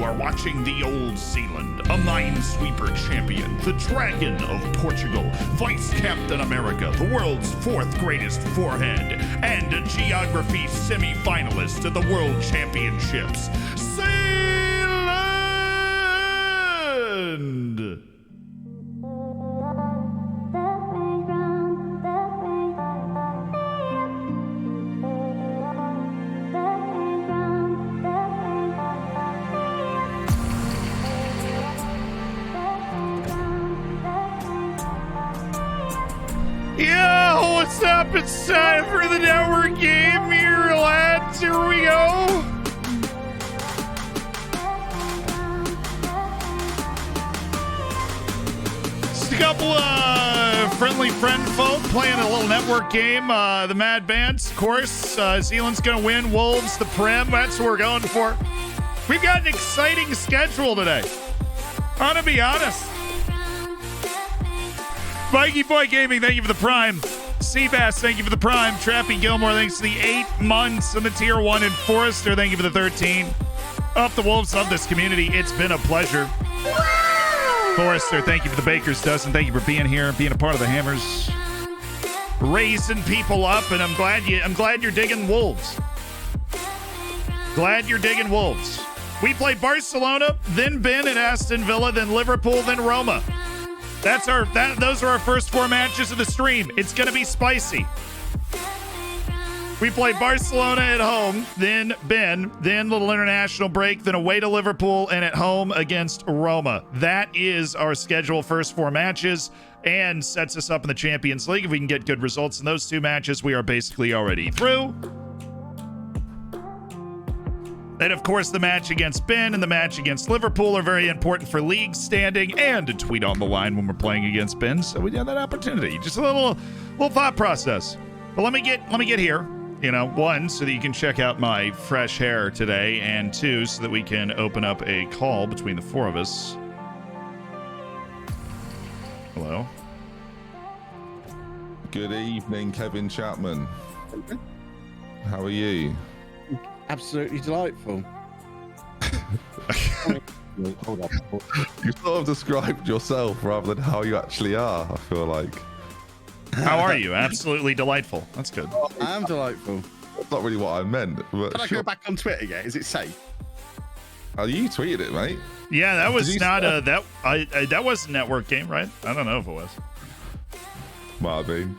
are watching the Old Zealand, a minesweeper champion, the Dragon of Portugal, Vice Captain America, the world's fourth greatest forehead, and a geography semi-finalist at the World Championships, Zealand! Yo, what's up? It's time for the network game here, lads. Here we go. Just a couple of friendly friend folk playing a little network game. The Mad Bants, of course. Zealand's going to win. Wolves, the Prem. That's what we're going for. We've got an exciting schedule today. I'm going to be honest. Mikey Boy Gaming, thank you for the Prime. Seabass, thank you for the Prime. Trappy Gilmore, thanks for the 8 months on the Tier 1. And Forrester, thank you for the 13. Up the Wolves of this community. It's been a pleasure. Forrester, thank you for the Baker's Dozen. Thank you for being here, being a part of the Hammers. Raising people up, and I'm glad you're digging Wolves. Glad you're digging Wolves. We play Barcelona, then Ben at Aston Villa, then Liverpool, then Roma. Those are our first 4 matches of the stream. It's going to be spicy. We play Barcelona at home, then Ben, then little international break, then away to Liverpool, and at home against Roma. That is our schedule, first 4 matches, and sets us up in the Champions League. If we can get good results in those 2 matches, we are basically already through. And of course, the match against Ben and the match against Liverpool are very important for league standing and a tweet on the line when we're playing against Ben. So we have that opportunity. Just a little thought process. But let me get here. You know, 1, so that you can check out my fresh hair today, and 2, so that we can open up a call between the 4 of us. Hello. Good evening, Kevin Chapman. How are you? Absolutely delightful. Hold up. You sort of described yourself rather than how you actually are, I feel like. How are you? Absolutely delightful. That's good. I am delightful. That's not really what I meant. But Can I go back on Twitter yet? Is it safe? Oh, you tweeted it, mate. Yeah, that was not a that was a network game, right? I don't know if it was. Might have been.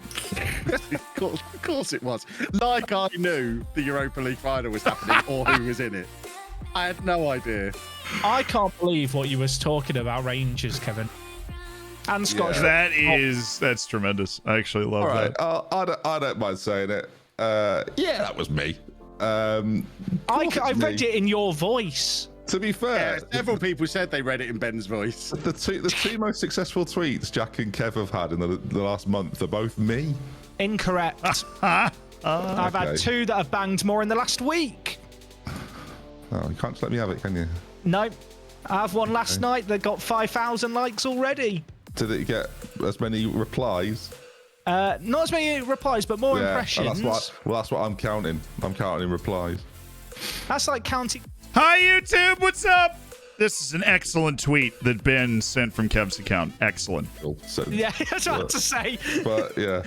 Of course it was. Like I knew the Europa League final was happening or who was in it. I had no idea. I can't believe what you was talking about Rangers, Kevin. And Scottish. Yeah. That's tremendous. I actually love All right, that. I don't mind saying it. Yeah, that was me. I read it in your voice. To be fair, Yeah, several people said they read it in Ben's voice. the two most successful tweets Jack and Kev have had in the last month are both me. Incorrect. I've Okay. had 2 that have banged more in the last week. Oh, you can't just let me have it, can you? No. I have one last night that got 5,000 likes already. Did it get as many replies? Not as many replies, but more impressions. That's what I'm counting. I'm counting replies. That's like counting. Hi, YouTube. What's up? This is an excellent tweet that Ben sent from Kev's account. Excellent. So, Yeah, that's what I had to say. but yeah.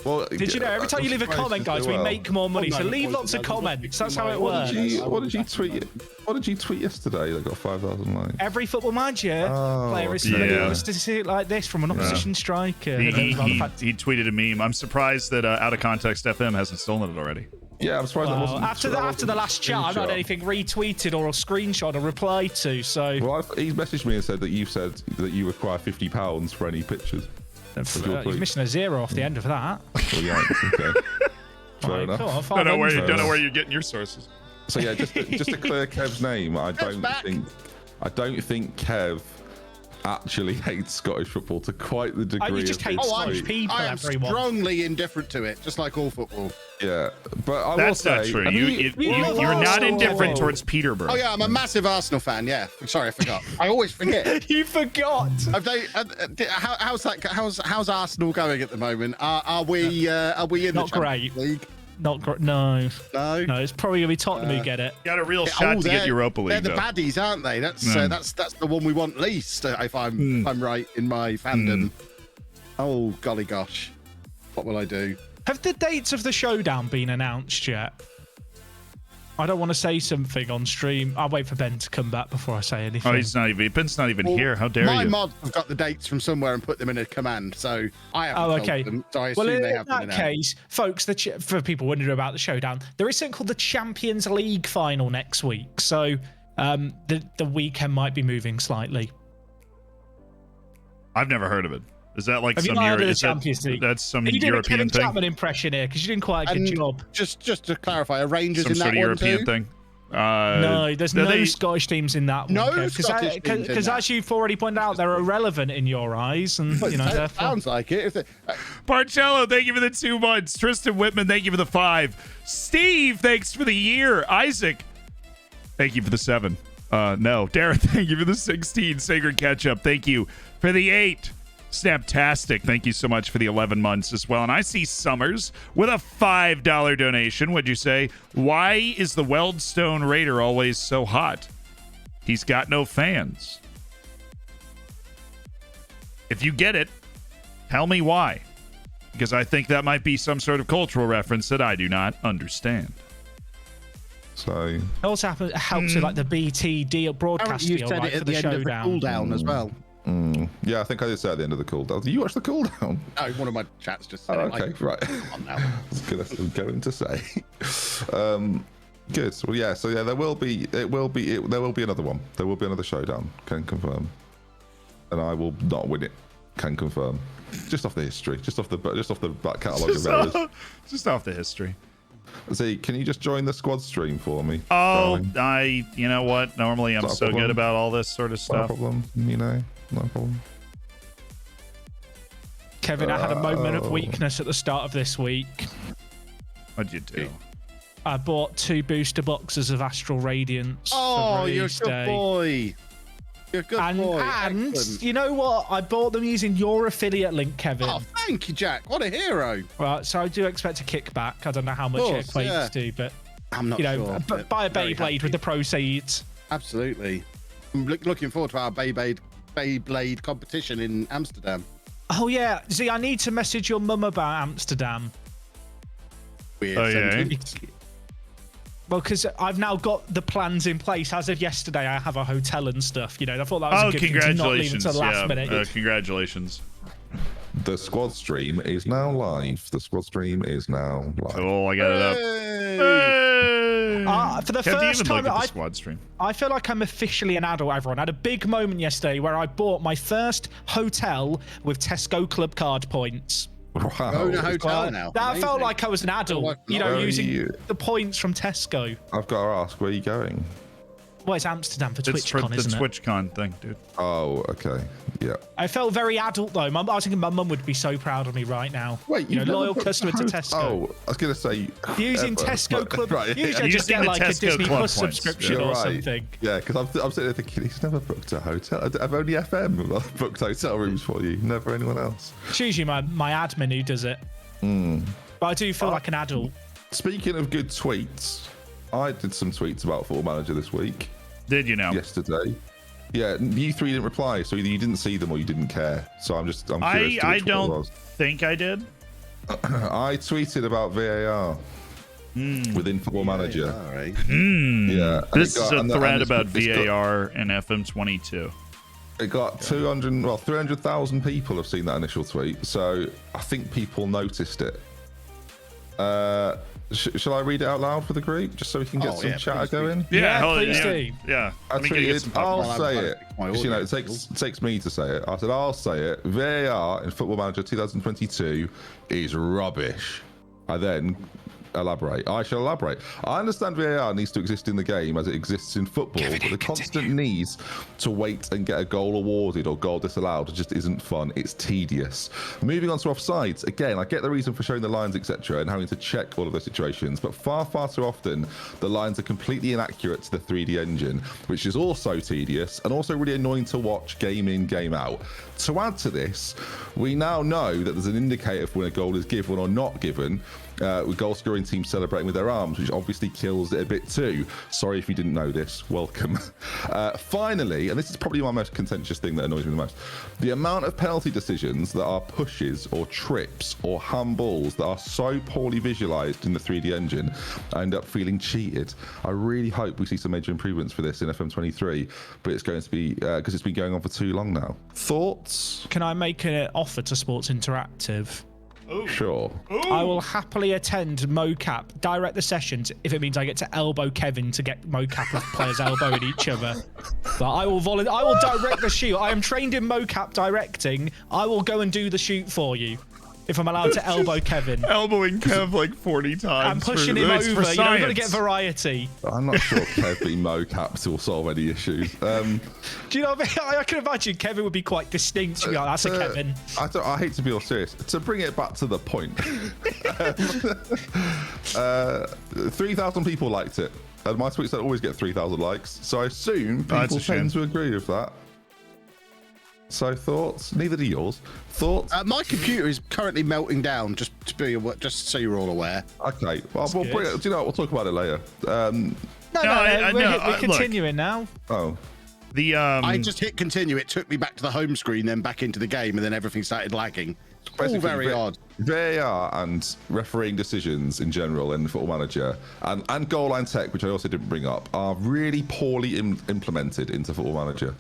Well, Did you know, every time you leave a comment, guys, we make more money. So leave lots of comments. That's how it works. What did you tweet? What did you tweet yesterday that got 5,000 likes? Every Football Manager player is yeah. familiar with a statistic like this from an opposition striker. He tweeted a meme. I'm surprised that Out of Context FM hasn't stolen it already. Yeah, I'm surprised it wasn't. After the last chat, I've not had anything retweeted or a screenshot or replied to. So well, he's messaged me and said that you require £50 for any pictures. You're missing a 0 off the end of that. Well, yeah, okay. Fair enough. Cool, Don't know where you're getting your sources. So yeah, just to clear Kev's name, I don't think Kev actually hates Scottish football to quite the degree. You just hate Scottish people. I am everyone. strongly indifferent to it, just like all football. Yeah, but I That's will not say, true. you're Not Arsenal. indifferent towards Peterborough. Oh yeah, I'm a massive Arsenal fan. Yeah, sorry, I forgot. I always forget. You forgot. How's Arsenal going at the moment? Are we in Not the great. Champions League? No. No. No, it's probably gonna be Tottenham who get it. Got a real shot to get Europa League. They're the though. baddies, aren't they? That's the one we want least. If I'm right in my fandom. Oh golly gosh, what will I do? Have the dates of the showdown been announced yet? I don't want to say something on stream. I'll wait for Ben to come back before I say anything. Oh, he's not even. Ben's not even here. How dare My you? mod have got the dates from somewhere and put them in a command, so I haven't told okay. them. So I assume Well, they in have been that case, folks, for people wondering about the showdown, there is something called the Champions League final next week. So the weekend might be moving slightly. I've never heard of it. Is that like Have some you not heard of the Champions League? That's some you did a European Kevin thing? Chapman impression here because you didn't quite get a good job. Just to clarify, are Rangers Some in that sort of one European too? thing? No, there's no Scottish teams in that one. No Scottish teams in Because that. as you've already pointed out, they're irrelevant in your eyes, and you know. It sounds like it. Barcelona, thank you for the 2 months. Tristan Whitman, thank you for the 5. Steve, thanks for the year. Isaac, thank you for the 7. No. Darren, thank you for the 16. Sacred Ketchup, thank you for the 8. Snaptastic, thank you so much for the 11 months as well. And I see Summers with a $5 donation. What'd you say? Why is the Weldstone Raider always so hot? He's got no fans. If you get it, tell me why. Because I think that might be some sort of cultural reference that I do not understand. So It also helps with like the BT deal broadcast You deal, said right, it for at the the end of the showdown. cooldown as well. yeah, I think I did say at the end of the cooldown. Did you watch the cooldown? No, one of my chats just said it. Okay, right. Come on now. I was going to say. Good. Well, yeah. So yeah, there will be another one. There will be another showdown. Can confirm. And I will not win it. Can confirm. Just off the history. Just off the back catalogue of errors. Just off the history. See, can you just join the squad stream for me? Oh, darling? you know what? Normally I'm Not a so problem. good about all this sort of No stuff. problem. You know, no problem. Kevin, I had a moment of weakness at the start of this week. What'd you do? I bought 2 booster boxes of Astral Radiance. Oh, for you're a release good day. boy. You're a good boy. And Excellent. you know what? I bought them using your affiliate link, Kevin. Oh, thank you, Jack. What a hero. Right, so I do expect a kickback. I don't know how much it course, equates yeah. to, but I'm not you know, sure. but buy a Very Beyblade happy. with the proceeds. Absolutely. I'm looking forward to our Beyblade competition in Amsterdam. Oh yeah, see, I need to message your mum about Amsterdam. Weird Oh, yeah? sentence. Well, because I've now got the plans in place. As of yesterday, I have a hotel and stuff. You know, I thought that was Oh, a good thing to not leave congratulations. until the last Yeah, minute. congratulations. The squad stream is now live. The squad stream is now live. Cool, I got it up. Hey! Hey! For the Kev, do you first even look time, at the squad stream? I feel like I'm officially an adult, everyone. I had a big moment yesterday where I bought my first hotel with Tesco Club card points. Wow. Own a hotel now. That Amazing. felt like I was an adult, Well, you know, where are using you? the points from Tesco. I've got to ask, where are you going? Well, it's Amsterdam for It's for TwitchCon, the isn't it? TwitchCon thing, dude. Oh, okay. Yeah. I felt very adult though. I was thinking my mum would be so proud of me right now. Wait, you know, you've never loyal booked customer a to hotel- Tesco. Oh, I was going to say Using ever, Tesco but- Club. Right, Usually I Using just get the like a Tesco Disney Club Plus points. subscription You're or right. something. Yeah, because I'm sitting there thinking he's never booked a hotel. I've only FM booked hotel rooms for you, never anyone else. It's usually my admin who does it. But I do feel like an adult. Speaking of good tweets, I did some tweets about Football Manager this week, Did you know? yesterday. Yeah, you three didn't reply, so either you didn't see them or you didn't care. So I'm curious to I which one it don't was. think I did. I tweeted about VAR within Football Manager. All right. Yeah, and This it got- is a and thread it's- about it's got- VAR and FM22. It got 300,000 people have seen that initial tweet, so I think people noticed it. Shall I read it out loud for the group, just so we can get Oh, some yeah, chatter please do. going? Yeah, hell please yeah. do. Yeah. I Let me get tweeted, some I'll popcorn. say I'll it. fix my 'Cause, you know, audio. it takes me to say it. I said, I'll say it. VAR in Football Manager 2022 is rubbish. I then elaborate. I shall elaborate. I understand VAR needs to exist in the game as it exists in football, but the constant needs to wait and get a goal awarded or goal disallowed just isn't fun. It's tedious. Moving on to offsides. Again, I get the reason for showing the lines, etc., and having to check all of those situations, but far too often the lines are completely inaccurate to the 3D engine, which is also tedious and also really annoying to watch game in, game out. To add to this, we now know that there's an indicator for when a goal is given or not given, with goal scorer scoring teams celebrating with their arms, which obviously kills it a bit too. Sorry if you didn't know this. Welcome. Finally, and this is probably my most contentious thing that annoys me the most, the amount of penalty decisions that are pushes or trips or handballs that are so poorly visualized in the 3D engine, I end up feeling cheated. I really hope we see some major improvements for this in FM23, but it's going to be because it's been going on for too long now. Thoughts? Can I make an offer to Sports Interactive? Ooh. Sure. Ooh. I will happily attend mocap, direct the sessions if it means I get to elbow Kevin to get mocap of players elbowing each other. But I will direct the shoot. I am trained in mocap directing. I will go and do the shoot for you if I'm allowed to elbow Kevin. Elbowing Kev like 40 times. I'm pushing him over. You know, you've got to get variety. I'm not sure Kev being mocaps will solve any issues. Do you know what I mean? I can imagine Kevin would be quite distinct. Like, that's a Kevin. I hate to be all serious. To bring it back to the point, 3,000 people liked it. And my tweets don't always get 3,000 likes. So I assume people tend to agree with that. So thoughts? Neither do yours. Thoughts? My computer is currently melting down. Just so you're all aware. Okay. Well, we'll bring it. Do you know what? We'll talk about it later. We're continuing now. Oh. I just hit continue. It took me back to the home screen, then back into the game, and then everything started lagging. All very odd. VAR and refereeing decisions in general in Football Manager and goal line tech, which I also didn't bring up, are really poorly implemented into Football Manager.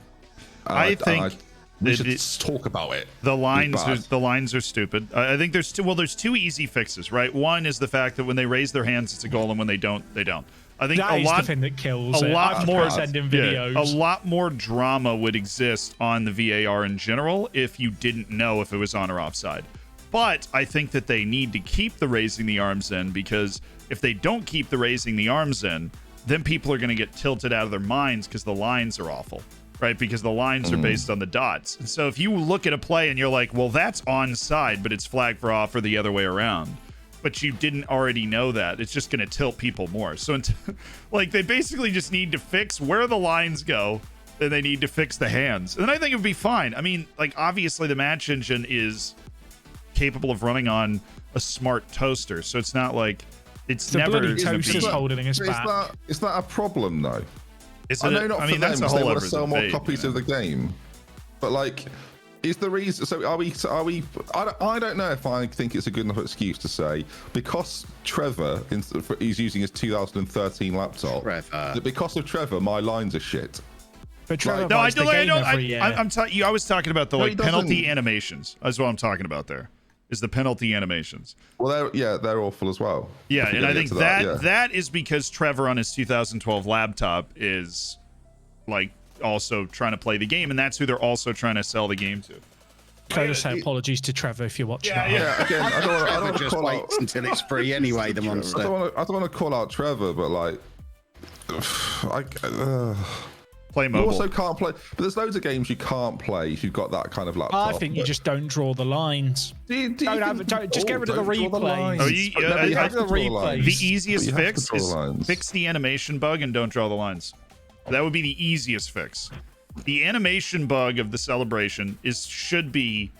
I think we should talk about it. The lines are stupid. I think there's two easy fixes, right? One is the fact that when they raise their hands, it's a goal, and when they don't, they don't. I think that is the thing that kills. A lot more sending videos. A lot more drama would exist on the VAR in general if you didn't know if it was on or offside. But I think that they need to keep the raising the arms in, because if they don't keep the raising the arms in, then people are going to get tilted out of their minds because the lines are awful. Right, because the lines are based on the dots. And so if you look at a play and you're like, well, that's onside, but it's flagged for off or the other way around, but you didn't already know that, it's just going to tilt people more. So like, they basically just need to fix where the lines go, and they need to fix the hands. And I think it would be fine. I mean, like, obviously the match engine is capable of running on a smart toaster, so it's not like it's the never bloody toaster's holding us back. Is that a problem though? I know not for them, that's a they whole want other to sell more debate, copies of the game, but like, is the reason? So are we? I don't know if I think it's a good enough excuse to say because Trevor is using his 2013 laptop. That because of Trevor, my lines are shit. But Trevor, I was talking about the penalty animations. That's what I'm talking about. There is the penalty animations. Well, they're awful as well. Yeah, and I think that is because Trevor on his 2012 laptop is like also trying to play the game, and that's who they're also trying to sell the game to. Can I just say apologies to Trevor if you're watching? Yeah. Again, I don't want to just wait until it's free anyway. The monster. I don't want to call out Trevor, but like, play mobile. You also can't play, but there's loads of games you can't play if you've got that kind of laptop. I think you just don't draw the lines. Don't just get rid of the replays. The easiest fix the animation bug and don't draw the lines. That would be the easiest fix. The animation bug of the celebration should be,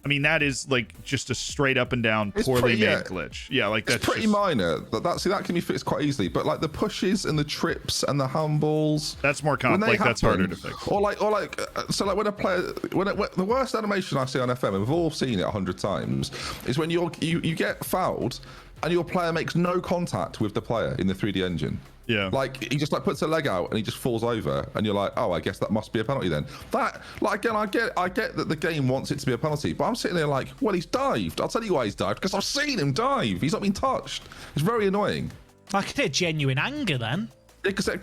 I mean, that is like just a straight up and down poorly made glitch. Yeah, like that's pretty minor. That can be fixed quite easily. But like the pushes and the trips and the handballs, that's more complex. That's harder to fix. Or like when a player, the worst animation I see on FM, and we've all seen it 100 times, is when you get fouled and your player makes no contact with the player in the 3D engine. Yeah. Like he just like puts a leg out and he just falls over and you're like, oh, I guess that must be a penalty then. That, like, again, I get that the game wants it to be a penalty, but I'm sitting there like, well, he's dived. I'll tell you why he's dived, because I've seen him dive. He's not been touched. It's very annoying. I could hear genuine anger then. Because I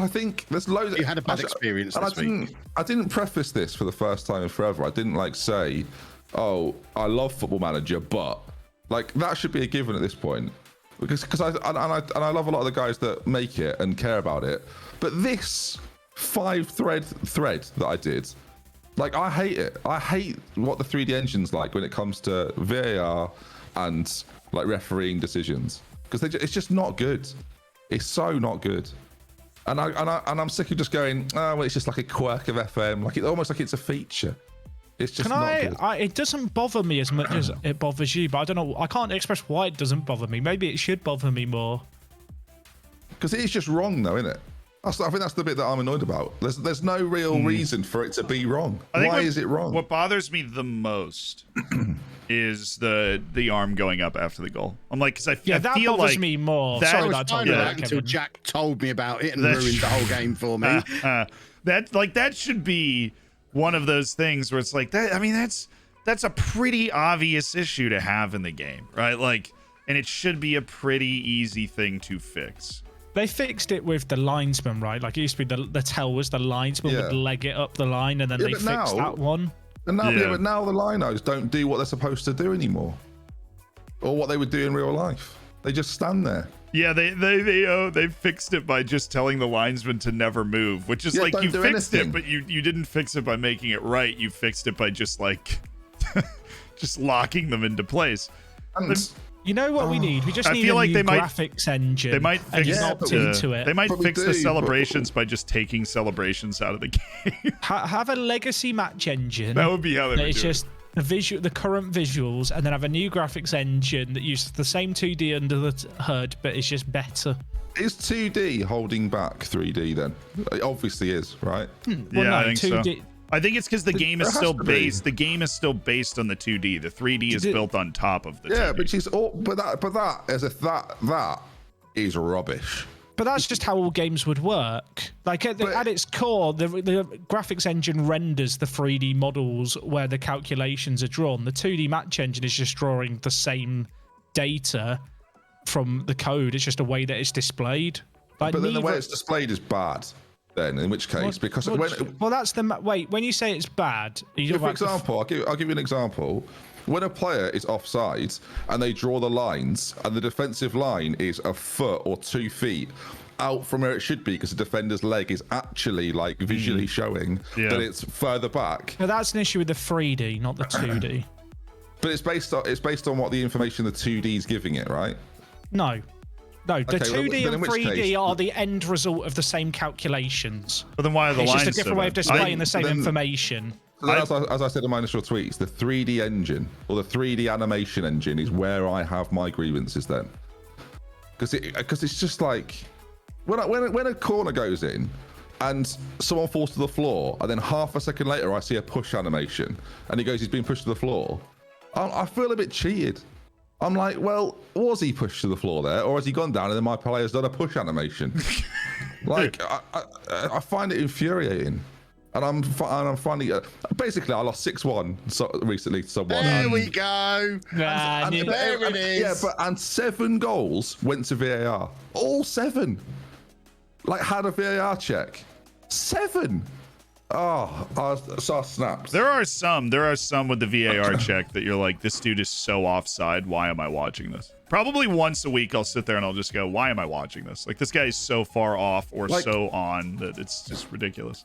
think there's loads. You had a bad experience this week. I didn't preface this for the first time in forever. I didn't like say, oh, I love Football Manager, but like that should be a given at this point. Because I love a lot of the guys that make it and care about it, but this 5-thread that I did, like, I hate it. I hate what the 3D engine's like when it comes to VAR and like refereeing decisions, because it's just not good. It's so not good. And I'm sick of just going, oh, well, it's just like a quirk of FM, like it's almost like it's a feature. It's just Can not good. it doesn't bother me as much as it bothers you, but I don't know. I can't express why it doesn't bother me. Maybe it should bother me more. Because it is just wrong, though, isn't it? I think that's the bit that I'm annoyed about. There's no real reason for it to be wrong. Why is it wrong? What bothers me the most is the arm going up after the goal. I'm like, because I feel that like bothers me more. that- Sorry I that I was told fine you with that, that until Kevin. Jack told me about it and That's- ruined the whole game for me. that should be one of those things where it's like that. I mean, that's a pretty obvious issue to have in the game, right? Like, and it should be a pretty easy thing to fix. They fixed it with the linesman, right? Like it used to be the tell was the linesman would leg it up the line, and then they but fixed that one. And now, but now the linos don't do what they're supposed to do anymore, or what they would do in real life. They just stand there. Yeah, they fixed it by just telling the linesman to never move, which is like you fixed it, but you didn't fix it by making it right. You fixed it by just like just locking them into place. You know what we need? We just need feel a like new they might- graphics engine. They might and fix just opt into it. They might But we fix do, the but- celebrations by just taking celebrations out of the game. Have a legacy match engine. That would be how they would It's do just the current visuals, and then have a new graphics engine that uses the same 2D under the hood, but it's just better. Is 2D holding back 3D then? It obviously is, right? Well, Yeah, no, I think 2D. so. I think it's because the game is has still to be. based. The game is still based on the 2D. The 3D is built on top of the 2D. Yeah, but that as if that is rubbish. But that's just how all games would work. Like at its core, the graphics engine renders the 3D models where the calculations are drawn. The 2D match engine is just drawing the same data from the code. It's just a way that it's displayed. Like But then the way it's displayed is bad. Then, in which case, because well, that's the wait. When you say it's bad, for example, I'll give you an example. When a player is offside and they draw the lines, and the defensive line is a foot or 2 feet out from where it should be, because the defender's leg is actually like visually showing that it's further back. No, that's an issue with the 3D, not the 2D. But it's based on what the information the 2D is giving it, right? No, the Okay, 2D then in and which 3D case- are the end result of the same calculations. But then why are the It's lines just a different so way of bad? displaying the same then- information. So as I said in my initial tweets, the 3D engine or the 3D animation engine is where I have my grievances then, because it's just like when a corner goes in and someone falls to the floor, and then half a second later I see a push animation and he goes, he's been pushed to the floor. I feel a bit cheated. I'm like, well, was he pushed to the floor there, or has he gone down and then my player's done a push animation? Like, I find it infuriating. And I'm finding basically I lost 6-1 recently to someone. There we go. Nah, And there it is. And 7 goals went to VAR. All 7. Like, had a VAR check. 7. Oh, I snapped. There are some with the VAR check that you're like, this dude is so offside. Why am I watching this? Probably once a week I'll sit there and I'll just go, why am I watching this? Like, this guy is so far off or so on that it's just ridiculous.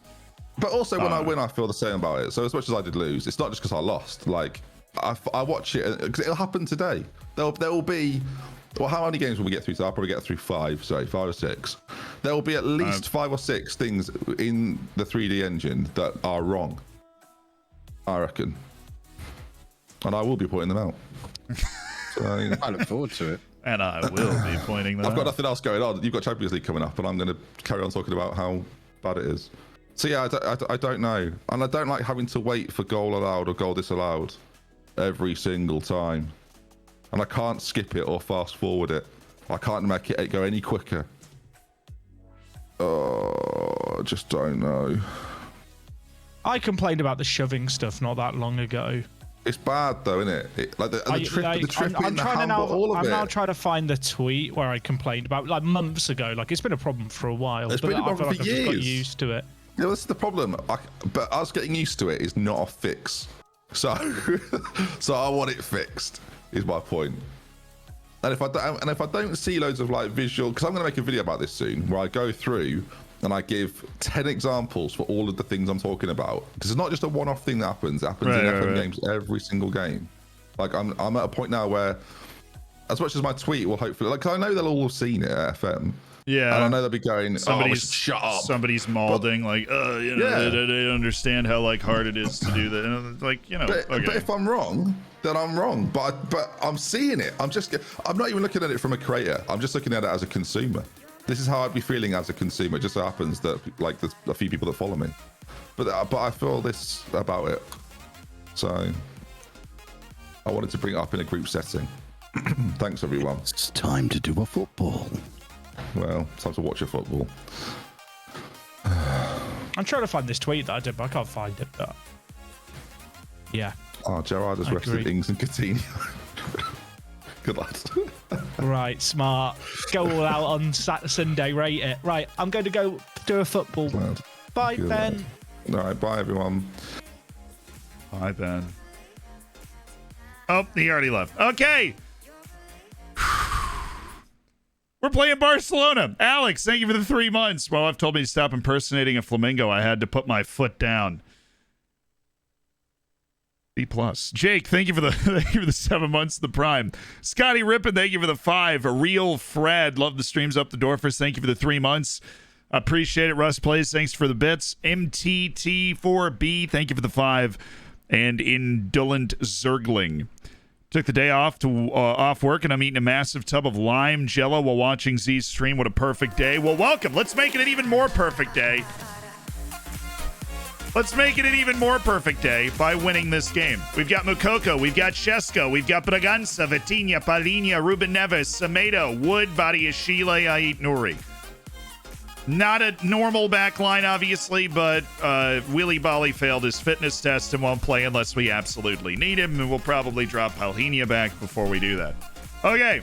But also when I win, I feel the same about it. So as much as I did lose, it's not just because I lost. Like, I watch it because it'll happen today. There will be, well, how many games will we get through? So I'll probably get through 5 or 6. There will be at least 5 or 6 things in the 3D engine that are wrong, I reckon. And I will be pointing them out. So, I look forward to it. And I will be pointing that I've got out. nothing else going on. You've got Champions League coming up, and I'm going to carry on talking about how bad it is. So yeah, I don't know, and I don't like having to wait for goal allowed or goal disallowed every single time, and I can't skip it or fast forward it. I can't make it go any quicker. Oh, I just don't know. I complained about the shoving stuff not that long ago. It's bad though, isn't it? Like the trip I'm in the trying to handball, all of I'm it. now trying to find the tweet where I complained about like months ago. Like it's been a problem for a while. It's but been a I feel problem like for I've just got years. used to it. Yeah, that's the problem. But us getting used to it is not a fix. So, so I want it fixed. Is my point. And if I don't see loads of like visual, because I'm going to make a video about this soon, where I go through and I give 10 examples for all of the things I'm talking about. Because it's not just a one-off thing that happens. It happens in FM games every single game. Like I'm at a point now where, as much as my tweet will hopefully, like, 'cause I know they'll all have seen it at FM. Yeah. And I know they'll be going, Somebody's shut up. Somebody's mauling, like, you know, Yeah. they don't understand how like hard it is to do that. And like, you know, But if I'm wrong, then I'm wrong. But I'm seeing it. I'm not even looking at it from a creator. I'm just looking at it as a consumer. This is how I'd be feeling as a consumer. It just so happens that like there's a few people that follow me. But I feel this about it. So I wanted to bring it up in a group setting. Thanks, everyone. It's time to do a football. Well, time to watch a football. I'm trying to find this tweet that I did, but I can't find it. But yeah. Oh, Gerrard has I rested agree. Ings and Coutinho. Good lads. Right, smart. Go all out on Sunday, rate it. Right, I'm going to go do a football. Lad. Bye, Good Ben. lad. All right, bye, everyone. Hi, Ben. Oh, he already left. Okay. We're playing Barcelona. Alex, thank you for the 3 months. Well, I've told me to stop impersonating a flamingo. I had to put my foot down. B+. Jake, thank you for the 7 months of the Prime. Scotty Rippin, thank you for the 5. A real Fred, love the streams up the door first. Thank you for the 3 months. Appreciate it. Russ Plays, thanks for the bits. MTT4B, thank you for the 5. And Indolent Zergling. Took the day off off work, and I'm eating a massive tub of lime jello while watching Z's stream. What a perfect day. Well, welcome. Let's make it an even more perfect day. Let's make it an even more perfect day by winning this game. We've got Mukoko, we've got Shesko, we've got Braganza, Vitinha, Palhinha, Ruben Neves, Semedo, Wood, Badiashile, Ait Nouri. Not a normal back line, obviously, but Willy Bolly failed his fitness test and won't play unless we absolutely need him, and we'll probably drop Palhinha back before we do that. Okay.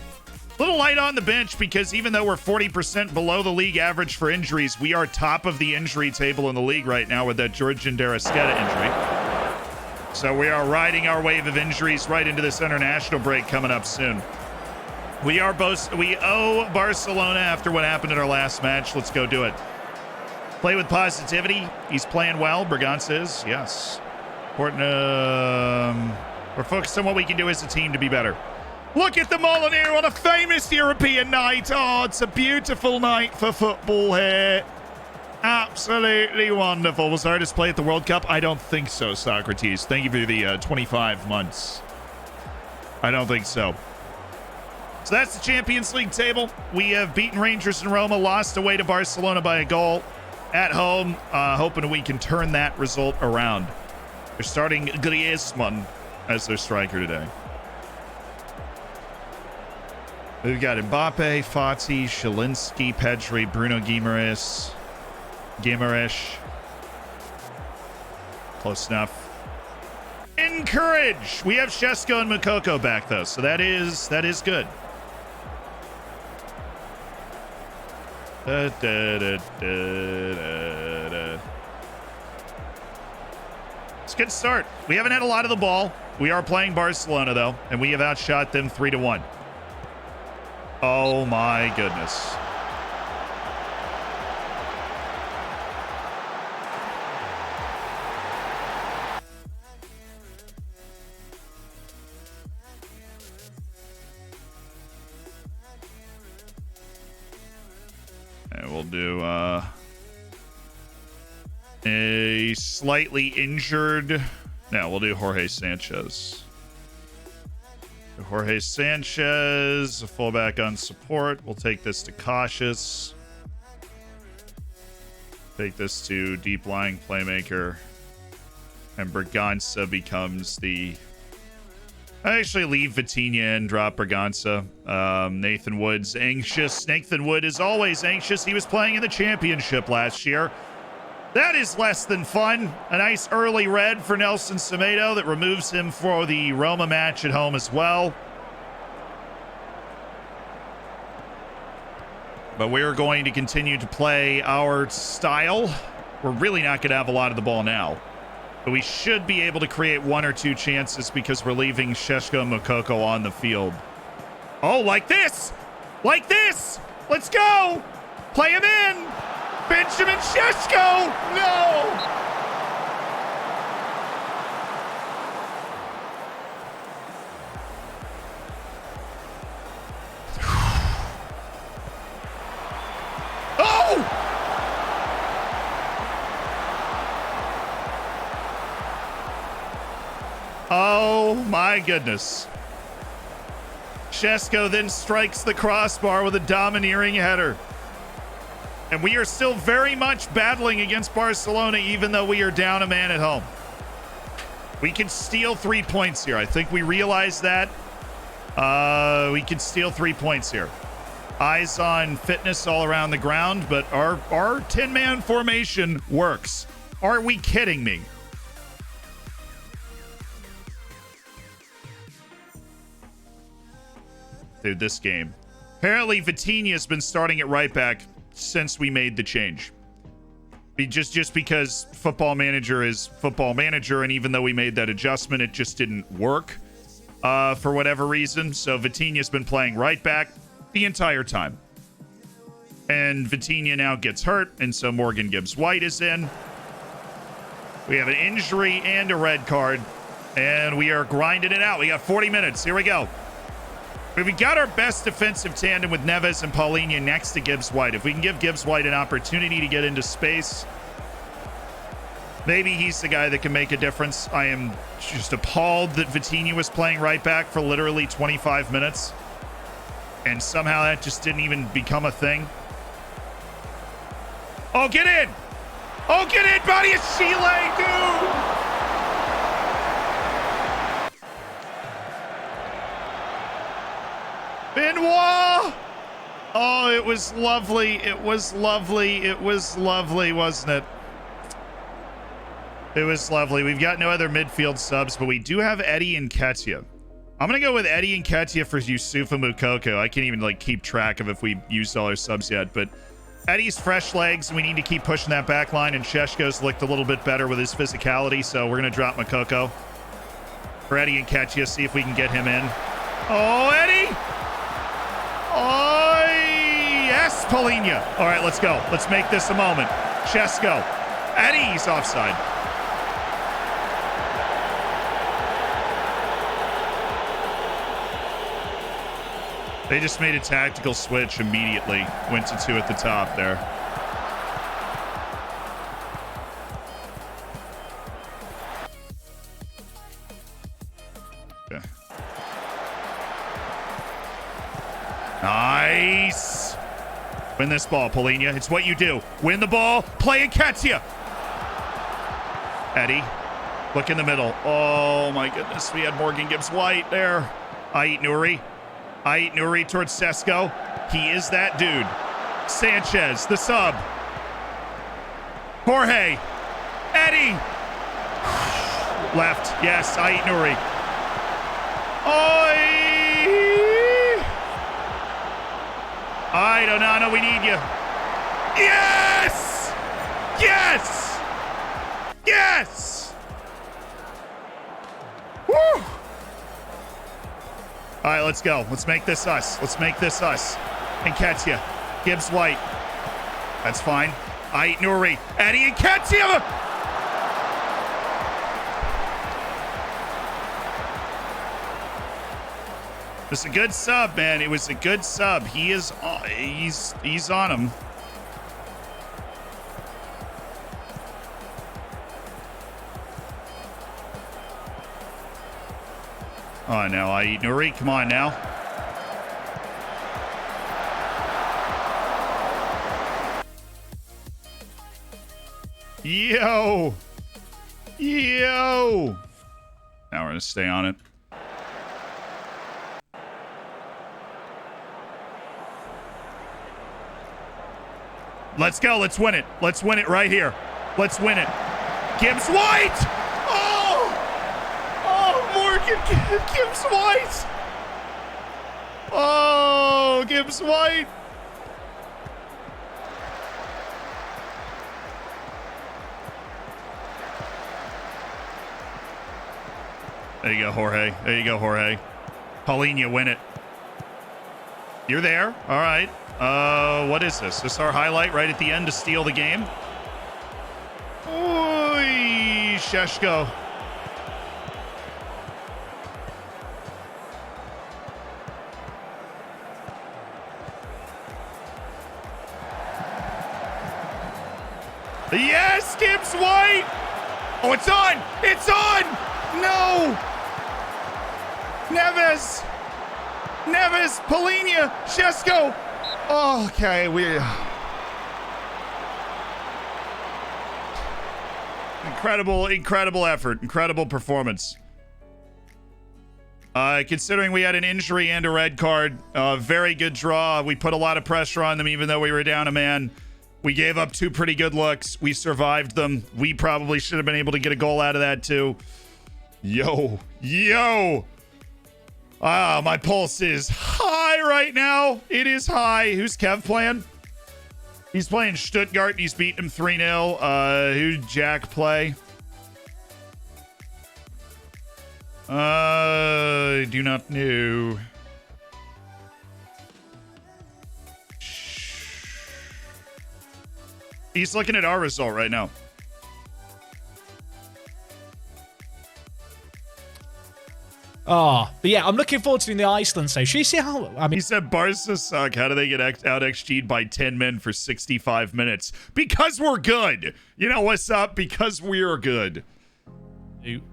A little light on the bench because even though we're 40% below the league average for injuries, we are top of the injury table in the league right now with that Georgian Darasqueta injury. So we are riding our wave of injuries right into this international break coming up soon. We owe Barcelona after what happened in our last match. Let's go do it. Play with positivity. He's playing well. Braganza is, yes. Important. We're focused on what we can do as a team to be better. Look at the Molyneux on a famous European night. Oh, it's a beautiful night for football here. Absolutely wonderful. Was our display at the World Cup? I don't think so, Socrates. Thank you for the 25 months. I don't think so. So that's the Champions League table. We have beaten Rangers and Roma, lost away to Barcelona by a goal at home, hoping we can turn that result around. They're starting Griezmann as their striker today. We've got Mbappe, Fati, Shalinski, Pedri, Bruno Guimaraes. Close enough. Encourage! We have Shesko and Mukoko back, though, so that is good. It's a good start. We haven't had a lot of the ball. We are playing Barcelona, though, and we have outshot them 3-1. Oh, my goodness. And we'll do a slightly injured. No, we'll do Jorge Sanchez. Jorge Sanchez, a fullback on support. We'll take this to cautious. Take this to deep lying playmaker. And Braganza becomes the... I actually leave Vitinha and drop Braganza. Nathan Wood's anxious. Nathan Wood is always anxious. He was playing in the championship last year. That is less than fun. A nice early red for Nelson Semedo that removes him for the Roma match at home as well. But we're going to continue to play our style. We're really not going to have a lot of the ball now. But we should be able to create 1 or 2 chances because we're leaving Shesko and Mukoko on the field. Oh, like this! Like this! Let's go! Play him in! Benjamin Shesko! No! Oh my goodness. Šeško then strikes the crossbar with a domineering header. And we are still very much battling against Barcelona, even though we are down a man at home. We can steal 3 points here. I think we realize that. We can steal 3 points here. Eyes on fitness all around the ground, but our 10-man formation works. Are we kidding me? Dude, this game. Apparently, Vitinha's been starting at right back since we made the change. Just because Football Manager is Football Manager, and even though we made that adjustment, it just didn't work for whatever reason. So Vitinha's been playing right back the entire time. And Vitinha now gets hurt, and so Morgan Gibbs-White is in. We have an injury and a red card, and we are grinding it out. We got 40 minutes. Here we go. We got our best defensive tandem with Neves and Paulinho next to Gibbs-White. If we can give Gibbs-White an opportunity to get into space, maybe he's the guy that can make a difference. I am just appalled that Vitinha was playing right back for literally 25 minutes. And somehow that just didn't even become a thing. Oh, get in! Oh, get in, buddy! It's Chile, dude! Benoit! Oh, it was lovely. It was lovely. It was lovely, wasn't it? It was lovely. We've got no other midfield subs, but we do have Eddie and Ketia. I'm going to go with Eddie and Ketia for Yusufa Moukoko. I can't even keep track of if we used all our subs yet, but Eddie's fresh legs. We need to keep pushing that back line, and Šeško's looked a little bit better with his physicality, so we're going to drop Moukoko for Eddie and Ketia, see if we can get him in. Oh, Eddie! Oh, yes, Paulinho. All right, let's go. Let's make this a moment. Šeško. Eddie's offside. They just made a tactical switch immediately. Went to 2 at the top there. Okay. Nice. Win this ball, Paulinho. It's what you do. Win the ball. Play in Ketia. Eddie. Look in the middle. Oh, my goodness. We had Morgan Gibbs-White there. Ait Nouri. Ait Nouri towards Šeško. He is that dude. Sanchez, the sub. Jorge. Eddie. Left. Yes, Ait Nouri. Oi. All right, Onana, we need you. Yes! Yes! Yes! Woo! All right, let's go. Let's make this us. Let's make this us. And Ketia. Gibbs-White. That's fine. Ait Nouri. Eddie and Ketia! It was a good sub, man. It was a good sub. He is, he's on him. Oh, now Ait Nouri. Come on now. Yo. Yo. Now we're going to stay on it. Let's go. Let's win it. Let's win it right here. Let's win it. Gibbs-White. Oh. Oh, Morgan Gibbs-White. Oh, Gibbs-White. There you go, Jorge. There you go, Jorge. Paulinho, win it. You're there. All right. What is this? Is this our highlight right at the end to steal the game? Oy, Šeško. Yes, Gibbs-White. Oh, it's on. It's on. No. Neves, Polina, Shesko. Oh, okay, incredible effort, incredible performance. Considering we had an injury and a red card, very good draw. We put a lot of pressure on them, even though we were down a man. We gave up 2 pretty good looks. We survived them. We probably should have been able to get a goal out of that too. Yo. Ah, my pulse is high right now. It is high. Who's Kev playing? He's playing Stuttgart and he's beating him 3-0. Who'd Jack play? I do not know. He's looking at our result right now. Oh, but yeah, I'm looking forward to doing the Iceland save. Should you see how... I mean, He said Barca suck. How do they get out XG'd by 10 men for 65 minutes? Because we're good. You know what's up? Because we're good.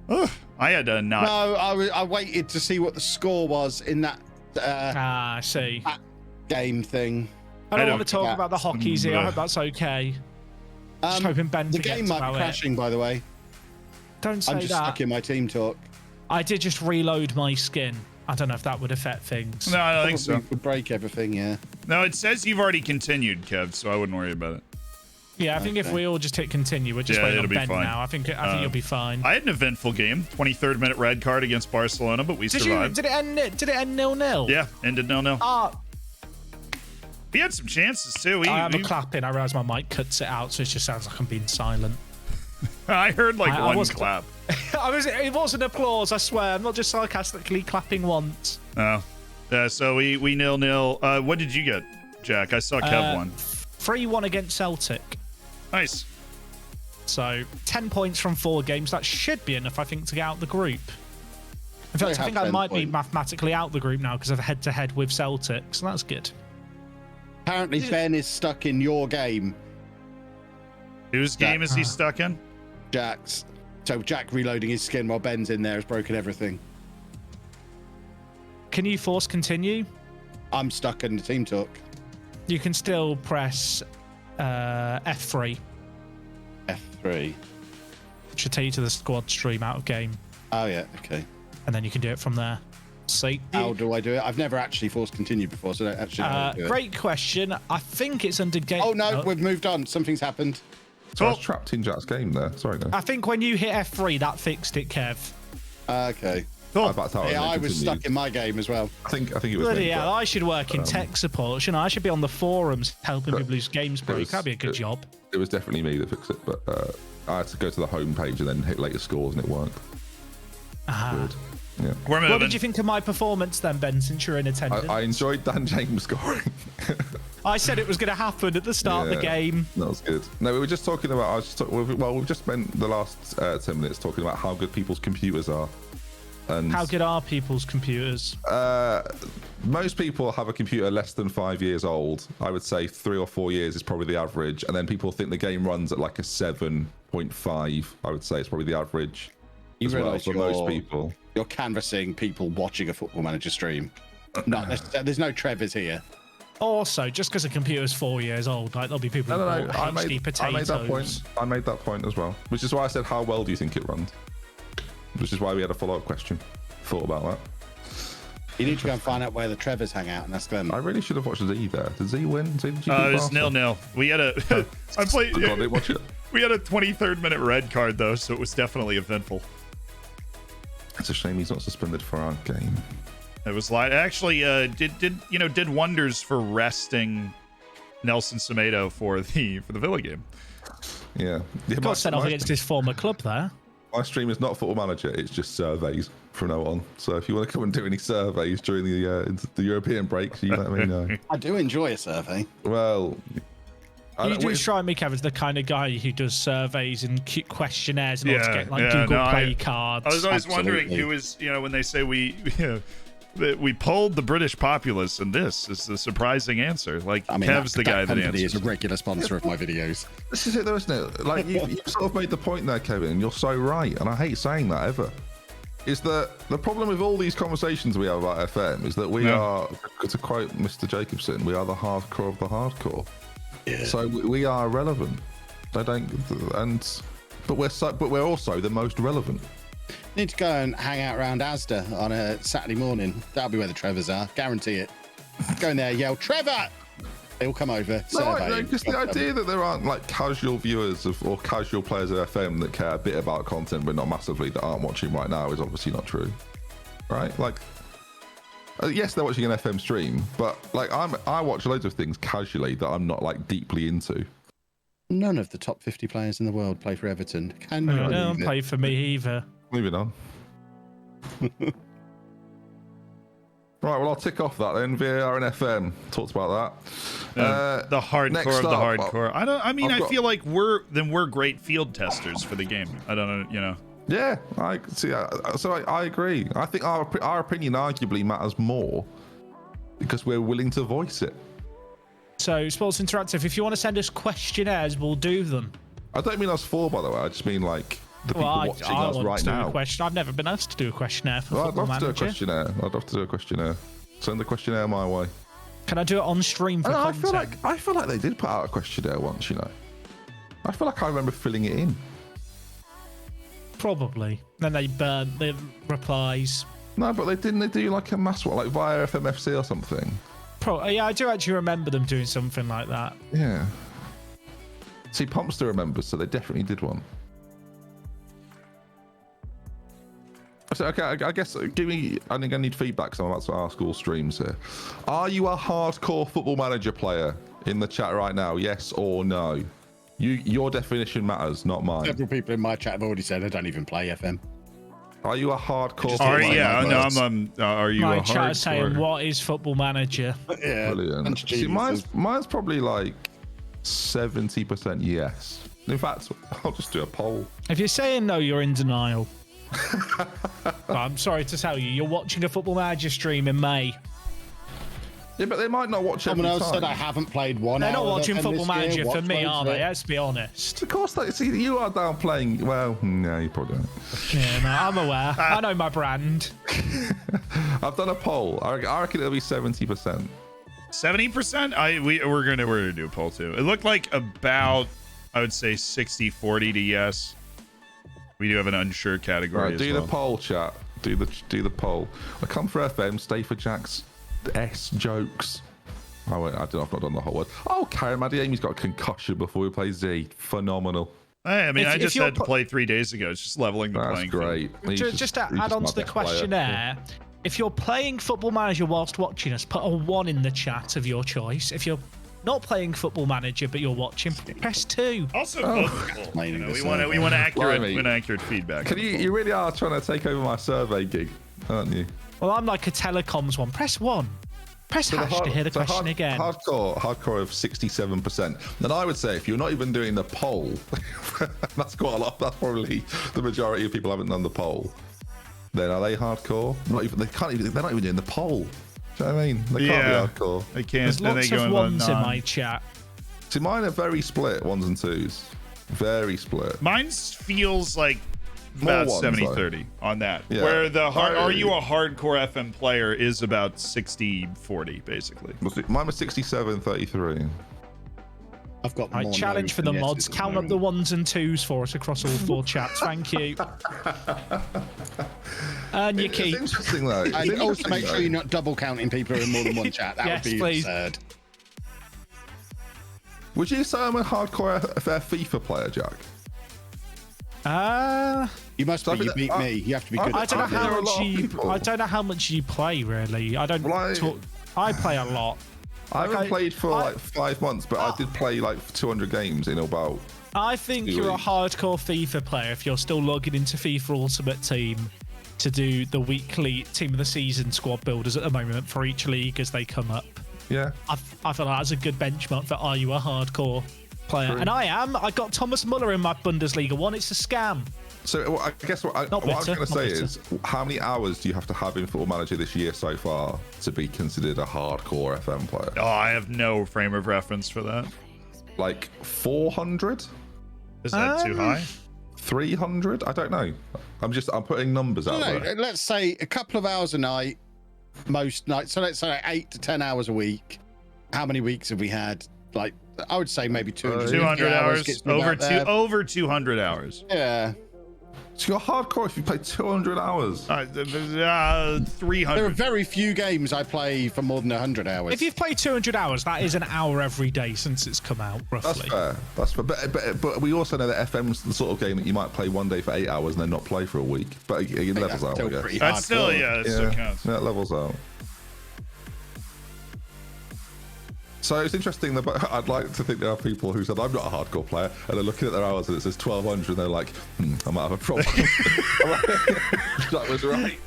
Ugh, I had to not... No, I waited to see what the score was in that I see. that game thing. I don't want to talk about the hockeys here. I hope that's okay. Just hoping Ben The forgets game might about be crashing, by the way. Don't say I'm just that. stuck in my team talk. I did just reload my skin. I don't know if that would affect things. No, I don't think so. Would break everything, yeah. No, it says you've already continued, Kev, so I wouldn't worry about it. Yeah, I think if we all just hit continue, we're just Yeah, waiting on it'll be Ben fine. now. I think you'll be fine. I had an eventful game. 23rd minute red card against Barcelona, but we survived. Did it end 0-0? Yeah, ended 0-0. Ah, We had some chances too. I am clapping. I realize my mic cuts it out, so it just sounds like I'm being silent. I heard like one clap. It was an applause, I swear. I'm not just sarcastically clapping once. Oh. So we 0-0. What did you get, Jack? I saw Kev won. 3-1 against Celtic. Nice. So 10 points from 4 games. That should be enough, I think, to get out the group. In fact, I think I might be mathematically out the group now because of head-to-head with Celtic, so that's good. Apparently, Ben is stuck in your game. Whose game is he stuck in? Jack's. So Jack reloading his skin while Ben's in there has broken everything. Can you force continue? I'm stuck in the team talk. You can still press F3. F3. Should take you to the squad stream out of game. Oh, yeah, okay. And then you can do it from there. See? How do I do it? I've never actually forced continue before, so I don't actually know how to do it. Great question. I think it's under game. Oh, no, we've moved on. Something's happened. So I was trapped in Jack's game there. Sorry, no. I think when you hit F3, that fixed it, Kev. Okay. I was stuck in my game as well. I think it was. Bloody hell, I should work in tech support, shouldn't I? I should be on the forums helping people whose games break. That'd be a good job. It was definitely me that fixed it, but I had to go to the home page and then hit later scores and it worked. Weird. Yeah. What did you think of my performance then, Ben, since you're in attendance? I enjoyed Dan James scoring. I said it was going to happen at the start of the game. That was good. No, we were just talking about, we've just spent the last 10 minutes talking about how good people's computers are. And how good are people's computers? Most people have a computer less than 5 years old. I would say 3 or 4 years is probably the average. And then people think the game runs at like a 7.5. I would say it's probably the average. You as well realise for most people. You're canvassing people watching a Football Manager stream. No, there's no Trevors here. Also, just because a computer's 4 years old, like there'll be people who bought HD potatoes. I made that point as well. Which is why I said, how well do you think it runs? Which is why we had a follow-up question. Thought about that. You need to go and find out where the Trevors hang out and ask them. I really should have watched Z there. Did Z win? Did you it was 0-0. We had a. I played. God, didn't watch it. We had a 23rd minute red card though, so it was definitely eventful. It's a shame he's not suspended for our game. It was like actually did wonders for resting Nelson Semedo for the Villa game. Yeah. Got sent off against his former club there. My stream is not Football Manager, it's just surveys from now on. So if you want to come and do any surveys during the European breaks, you let me know. I do enjoy a survey. Well, You do strike me, Kev, as the kind of guy who does surveys and questionnaires in order to get like Google Play cards. I was always wondering who is, when they say we polled the British populace, and this is the surprising answer. Like, Kev's the guy that answers. Is a regular sponsor of my videos. This is it, though, isn't it? Like, you sort of made the point there, Kevin, and you're so right. And I hate saying that ever. is that the problem with all these conversations we have about FM is that we are, to quote Mr. Jacobson, we are the hardcore of the hardcore. Yeah. So we are relevant. But we're also the most relevant. Need to go and hang out around Asda on a Saturday morning. That'll be where the Trevors are. Guarantee it. Go in there, yell, Trevor! They'll come over. No, just the idea that there aren't like casual viewers or casual players of FM that care a bit about content but not massively, that aren't watching right now, is obviously not true. Right? Like, yes, they're watching an FM stream, but like I watch loads of things casually that I'm not like deeply into. None of the top 50 players in the world play for Everton. Can you? No, don't play for me either. Moving on. Right, well, I'll tick off that then. VAR and FM. Talked about that. The hardcore of the hardcore. I feel like we're great field testers for the game. I don't know, you know. Yeah, I agree. I think our opinion arguably matters more because we're willing to voice it. So, Sports Interactive, if you want to send us questionnaires, we'll do them. I don't mean us four, by the way. I just mean like the people watching us right now. I've never been asked to do a questionnaire for Football Manager. I'd love to do a questionnaire. Send the questionnaire my way. Can I do it on stream for content? I feel like they did put out a questionnaire once, you know. I feel like I remember filling it in. Probably. Then they burnt the replies. No, but they didn't. They do like a mass one, like via FMFC or something. Yeah, I do actually remember them doing something like that. Yeah. See, Pompster remembers, so they definitely did one. So, okay, I guess I think I need feedback because I'm about to ask all streams here. Are you a hardcore Football Manager player in the chat right now? Yes or no? Your definition matters, not mine. Several people in my chat have already said I don't even play FM. Are you a hardcore? Are you my a chat is hardcore? saying, what is Football Manager? Yeah, brilliant. See, mine's probably like 70% yes. In fact, I'll just do a poll. If you're saying no, you're in denial. I'm sorry to tell you, you're watching a Football Manager stream in May. Yeah, but they might not watch every Someone else time. said I haven't played one. They're not watching Football Manager for me, are they? Let's be honest. Of course, see, you are down playing. Well, no, you probably don't. Yeah, no, I'm aware. I know my brand. I've done a poll. I reckon it'll be 70%. 70%? We're gonna do a poll too. It looked like about, I would say 60-40 to yes. We do have an unsure category. Right, do the poll, chat. Do the poll. I come for FM. Stay for Jack's S jokes. I don't know if I've not done the whole word. Oh, Karim Adeyemi's got a concussion before we play Z. Phenomenal. I mean, I just had to play 3 days ago. It's just leveling the playing field. That's great. Just to add on to the questionnaire, if you're playing Football Manager whilst watching us, put a 1 in the chat of your choice. If you're not playing Football Manager but you're watching, press 2. Also, we want accurate feedback. You really are trying to take over my survey gig, aren't you? Well, I'm like a telecoms one. Press 1. Press hash to hear the question again. Hardcore of 67%. Then I would say if you're not even doing the poll, that's quite a lot. That's probably the majority of people haven't done the poll. Then are they hardcore? They're not even doing the poll. Do you know what I mean? They can't be hardcore. They can't. There's lots of ones in my chat. See, mine are very split, 1s and 2s. Very split. Mine feels like about 70-30 on that. Yeah. Where the are you a hardcore FM player is about 60-40 basically. Mine was 67-33. I've got I challenge for the mods. Count up the 1s and 2s for us across all 4 chats. Thank you. And you keep. It's interesting though. And also make sure you're not double counting people who are in more than one chat. That yes, would be please. absurd. Would you say I'm a hardcore FIFA player, Jack? You must be. You beat me. You have to be good. I don't know how much you play really. I don't. I play a lot. I haven't played for like 5 months, but I did play like 200 games in about. I think you're a hardcore FIFA player if you're still logging into FIFA Ultimate Team to do the weekly Team of the Season squad builders at the moment for each league as they come up. Yeah. I feel like that's a good benchmark for are you a hardcore player? True. And I am. I got Thomas Muller in my Bundesliga one. It's a scam. So I guess what I was going to say is, how many hours do you have to have in Football Manager this year so far to be considered a hardcore FM player? Oh, I have no frame of reference for that. Like 400? Is that too high? 300? I don't know. I'm putting numbers out No, there. let's say a couple of hours a night, most nights. So let's say 8 to 10 hours a week. How many weeks have we had? Like, I would say maybe 200, 200 hours, gets me over about there. over 200 hours. Yeah. So you're hardcore if you play 200 hours. 300. There are very few games I play for more than 100 hours. If you've played 200 hours, that is an hour every day since it's come out, roughly. That's fair. But we also know that FM's the sort of game that you might play one day for 8 hours and then not play for a week. But it levels out, I guess. That's still, it still counts. That levels out. So it's interesting that I'd like to think there are people who said, I'm not a hardcore player, and they're looking at their hours and it says 1200 and they're like, I might have a problem. That was right.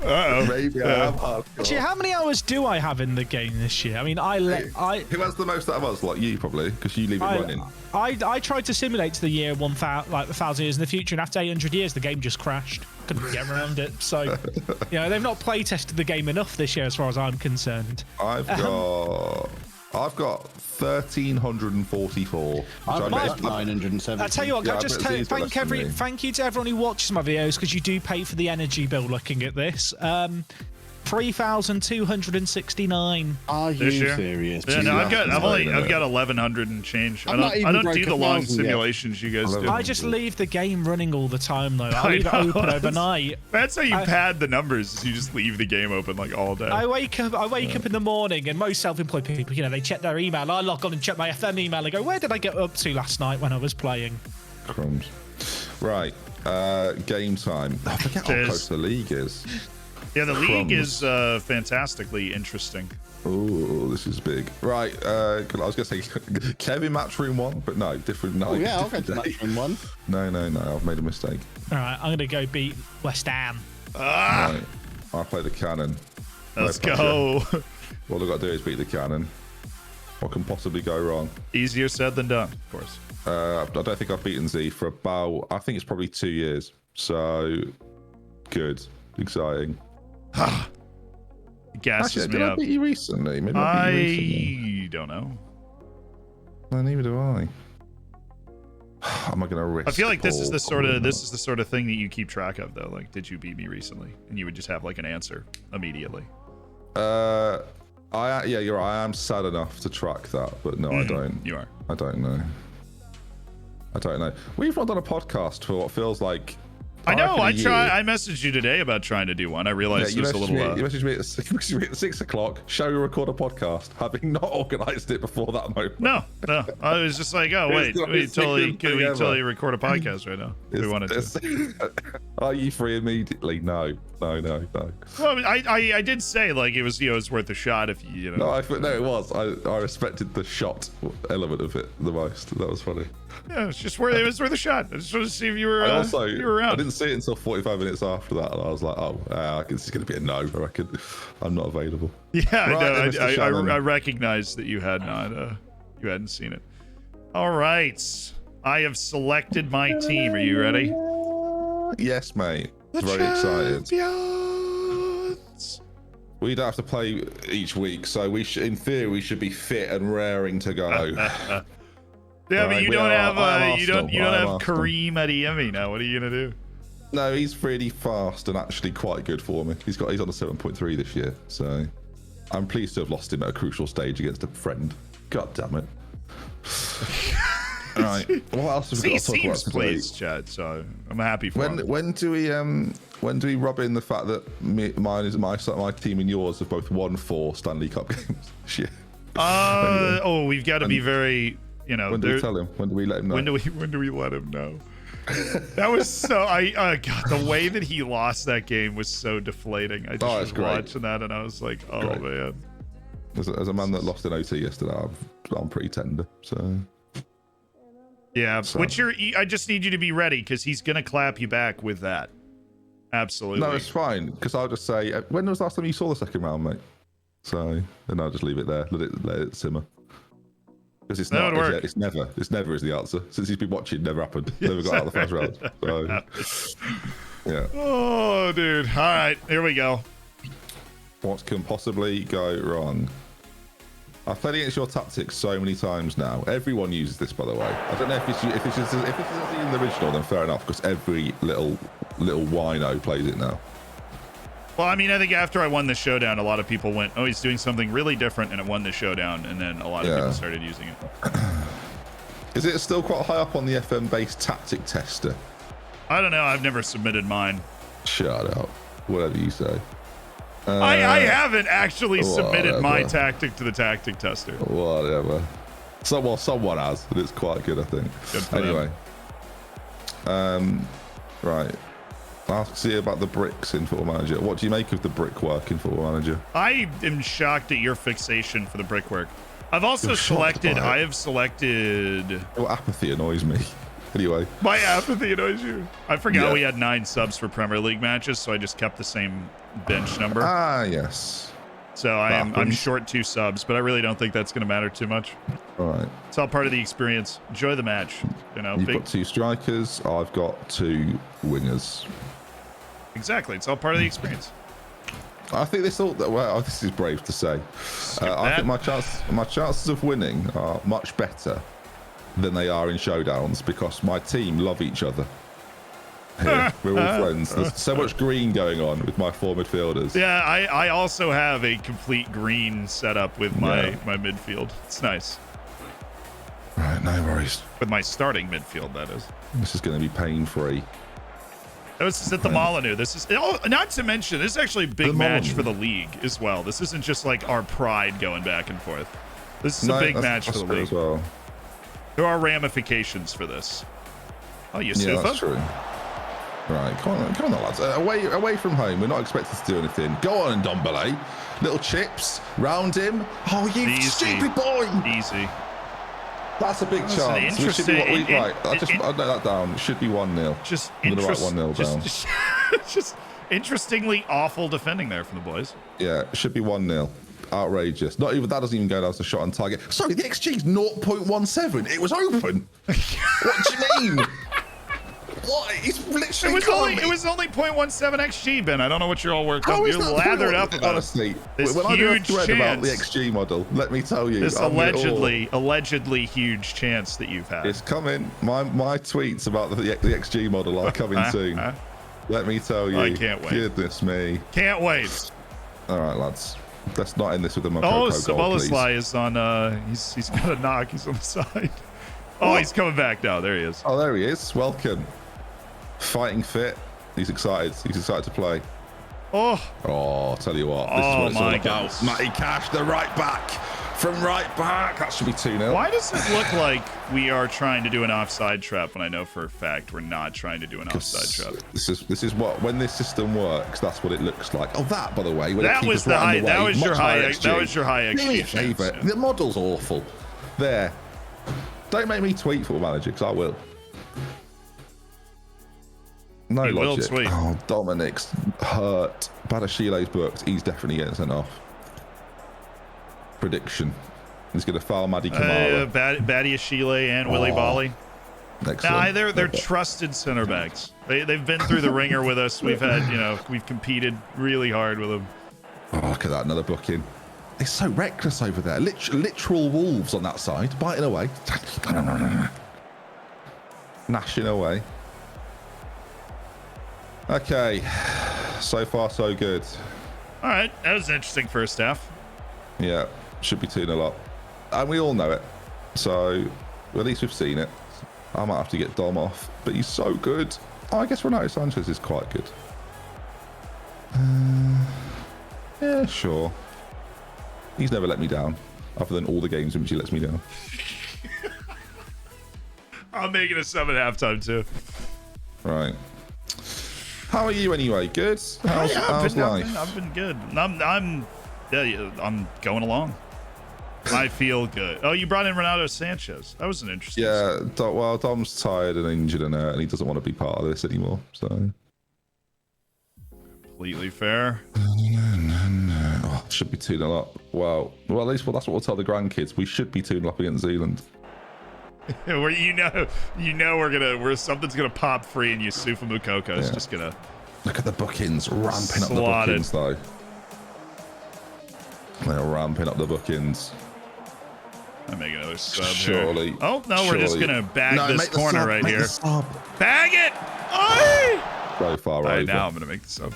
Maybe I am hardcore. Actually, how many hours do I have in the game this year? I mean, Who has the most out of us? Like you, probably, because you leave it running. I tried to simulate to the year 1,000 years in the future, and after 800 years, the game just crashed. Couldn't get around it. So, they've not play tested the game enough this year, as far as I'm concerned. I've got 1,344. I've got 970. I tell you what, thank you to everyone who watches my videos, because you do pay for the energy bill looking at this. 3,269. Are you serious? Yeah, no, I've got 1,100 and change. I don't do the long simulations you guys do. I just leave the game running all the time, though. I leave it open overnight. That's how you pad the numbers. Is you just leave the game open like all day. I wake up in the morning, and most self-employed people, they check their email. I log on and check my FM email and go, where did I get up to last night when I was playing? Crumbs. Right. Game time. I forget how close the league is. Yeah, the league is fantastically interesting. Oh, this is big. Right, I was going to say Kevin Matchroom 1, but no, different night. Oh, yeah, I'll go to Matchroom 1. No, I've made a mistake. All right, I'm going to go beat West Ham. Right, I'll play the cannon. Let's go. All I've got to do is beat the cannon. What can possibly go wrong? Easier said than done, of course. I don't think I've beaten Z for about, I think it's probably 2 years. So, good. Exciting. Gasses me did up. I beat you recently? Maybe I don't know. No, neither do I. Am I going to risk? I feel like this is the sort of thing that you keep track of, though. Like, did you beat me recently? And you would just have like an answer immediately. Yeah, you're right. I am sad enough to track that, but no, I don't. You are. I don't know. We've not done a podcast for what feels like. I know. I messaged you today about trying to do one. I realized it was a little. You messaged me at 6 o'clock. Shall we record a podcast? Having not organised it before that moment. No. I was just like, oh wait, we totally record a podcast right now. We wanted to. Are you free immediately? No. Well, I did say like it was it's worth a shot if you know. No, it was. I respected the shot element of it the most. That was funny. Yeah, it was worth a shot. I just wanted to see if you were around. I didn't see it until 45 minutes after that, and I was like, this is going to be a no. I reckon I'm not available. Yeah, right, I recognized that you hadn't seen it. All right, I have selected my team. Are you ready? Yes, mate. Very excited. We don't have to play each week, so in theory we should be fit and raring to go. Yeah, but you don't have Kareem Adeyemi now. What are you gonna do? No, he's really fast and actually quite good for me. He's on a 7.3 this year, so I'm pleased to have lost him at a crucial stage against a friend. God damn it! All right, what else have we got to talk about today? Please, Chad. So I'm happy for him. When do we rub in the fact that my team and yours have both won 4 Stanley Cup games this year? We've got to be very. When do we tell him? When do we let him know? When do we let him know? That was so. God, the way that he lost that game was so deflating. I just was watching that and I was like, oh man. As a man that lost an OT yesterday, I'm pretty tender. So. Yeah, I just need you to be ready because he's gonna clap you back with that. Absolutely. No, it's fine because I'll just say, when was the last time you saw the second round, mate? So then I'll just leave it there. Let it simmer. Because it's not. It's never is the answer. Since he's been watching, never happened. Never got out of the first round. So, yeah. Oh, dude. All right, here we go. What can possibly go wrong? I've played against your tactics so many times now. Everyone uses this, by the way. I don't know if it's in the original, then fair enough, because every little wino plays it now. Well, I mean, I think after I won the showdown, a lot of people went, "Oh, he's doing something really different," and it won the showdown, and then a lot of people started using it. Is it still quite high up on the FM-based tactic tester? I don't know. I've never submitted mine. Shut up. Whatever you say. I haven't actually submitted my whatever. tactic to the tactic tester. Whatever. Someone has, and it's quite good, I think. Good for anyway. Right. I'll see about the bricks in Football Manager. What do you make of the brickwork in Football Manager? I am shocked at your fixation for the brickwork. I've also selected. I have selected. Your apathy annoys me. Anyway. My apathy annoys you. I forgot we had 9 subs for Premier League matches, so I just kept the same bench number. Ah, yes. So I'm short 2 subs, but I really don't think that's going to matter too much. All right. It's all part of the experience. Enjoy the match. You know, You've got 2 strikers. I've got 2 wingers. Exactly. It's all part of the experience. I think this is brave to say. I think my chances of winning are much better than they are in showdowns because my team love each other. Here, we're all friends. There's so much green going on with my 4 midfielders. Yeah, I also have a complete green setup with my midfield. It's nice. Right, no worries. With my starting midfield, that is. This is going to be pain-free. This is at the Molyneux. This is not to mention this is actually a big match for the league as well. This isn't just like our pride going back and forth. This is a big match for the league. As well. There are ramifications for this. Oh, Yusufa? Yeah, that's true. Right, come on, lads. Away from home, we're not expected to do anything. Go on, Ndombele. Little chips round him. Oh, you stupid boy! Easy. That's a big chance. It should be I'll note that down. It should be 1-0. Just I'm gonna write 1-0 down. Just interestingly awful defending there from the boys. Yeah, it should be 1-0. Outrageous. Not even that doesn't even go down as a shot on target. Sorry, the XG's 0.17. It was open. What do you mean? What? It's literally it was only 0.17 XG, Ben. I don't know what you're all worked up. You're lathered up about. Honestly, this when I do a huge thread chance about the XG model, let me tell you. This allegedly huge chance that you've had. It's coming. My tweets about the XG model are coming soon. Let me tell you. I can't wait. Goodness me. Can't wait. All right, lads. Let's not end this with a Mokoko goal, please. Sabolasly is on. He's got a knock. He's on the side. Oh, he's coming back now. There he is. Oh, there he is. Welcome. Fighting fit. He's excited. He's excited to play. Oh, I'll tell you what. This is what it's all about. Matty Cash, the right back. From right back. That should be 2-0. Why does it look like we are trying to do an offside trap when I know for a fact we're not trying to do an offside trap? This is what, when this system works, that's what it looks like. Oh, that, by the way. That was the high. That was your high XG. Do me a favour. Yeah. The model's awful. There. Don't make me tweet Football Manager, because I will. No He will logic. tweet. Oh, Dominic's hurt. Badashile's booked. He's definitely getting sent off. Prediction. He's going to foul Madi Kamara. Badiashile and Willy Bali. Excellent. Nah, they're trusted center backs. They've been through the ringer with us. We've had, we've competed really hard with them. Oh, look at that, another booking. It's so reckless over there. Literal wolves on that side, biting away. Gnashing away. Okay, so far so good. All right, that was an interesting first half. Yeah, should be 2-0 up. And we all know it. So, at least we've seen it. I might have to get Dom off, but he's so good. Oh, I guess Renato Sanchez is quite good. Yeah, sure. He's never let me down, other than all the games in which he lets me down. I'm making a 7 at halftime too. Right. How are you anyway? Good? How's life? I've been good. I'm going along. I feel good. Oh, you brought in Renato Sanchez. That was an interesting. Yeah, well, Dom's tired and injured and he doesn't want to be part of this anymore. So completely fair. Oh, should be 2-0 up. Wow. Well, at least that's what we'll tell the grandkids. We should be 2-0 up against Zealand. Where something's gonna pop free and Yusufa Moukoko is just gonna look at the bookings, ramping up the bookings though. They're ramping up the bookings. I make another sub Surely. here. Oh, no, we're just going to bag this make the corner sub, right make here. the sub. Bag it! Aye! So far All right, over. now I'm going to make the sub.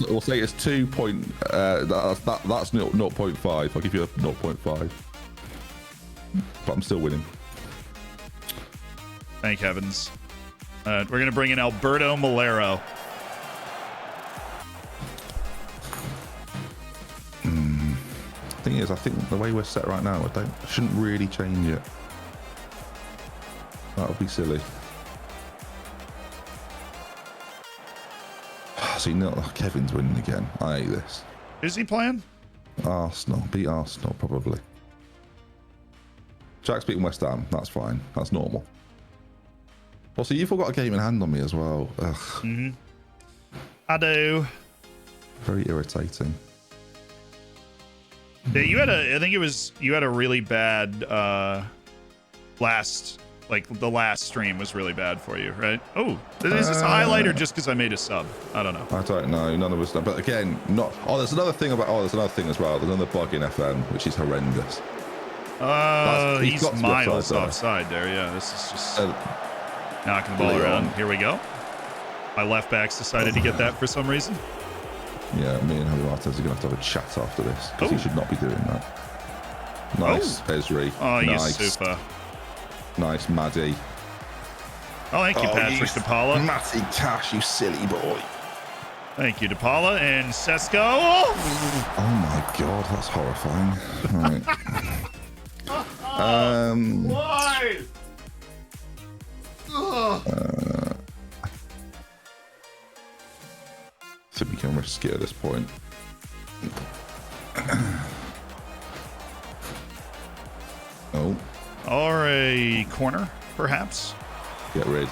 We'll say it's 2 point. That's 0.5. I'll give you a 0.5. But I'm still winning. Thank heavens. We're going to bring in Alberto Malero. Thing is, I think the way we're set right now, I shouldn't really change it. That would be silly. See, no, Kevin's winning again. I hate this. Is he playing? Arsenal. Beat Arsenal, probably. Jack's beating West Ham. That's fine. That's normal. Also, you've all got a game in hand on me as well. Ugh. Mm-hmm. I do. Very irritating. Yeah, you had I think you had a really bad last stream was really bad for you, right? Oh, is this a highlight or just because I made a sub? I don't know. I don't know. None of us know. But again, not. Oh, there's another thing about. Oh, there's another thing as well. There's another bug in FM, which is horrendous. He's miles offside there. Yeah, this is just knocking the ball around. Here we go. My left back's decided to get that for some reason. Yeah, me and Martez are going to have a chat after this because he should not be doing that. Nice, Esri. Oh, nice. You super. Nice, Maddie. Oh, thank you, Patrick DePaula. Matty Cash, you silly boy. Thank you, DePaula and Sesko. Oh my God, that's horrifying. Right. Why? I think we can risk it at this point. Oh. Or a corner, perhaps. Get rid.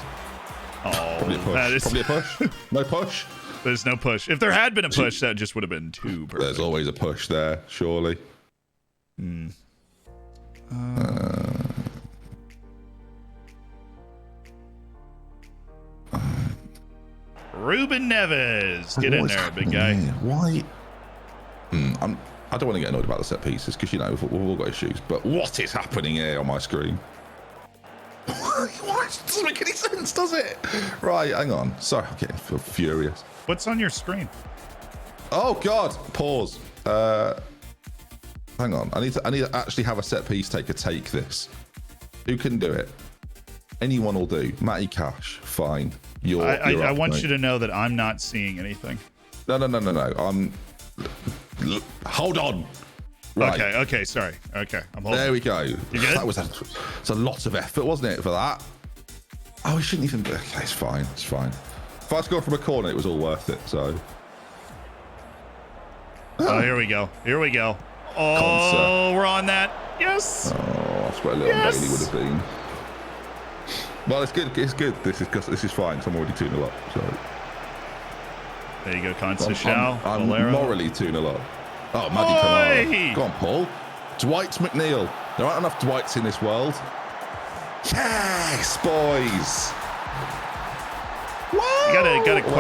Oh, Probably a push. that is... Probably a push. No push. There's no push. If there had been a push, that just would have been too perfect. There's always a push there, surely. Ruben Neves, get in there, big guy. Here? Why? I don't want to get annoyed about the set pieces because you know we've all got issues. But what is happening here on my screen? Why? It doesn't make any sense, does it? Right, hang on. Sorry, I'm getting furious. What's on your screen? Oh God! Pause. Hang on. I need to actually have a set piece taker take this. Who can do it? Anyone will do. Matty Cash, fine. I want you to know that I'm not seeing anything. No. Hold on. Right. Okay, sorry. Okay, I'm holding. There we go. You good? That was it's a lot of effort, wasn't it, for that? Oh, we shouldn't even. Okay, it's fine. It's fine. If I scored from a corner, it was all worth it. So. Oh, here we go. Oh, Concert. we're on that. Yes. Oh, that's what a little Bailey would have been. Well, it's good. It's good. This is fine. So I'm already 2-0 up. So. There you go, Conceição. I'm morally 2-0 up. Oh, Maddie Canara. Go on, Paul. Dwight McNeil. There aren't enough Dwights in this world. Yes, boys. You gotta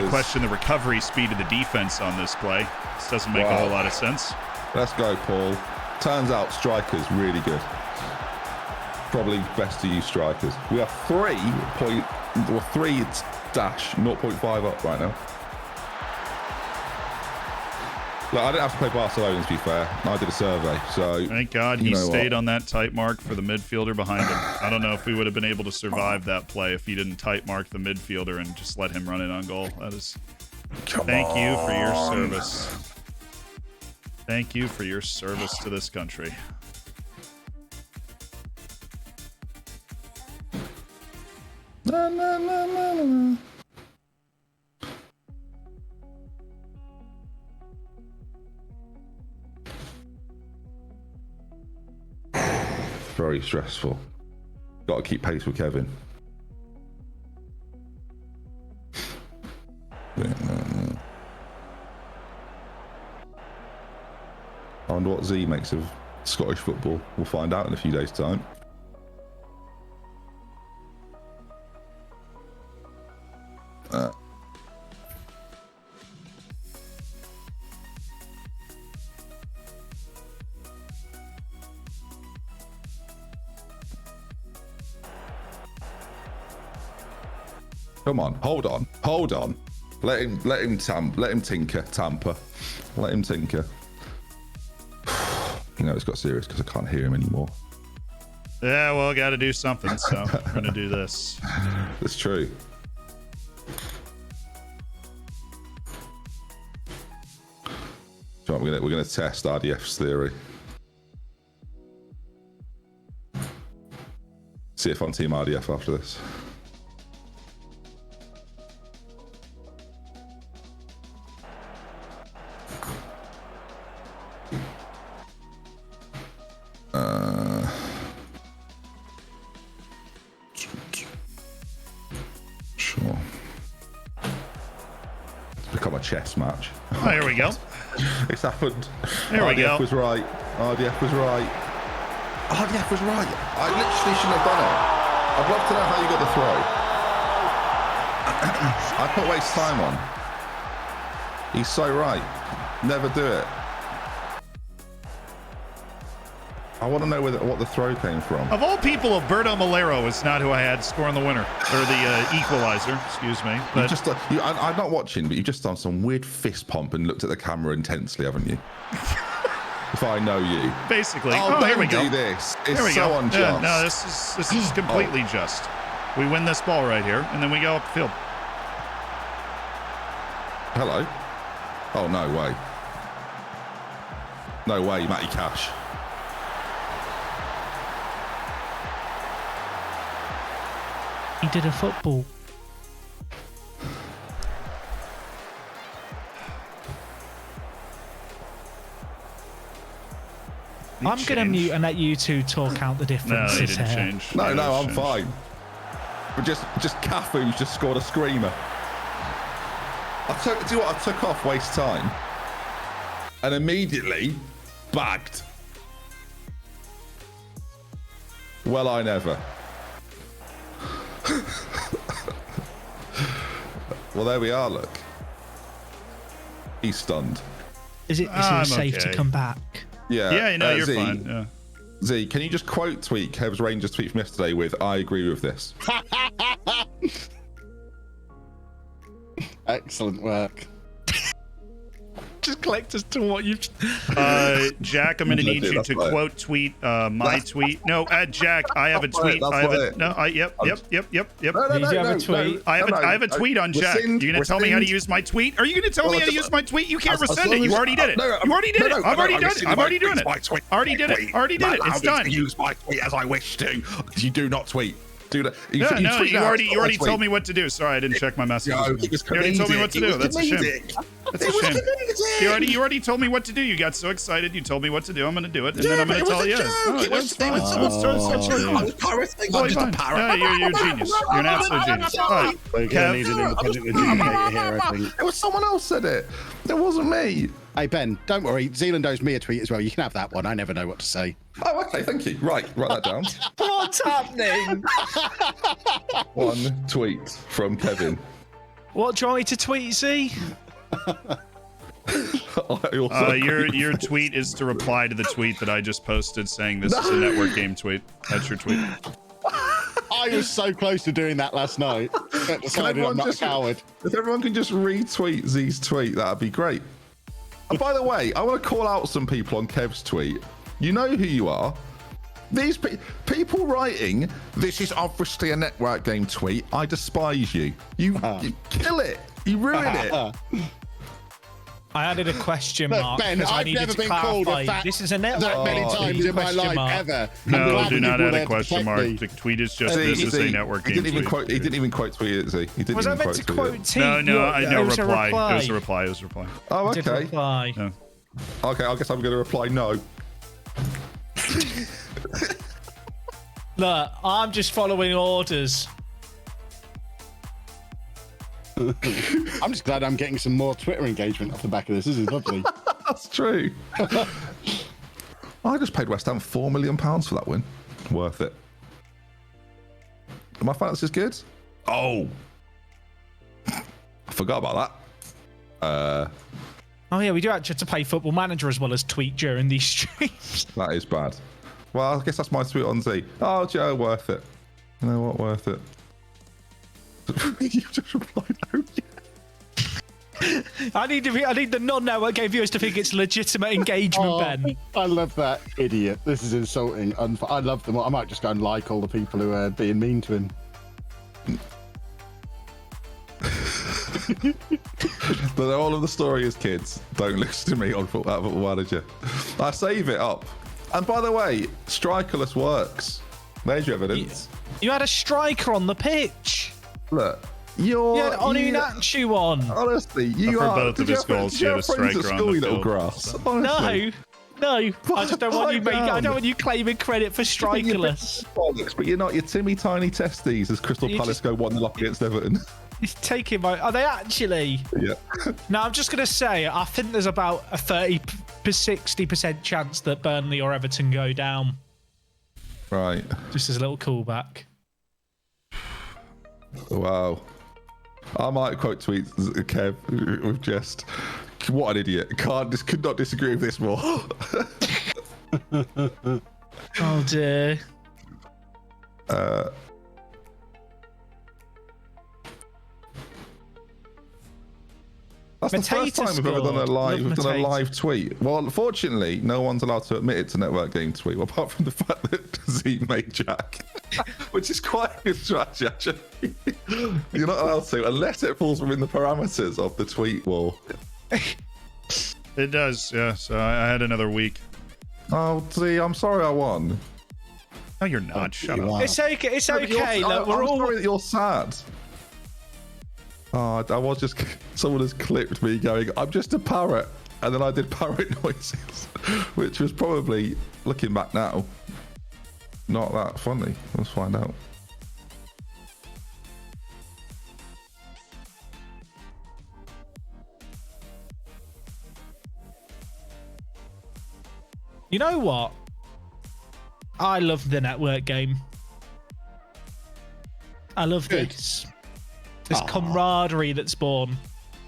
question the recovery speed of the defense on this play. This doesn't make a whole lot of sense. Let's go, Paul. Turns out strikers really good. Probably best to use strikers. We are 3-0.5 up right now. Look, I didn't have to play Barcelona, to be fair. I did a survey, so... Thank God he stayed on that tight mark for the midfielder behind him. I don't know if we would have been able to survive that play if he didn't tight mark the midfielder and just let him run it on goal. That is... Thank you for your service. Thank you for your service to this country. No. Very stressful. Got to keep pace with Kevin. I wonder what Z makes of Scottish football. We'll find out in a few days' time. Come on, hold on. Let him tinker, tamper. Let him tinker. You know, it's got serious because I can't hear him anymore. Yeah, well, got to do something, so we're gonna do this. That's true. So we're gonna test RDF's theory. See if I'm Team RDF after this. Sure. It's become a chess match. Oh, here we go. It's happened. There we go. RDF was right. RDF was right. RDF was right. I literally shouldn't have done it. I'd love to know how you got the throw. I can't waste time on. He's so right. Never do it. I want to know what the throw came from. Of all people, Alberto Malero is not who I had scoring the winner or the equalizer. Excuse me. But Just, I'm not watching, but you've just done some weird fist pump and looked at the camera intensely, haven't you? If I know you. basically, Oh, here we don't go. do this. It's Here we so go. unjust. Yeah, no, this is completely just. We win this ball right here, and then we go up the field. Hello. Oh, no way. No way, Matty Cash. He did a football. I'm going to mute and let you two talk out the No, differences they didn't here. change. No, They no, didn't I'm change. fine. But just Cafu's just scored a screamer. Do you know what? I took off waste time. And immediately bagged. Well, I never. Well, there we are, look. He's stunned. Is it I'm safe to okay. come back? Yeah. Yeah, no, you're Z, fine. Yeah. Z, can you just quote tweet Kev's Rangers tweet from yesterday with "I agree with this"? Excellent work. Just collect us to what you've... Jack, I'm going to need you That's to right. quote tweet my tweet. No, Jack, I have a That's right, tweet. that's I have a right. no. Yep. No, You do have a tweet. I have a tweet on Jack. You're going to tell me how to use my tweet? Are you going to tell me how to use my tweet? You can't rescind it. You already did it. You already did it. I've already done it. I'm already doing it. Already did it. Already did it. It's done. Use my tweet as I wish to. You do not tweet. Do that. Yeah, no, tweet you now, already it's not a tweet. told me what to do. Sorry, I didn't check my messages. No, You already told me what to do. That's a shame. That's a shame. You already told me what to do. You got so excited. You told me what to do. I'm going to do it, and then I'm going to tell you. It's totally fine. Yeah, you're a genius. You're an absolute genius. All right, We're going to need an independent adjudicator here, I think. It was someone else said it. It wasn't me. Hey, Ben, don't worry. Zealand owes me a tweet as well. You can have that one. I never know what to say. Oh, okay. Thank you. Right, write that down. What's happening? One tweet from Kevin. What do you want me to tweet, Z? Your tweet is to reply to the tweet that I just posted saying this is a network game tweet. That's your tweet. I was so close to doing that last night. But decided I'm not a coward. If everyone can just retweet Z's tweet, that'd be great. And by the way, I want to call out some people on Kev's tweet. You know who you are. These people writing, "This is obviously a network game tweet. I despise you. You kill it. You ruin it." I added a question Look, mark Ben, because I I've needed never to been called clarify. a fat This is a network. that many game times tweet, in my question life mark. ever. I'm No, glad do that not people add there a to question protect mark. me. The tweet is just this is a network game He didn't tweet. even quote tweet it, Z. He didn't Was I even meant to quote tweet quote it. T? No, It was a reply. reply. It was a reply. It was a reply. Oh, I did okay. reply. Yeah. Okay, I guess I'm going to reply no. Look, I'm just following orders. I'm just glad I'm getting some more Twitter engagement off the back of this. This is lovely. That's true. I just paid West Ham £4 million for that win. Worth it. My fantasy's good. Oh, I forgot about that. Oh yeah, we do actually have to play Football Manager as well as tweet during these streams. That is bad. Well, I guess that's my tweet on Z. Oh, Joe, worth it. You know what? Worth it. You just replied, oh yeah. I need the non-network game viewers to think it's legitimate engagement, Ben. I love that idiot. This is insulting. I love them all. I might just go and like all the people who are being mean to him. But all of the story is kids. Don't listen to me on Football Manager. I save it up. And by the way, strikerless works. There's your evidence. You had a striker on the pitch. Look. You had Onunachu on. Honestly, you For are. both of his goals, did you he had have a friends at striker on school, the you little field. grass? Honestly. No. I just don't want you Pipe I don't down. want you claiming credit for strikerless. Bollocks, but you're not. You're Timmy Tiny Testes as Crystal You Palace just- go 1-0 up against Everton. He's taking my. Are they actually? Yeah. Now I'm just gonna say I think there's about a 60% chance that Burnley or Everton go down. Right. Just as a little callback. Wow. I might quote tweet Kev with just, what an idiot. Could not disagree with this more. Oh dear. That's the first time we've ever done a Love live tweet. Well, unfortunately, no one's allowed to admit it to Network Game Tweet, well, apart from the fact that Z made Jack, which is quite a good strategy, actually. You're not allowed to, unless it falls within the parameters of the tweet wall. It does, yeah. So I had another week. Oh, Z, I'm sorry I won. No, you're not. Shut up. It's okay. It's okay. Look, we're I'm all. sorry that you're sad. Oh, I was just... Someone has clipped me going, I'm just a parrot. And then I did parrot noises, which was probably, looking back now, not that funny. Let's find out. You know what? I love the network game. I love this camaraderie that's born.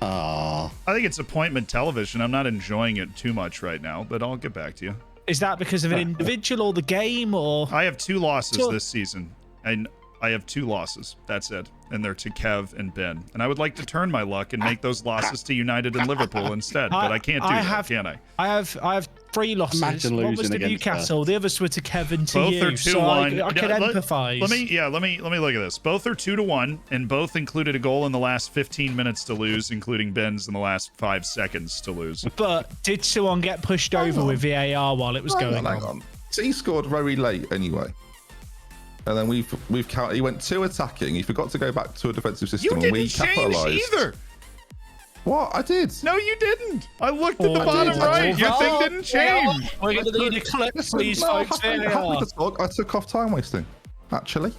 Ah, I think it's appointment television. I'm not enjoying it too much right now, but I'll get back to you. Is that because of an individual or the game, or I have 2 losses So- this season. And I have 2 losses. That's it. And they're to Kev and Ben. And I would like to turn my luck and make those losses to United and Liverpool instead. But I can't do that, can I? I have 3 losses. Imagine One was losing to against Newcastle. The others were to Kevin to Both you. are 2-1. So I can empathise. Let me look at this. Both are 2-1, and both included a goal in the last 15 minutes to lose, including Ben's in the last 5 seconds to lose. But did someone get pushed over with VAR while it was going Hang on? on. So he scored very late anyway. And then we've counted. He went 2 attacking. He forgot to go back to a defensive system, You and we didn't change capitalised. either. What? I did. No, you didn't. I looked at the Oh, bottom I right. did. Your thing didn't change. We're going to need a clip, please, No, folks. happy VAR. to talk. I took off time wasting, actually.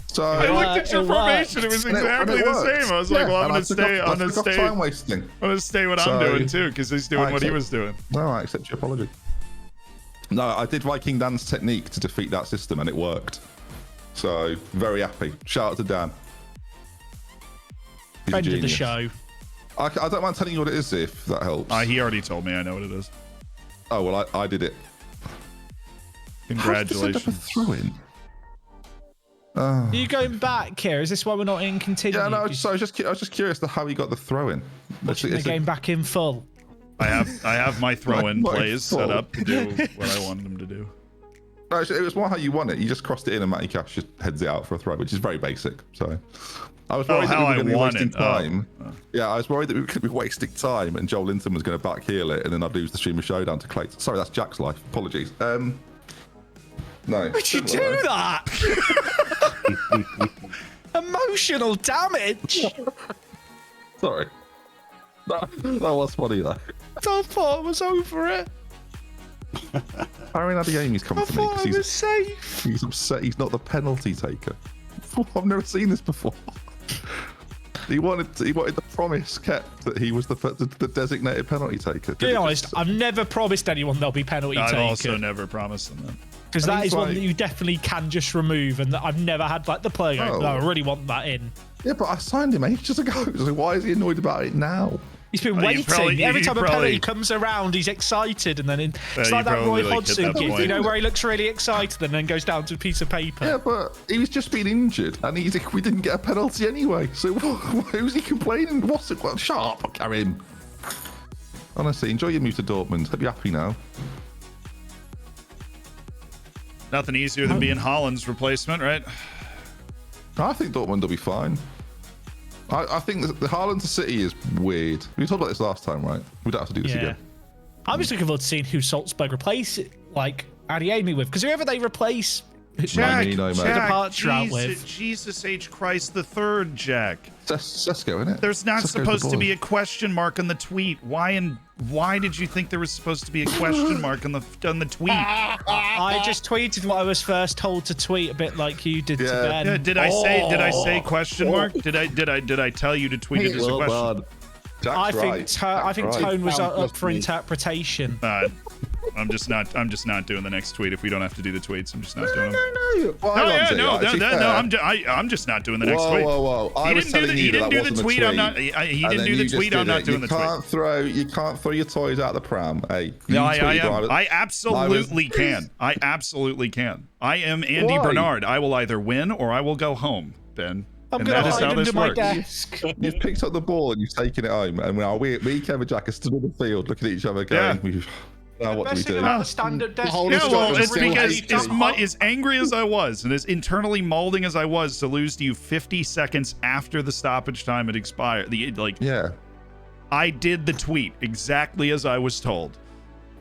So I looked at your It formation. It was And exactly it the worked. same. I was like, well, I'm and I going to took stay. off- I'm I going to took off stay. time wasting. I'm going to stay what I'm So- doing too, because he's doing I what he accept- was doing. No, I accept your apology. No, I did Viking Dan's technique to defeat that system, and it worked. So very happy. Shout out to Dan. He's a Friend of the genius. show. I don't mind telling you what it is if that helps. He already told me. I know what it is. Oh well, I did it. Congratulations. Throw-in. Are you going back here? Is this why we're not in continue? Yeah, no. Just So I was just curious to how he got the throw-in. watching the game back in full. I have my throw-in My plays set fault. up to do what I wanted him to do. No, it was more how you won it. You just crossed it in, and Matty Cash just heads it out for a throw, which is very basic. So I was worried that how we were I going to be won wasting it. time. Yeah, I was worried that we were going to be wasting time, and Joel Linton was going to back heel it, and then I'd lose the stream of Showdown to Clayton. Sorry, that's Jack's life. Apologies. No. Did you do that? Emotional damage. Sorry. That was funny though. I thought I was over it. Aaron Adeyemi's come I to me thought I because was safe. he's upset he's not the penalty taker. I've never seen this before. He wanted the promise kept that he was the designated penalty taker. To be honest, I've never promised anyone there'll be penalty I've taken. also never promised them that. Because And that he's is one like- that you definitely can just remove, and that I've never had like the player go, Oh. no, I really want that in. Yeah, but I signed him ages ago. So why is he annoyed about it now? He's been Well, you waiting. probably- Every you time a probably- penalty comes around, he's excited, and then it's you like that probably, Roy like, hit Hodgson that gif, point. you know, where he looks really excited and then goes down to a piece of paper. Yeah, but he was just being injured, and we didn't get a penalty anyway. So who's he complaining? What's it? Well, shut up, Karim. Honestly, enjoy your move to Dortmund. Hope you're happy now. Nothing easier than being Haaland's replacement, right? I think Dortmund will be fine. I think the Haaland to City is weird. We talked about this last time, right? We don't have to do this again. I'm just looking forward to seeing who Salzburg replace like Adiemi with, because whoever they replace Jack, departure out with. Jesus H. Christ the Third, Jack. Sesko, innit? There's not Sesko's supposed the to boy. be a question mark on the tweet. Why did you think there was supposed to be a question mark on the tweet? I just tweeted what I was first told to tweet, a bit like you did to Ben. Yeah, did I say question mark? Did I tell you to tweet it as a question? Jack's I think right. I think Jack's right. tone was up for me. interpretation. I'm just not doing the next tweet. If we don't have to do the tweets, I'm just not doing them. No. Well, I'm just not doing the next tweet. Whoa. I was telling you He didn't that do wasn't the a tweet. I'm not. He and didn't then do you the just tweet. did I'm not it. doing the tweet. You can't throw your toys out the pram. Hey, No, you tweeted when I absolutely can. I absolutely can. I am Andy Why? Bernard. I will either win or I will go home, Ben. I'm And gonna that is hide how under this my works. desk. You've picked up the ball and you've taken it home, and now me, Kevin, Jack are stood on the field looking at each other, going, "Now what do we Best thing do?" about the standard desk. whole Yeah, Honest well, to it's God, because still as angry as I was and as internally mauling as I was to lose to you 50 seconds after the stoppage time had expired, Yeah. I did the tweet exactly as I was told.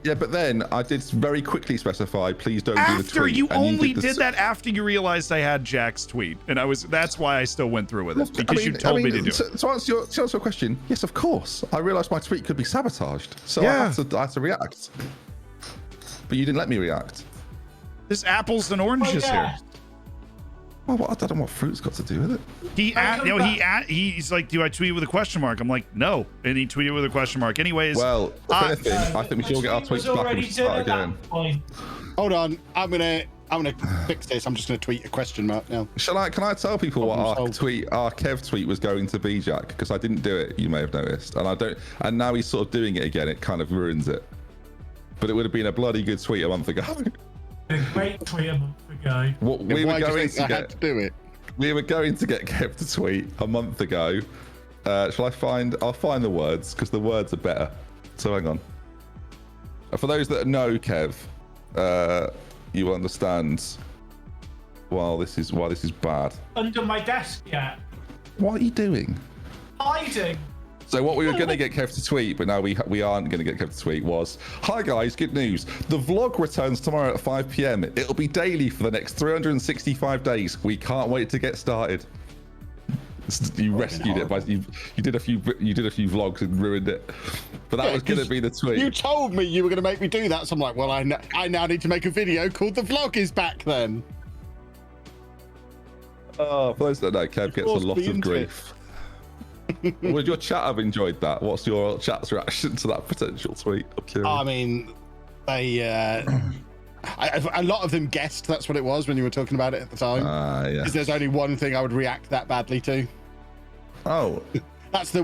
Yeah, but then I did very quickly specify, please don't do the After tweet. you and only the did that after you realized I had Jack's tweet, and that's why I still went through with it, because you told me to do it. To answer your question, yes, of course. I realised my tweet could be sabotaged, so I had to react. But you didn't let me react. There's apples and oranges here. Well, I don't know what fruit's got to do with it. He's like, do I tweet with a question mark? I'm like, no, and he tweeted with a question mark. Anyways, Well, if anything, I think we should all get our tweets back and start again. Hold on, I'm gonna fix this. I'm just gonna tweet a question mark now. Can I tell people what our Problem Kev tweet was going to be, Jack? Because I didn't do it. You may have noticed, and now he's sort of doing it again. It kind of ruins it. But it would have been a bloody good tweet a month ago. A great tweet a month ago. What we were Why do you going think to I had to do it? We were going to get Kev to tweet a month ago. Shall I find? I'll find the words because the words are better. So hang on. For those that know Kev, you will understand why this is bad. Under my desk yet. What are you doing? Hiding. So what we were going to get Kev to tweet, but now we aren't going to get Kev to tweet, was, "Hi guys, good news. The vlog returns tomorrow at 5 p.m. It'll be daily for the next 365 days. We can't wait to get started." You rescued it by you did a few vlogs and ruined it. But that was going to be the tweet. You told me you were going to make me do that, so I'm like, well, I now need to make a video called "The Vlog Is Back." Then. Oh, for those that know, Kev gets a forced lot me of into grief. Would your chat have enjoyed that? What's your chat's reaction to that potential tweet? I'm curious. I mean, they a lot of them guessed that's what it was when you were talking about it at the time. Yeah. Because there's only one thing I would react that badly to. Oh, That's the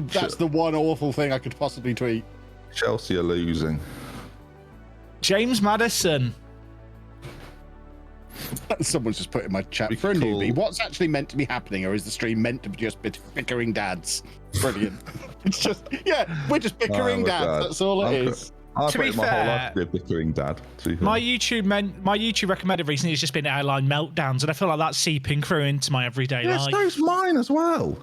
one awful thing I could possibly tweet. Chelsea are losing. James Maddison. Someone's just put in my chat. We For a could newbie, call- what's actually meant to be happening, or is the stream meant to be just bickering dads? Brilliant. It's just, yeah, we're just bickering we're dads. dad. That's all it I'm is. I've To be waited my whole life fair, to be a bickering dad. My YouTube recommended recently has just been airline meltdowns, and I feel like that's seeping through into my everyday Yes, life. those mine as well.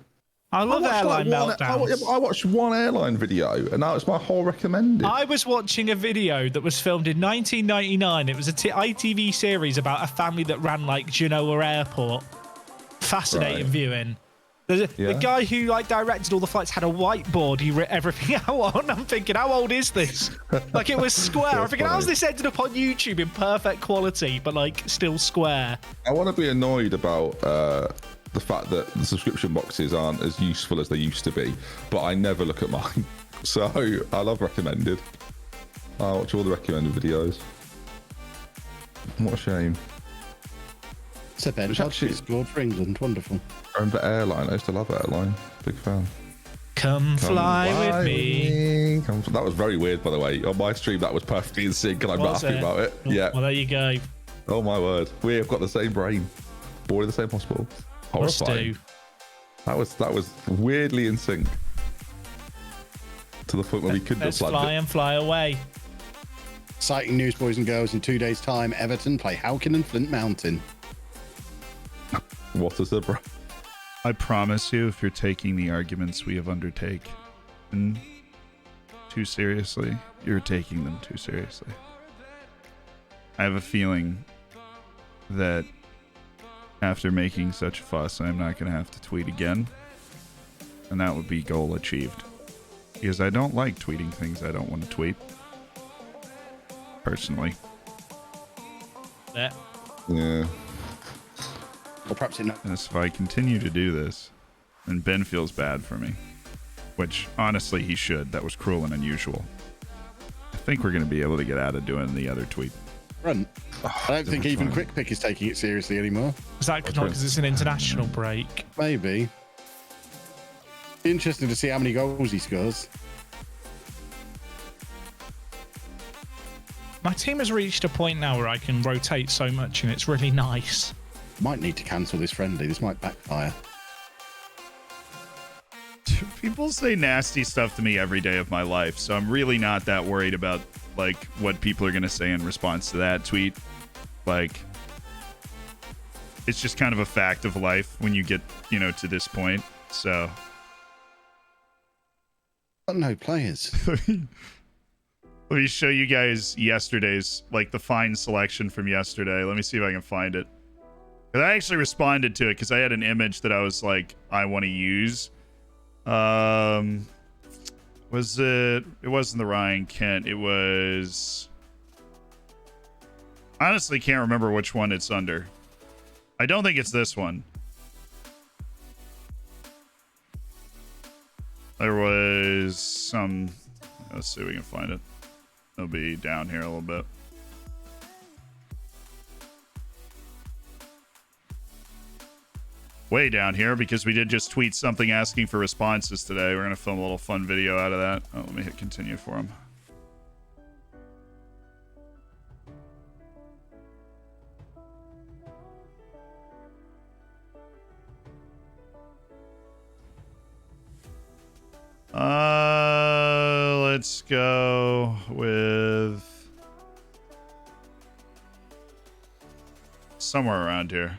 I love watched, airline like, meltdowns. I watched one airline video, and now it's my whole recommended. I was watching a video that was filmed in 1999. It was a ITV series about a family that ran like Genoa Airport. Fascinating Right. viewing. Yeah. The guy who like directed all the flights had a whiteboard he wrote everything out on. I'm thinking, how old is this? Like it was square. I'm thinking, how's this ended up on YouTube in perfect quality, but like still square? I want to be annoyed about the fact that the subscription boxes aren't as useful as they used to be, but I never look at mine. So I love recommended. I watch all the recommended videos. What a shame. So Ben Which actually- scored for England. Wonderful. I remember Airline. I used to love Airline. Big fan. Come fly with me. That was very weird, by the way. On my stream, that was perfectly in sync, and I'm not Was happy it? about it. Oh, Yeah. Well, there you go. Oh my word. We have got the same brain. Born in the same hospital. Must Horrifying. do. That was weirdly in sync. To the point where we couldn't have Let's planned fly it. and fly away. Exciting news, boys and girls. In 2 days' time, Everton play Howkin and Flint Mountain. What a surprise. I promise you, if you're taking the arguments we have undertaken too seriously, you're taking them too seriously. I have a feeling that after making such a fuss, I'm not going to have to tweet again. And that would be goal achieved. Because I don't like tweeting things I don't want to tweet. Personally. Yeah. Yeah. Or perhaps it. And if I continue to do this, then Ben feels bad for me. Which, honestly, he should. That was cruel and unusual. I think we're going to be able to get out of doing the other tweet. Front. I don't think even Quick Pick is taking it seriously anymore. Is that not because it's an international break? Maybe. Interesting to see how many goals he scores. My team has reached a point now where I can rotate so much, and it's really nice. Might need to cancel this friendly. This might backfire. People say nasty stuff to me every day of my life, so I'm really not that worried about like what people are going to say in response to that tweet. Like, it's just kind of a fact of life when you get, you know, to this point. So Got no players. let me show you guys yesterday's, like the fine selection from yesterday. Let me see if I can find it. 'Cause I actually responded to it because I had an image that I was like, I want to use. Was it wasn't the Ryan Kent, it was, honestly can't remember which one it's under. I don't think it's this one. There was some, let's see if we can find it. It'll be down here a little bit. Way down here, because we did just tweet something asking for responses today. We're going to film a little fun video out of that. Oh, let me hit continue for him. Let's go with somewhere around here.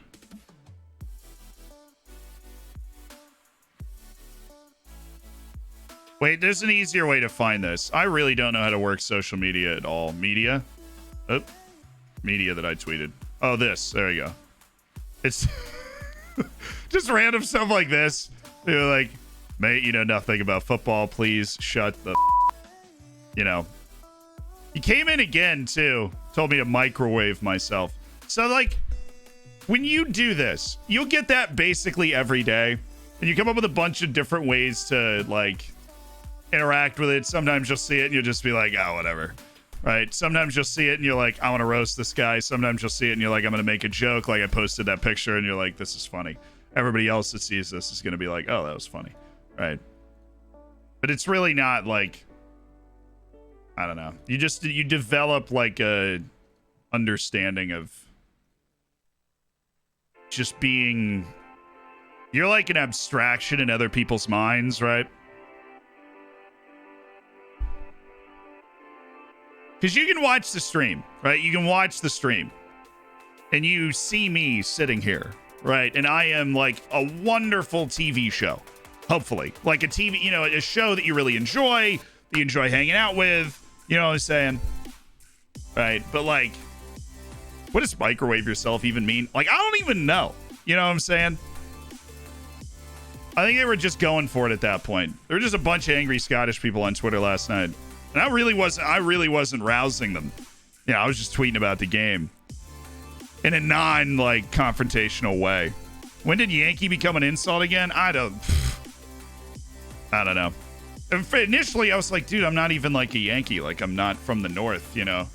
Wait, there's an easier way to find this. I really don't know how to work social media at all. Media? Oh, media that I tweeted. Oh, this. There you go. It's just random stuff like this. They're like, mate, you know nothing about football. Please shut the you know. He came in again, too. Told me to microwave myself. So, like, when you do this, you'll get that basically every day. And you come up with a bunch of different ways to, like, interact with it. Sometimes you'll see it and you'll just be like, oh, whatever. Right? Sometimes you'll see it and you're like, I want to roast this guy. Sometimes you'll see it and you're like, I'm going to make a joke. Like I posted that picture and you're like, this is funny. Everybody else that sees this is going to be like, oh, that was funny. Right? But it's really not like, I don't know. You develop like a understanding of just being, you're like an abstraction in other people's minds, right? Because you can watch the stream, right? You can watch the stream and you see me sitting here, right? And I am like a wonderful TV show, hopefully. Like a TV, you know, a show that you really enjoy, that you enjoy hanging out with, you know what I'm saying? Right? But like, what does microwave yourself even mean? Like, I don't even know. You know what I'm saying? I think they were just going for it at that point. There were just a bunch of angry Scottish people on Twitter last night. And I really wasn't rousing them. Yeah, I was just tweeting about the game in a like confrontational way. When did Yankee become an insult again? I don't know. Initially, I was like, dude, I'm not even like a Yankee. Like, I'm not from the North, you know.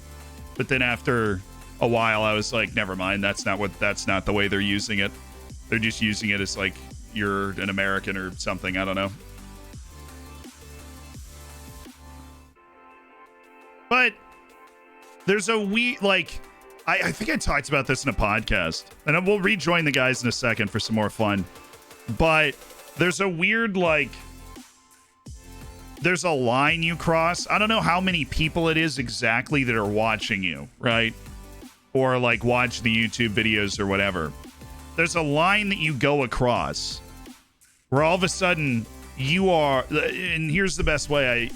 But then after a while, I was like, never mind. That's not the way they're using it. They're just using it as like you're an American or something. I don't know. But there's a I think I talked about this in a podcast, and we'll rejoin the guys in a second for some more fun. But there's a weird, there's a line you cross. I don't know how many people it is exactly that are watching you, right? Or watch the YouTube videos or whatever. There's a line that you go across where all of a sudden you are, and here's the best way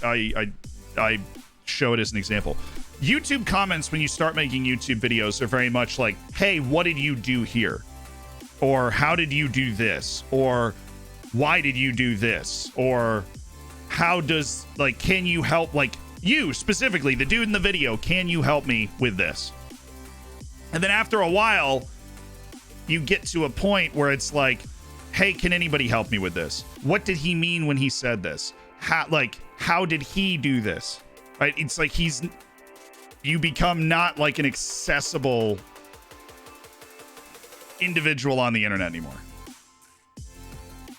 I show it as an example. YouTube comments when you start making YouTube videos are very much like, hey, what did you do here? Or how did you do this? Or why did you do this? Or how does, can you help, you specifically, the dude in the video, can you help me with this? And then after a while, you get to a point where it's like, hey, can anybody help me with this? What did he mean when he said this? How did he do this? Right? It's like you become not an accessible individual on the internet anymore.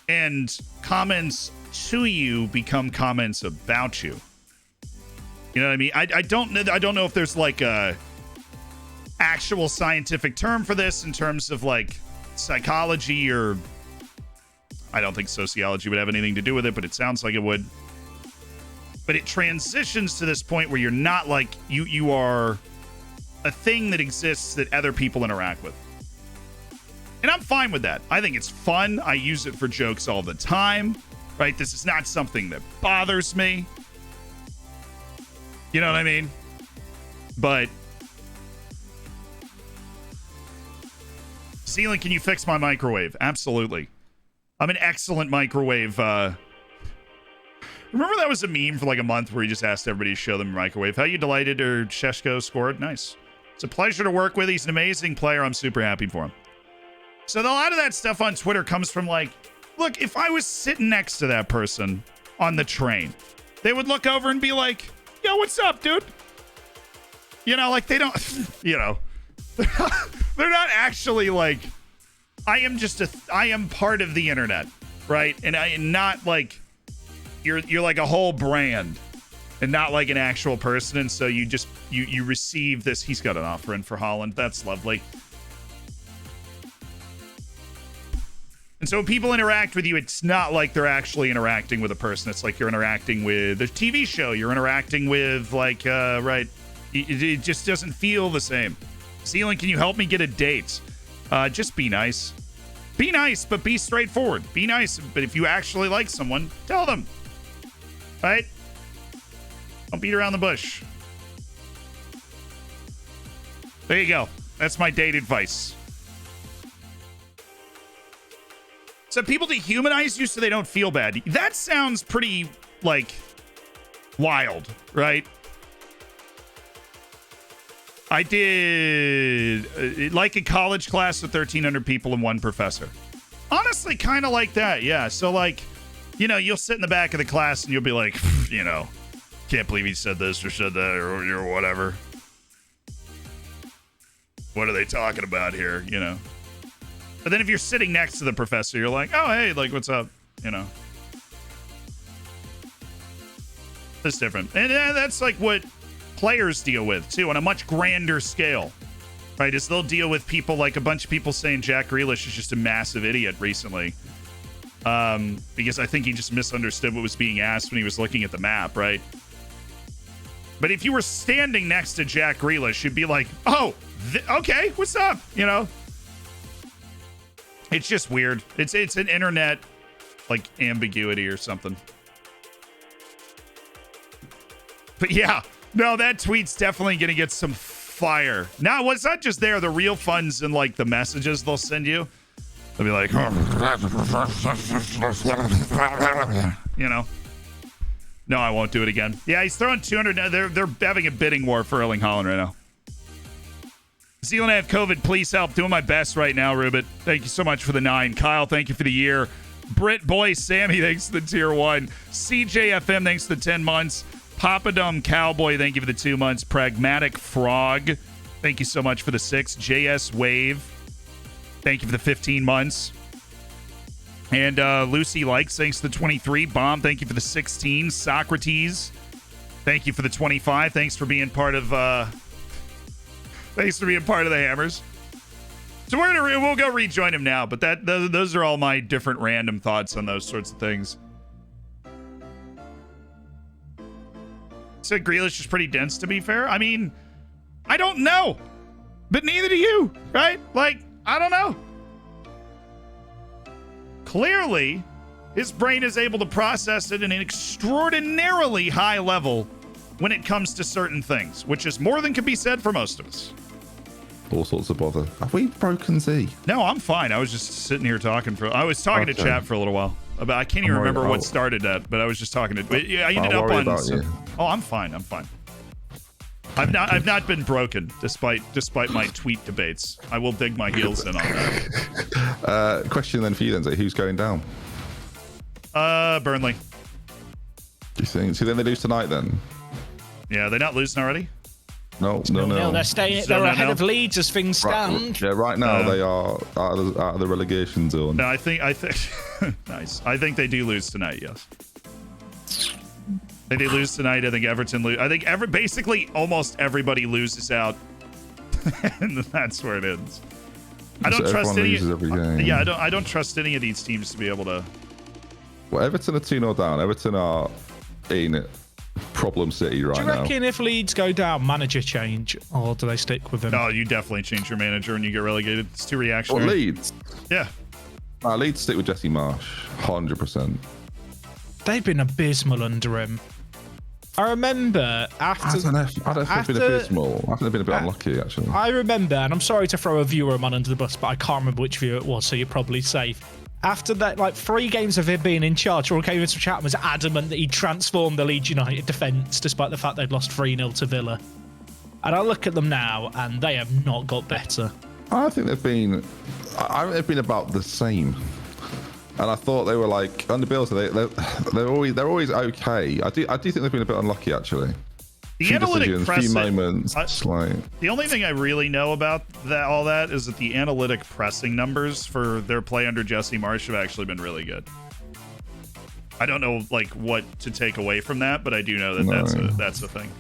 And comments to you become comments about you. You know what I mean? I don't know if there's a actual scientific term for this in terms of psychology, or I don't think sociology would have anything to do with it, but it sounds like it would. But it transitions to this point where you're not you are a thing that exists that other people interact with. And I'm fine with that. I think it's fun. I use it for jokes all the time, right? This is not something that bothers me. You know what I mean? But Zealand, can you fix my microwave? Absolutely. I'm an excellent microwave. Remember that was a meme for a month where he just asked everybody to show them a microwave. How you delighted or Sheshko scored? Nice. It's a pleasure to work with. He's an amazing player. I'm super happy for him. So a lot of that stuff on Twitter comes from look, if I was sitting next to that person on the train, they would look over and be like, yo, what's up, dude? You know, they don't, they're not actually I am part of the internet, right? And I am not you're like a whole brand and not an actual person. And so you just, you receive this. He's got an offer in for Haaland. That's lovely. And so when people interact with you, it's not like they're actually interacting with a person. It's like you're interacting with a TV show. You're interacting with right. It just doesn't feel the same. Zealand, can you help me get a date? Just be nice. Be nice, but be straightforward. Be nice, but if you actually like someone, tell them. Right? Don't beat around the bush. There you go. That's my date advice. So people dehumanize you so they don't feel bad. That sounds pretty, wild, right? I did a college class with 1,300 people and one professor. Honestly, kind of like that, yeah. So, you'll sit in the back of the class and you'll be like, can't believe he said this or said that or whatever. What are they talking about here, But then if you're sitting next to the professor, you're like, oh, hey, what's up, It's different. And that's what players deal with too on a much grander scale, right? Is they'll deal with people a bunch of people saying Jack Grealish is just a massive idiot recently, because I think he just misunderstood what was being asked when he was looking at the map, right? But if you were standing next to Jack Grealish, you'd be like, oh, okay, what's up? It's just weird. It's an internet ambiguity or something. But yeah. No, that tweet's definitely going to get some fire. Now, what's not just there, the real funds and the messages they'll send you. They'll be like, No, I won't do it again. Yeah, he's throwing 200. They're having a bidding war for Erling Haaland right now. Zealand, I have COVID. Please help. Doing my best right now, Rubit. Thank you so much for the 9. Kyle, thank you for the year. Brit Boy Sammy, thanks to the tier 1. CJFM, thanks to the 10 months. Papa Dumb Cowboy, thank you for the 2 months. Pragmatic Frog, thank you so much for the 6. JS Wave, thank you for the 15 months. And Lucy Likes, thanks to the 23. Bomb, thank you for the 16. Socrates, Thank you for the 25. Thanks for being part of the Hammers. So we'll go rejoin him now, but those are all my different random thoughts on those sorts of things. So Grealish is pretty dense, to be fair. I mean, I don't know, but neither do you, right? Like, I don't know. Clearly, his brain is able to process it at an extraordinarily high level when it comes to certain things, which is more than can be said for most of us. All sorts of bother. Have we broken Z? No, I'm fine. I was just sitting here talking I was talking to chat for a little while. I can't even remember what started that, but I was just talking to. I ended up on. Oh, I'm fine. I've not been broken despite my tweet debates. I will dig my heels in on that. Question then for you then, Zay. Who's going down? Burnley. Do you think? So then they lose tonight then? Yeah, they not losing already? No. They're staying. They're ahead of Leeds as things stand. Right now they are out of the relegation zone. No, I think nice. I think they do lose tonight. Yes. I think they lose tonight. I think Everton lose. I think basically almost everybody loses out, and that's where it ends. I don't trust any. Yeah, I don't trust any of these teams to be able to. Well, Everton are 2-0 down. Everton are in problem city right now. Do you reckon if Leeds go down, manager change, or do they stick with him? No, you definitely change your manager when you get relegated. It's too reactionary. Well, Leeds? Yeah. Leeds stick with Jesse Marsh, 100%. They've been abysmal under him. I remember after... I don't know if they've been abysmal. I think they've been a bit unlucky, actually. I remember, and I'm sorry to throw a viewer man under the bus, but I can't remember which viewer it was, so you're probably safe. After that, like 3 games of him being in charge, Roy Cavins Chat was adamant that he transformed the Leeds United defence, despite the fact they'd lost 3-0 to Villa. And I look at them now, and they have not got better. I think they've been about the same. And I thought they were like under Bielsa. They're always okay. I do think they've been a bit unlucky actually. The analytic pressing, few moments. The only thing I really know about all that is that the analytic pressing numbers for their play under Jesse Marsh have actually been really good. I don't know like what to take away from that, but I do know that that's a thing.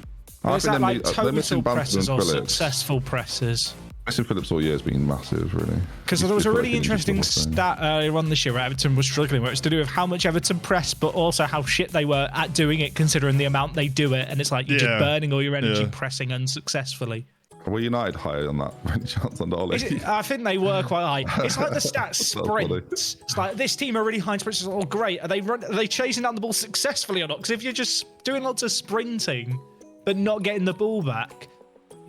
Is that like total presses or successful presses? Missing Phillips all year has been massive, really. Because there was a really interesting stat earlier on this year where Everton was struggling, where it's to do with how much Everton pressed, but also how shit they were at doing it, considering the amount they do it. And it's like you're just burning all your energy pressing unsuccessfully. Were United higher on that any chance under Ollie? I think they were quite high. It's like the stats sprints. It's like this team are really high in sprints. It's all great. Are they chasing down the ball successfully or not? Because if you're just doing lots of sprinting but not getting the ball back,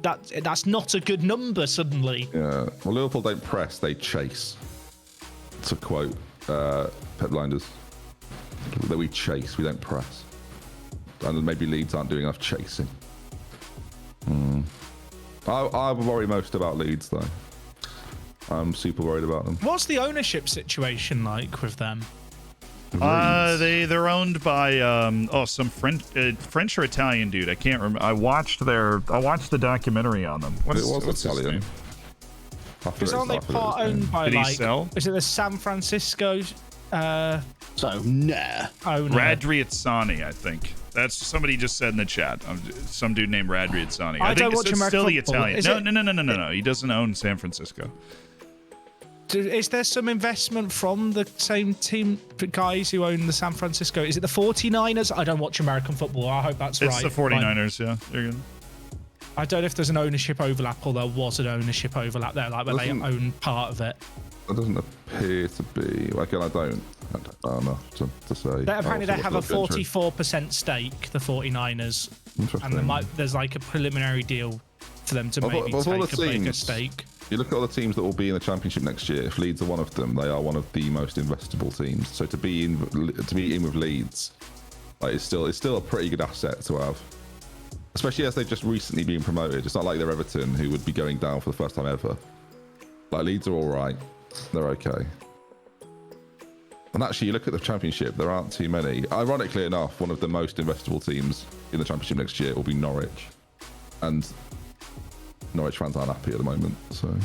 that's not a good number suddenly. Yeah. Well, Liverpool don't press, they chase. To quote Pep Blinders, that we chase, we don't press. And maybe Leeds aren't doing enough chasing. I worry most about Leeds, though. I'm super worried about them. What's the ownership situation like with them? They're owned by some French or Italian dude. I can't remember. I watched the documentary on them. What's Italian. Because aren't they part owned by is it the San Francisco owner? Radriazzani, I think. That's somebody just said in the chat. Some dude named Radriazzani. I think it's still the Italian. No. He doesn't own San Francisco. Is there some investment from the same team guys who own the San Francisco? Is it the 49ers? I don't watch American football. I hope that's right. It's the 49ers, yeah. You're good. I don't know if there's an ownership overlap, or there was an ownership overlap there, like where they own part of it. That doesn't appear to be. Again, I don't know enough to say. Apparently, they have a 44% stake, the 49ers, and there's like a preliminary deal for them to maybe take a bigger stake. You look at all the teams that will be in the Championship next year. If Leeds are one of them, they are one of the most investable teams. So to be in with Leeds, it's still a pretty good asset to have. Especially as they've just recently been promoted. It's not like they're Everton, who would be going down for the first time ever. Leeds are all right. They're okay. And actually, you look at the Championship, there aren't too many. Ironically enough, one of the most investable teams in the Championship next year will be Norwich. And Norwich fans aren't happy at the moment, so...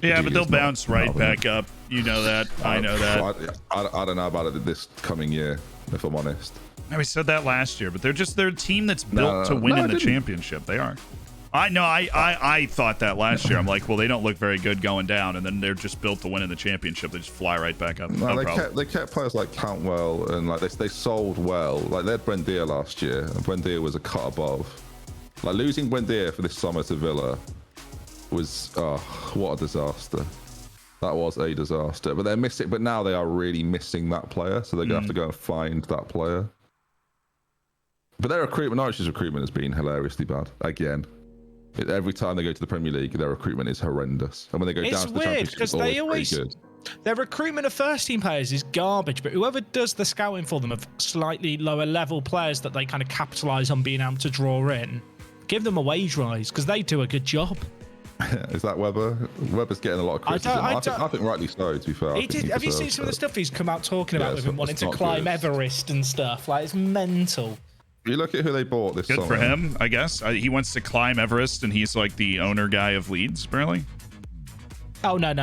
Yeah, but they'll bounce right back up. You know that. I know that. I don't know about it this coming year, if I'm honest. We said that last year, but they're a team that's built to win in the championship. They are. I know. I thought that last year. I'm like, well, they don't look very good going down, and then they're just built to win in the championship. They just fly right back up. No they kept players like Cantwell, and like they sold well. Like they had Buendia last year, and Buendia was a cut above. Like losing Buendia for this summer to Villa was what a disaster. That was a disaster. But they're missing. But now they are really missing that player, so they're gonna have to go and find that player. But their recruitment, Norwich's recruitment, has been hilariously bad again. Every time they go to the Premier League, their recruitment is horrendous, and when they go down to the Championship, because they always their recruitment of first-team players is garbage. But whoever does the scouting for them of slightly lower-level players that they kind of capitalise on being able to draw in, give them a wage rise because they do a good job. Is that Webber? Webber's getting a lot of criticism. I think rightly so, to be fair. Have you seen some of the stuff he's come out talking about with him wanting to climb Everest and stuff? Like, it's mental. You look at who they bought this summer. Good for him, I guess. He wants to climb Everest, and he's like the owner guy of Leeds, apparently. Oh, no.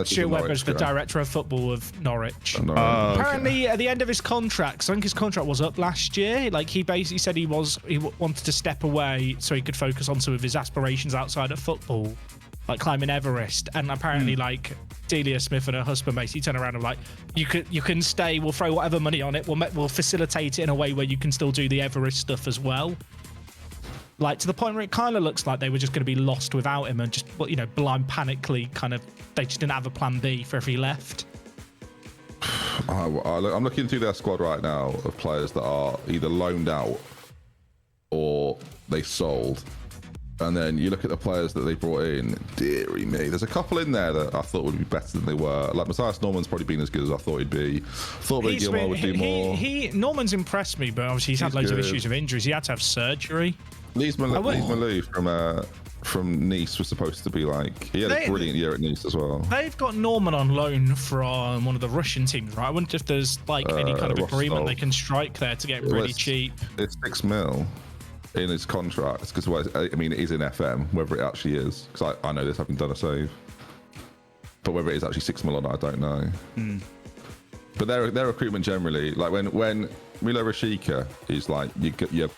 Stuart Webber's the director of football of Norwich. Apparently, at the end of his contract, I think his contract was up last year. Like, he basically said he wanted to step away so he could focus on some of his aspirations outside of football, like climbing Everest. And apparently, like, Delia Smith and her husband basically turn around and like, you can stay. We'll throw whatever money on it. We'll facilitate it in a way where you can still do the Everest stuff as well. Like, to the point where it kind of looks like they were just going to be lost without him, and just, blind panically kind of, they just didn't have a plan B for if he left. I'm looking through their squad right now of players that are either loaned out or they sold. And then you look at the players that they brought in, dearie me. There's a couple in there that I thought would be better than they were. Like, Matthias Norman's probably been as good as I thought he'd be. Thought that Gilmore would do more. Norman's impressed me, but obviously he's had loads of issues of injuries. He had to have surgery. Leeds Malou from Nice was supposed to be like, he had a brilliant year at Nice as well. They've got Norman on loan from one of the Russian teams, right? I wonder if there's like any kind of agreement they can strike there to get really cheap. It's 6 mil in his contract, because I mean, it is in FM, whether it actually is, because I know this having done a save, but whether it is actually 6 mil or not, I don't know. But their recruitment generally, like when Milo Rashica is like your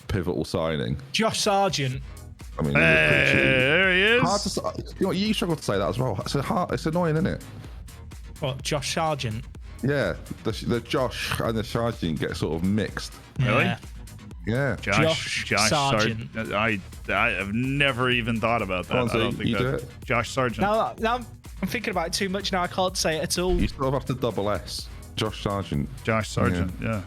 pivotal signing, Josh Sargent. I mean, there he is. Hard to, you struggle to say that as well. It's annoying, isn't it? What, Josh Sargent? Yeah, the Josh and the Sargent get sort of mixed. Really? Yeah. Josh Sargent. I have never even thought about that. I don't think that. Josh Sargent. Now I'm thinking about it too much now. I can't say it at all. You still have to double S. Josh Sargent. Josh Sargent. Yeah.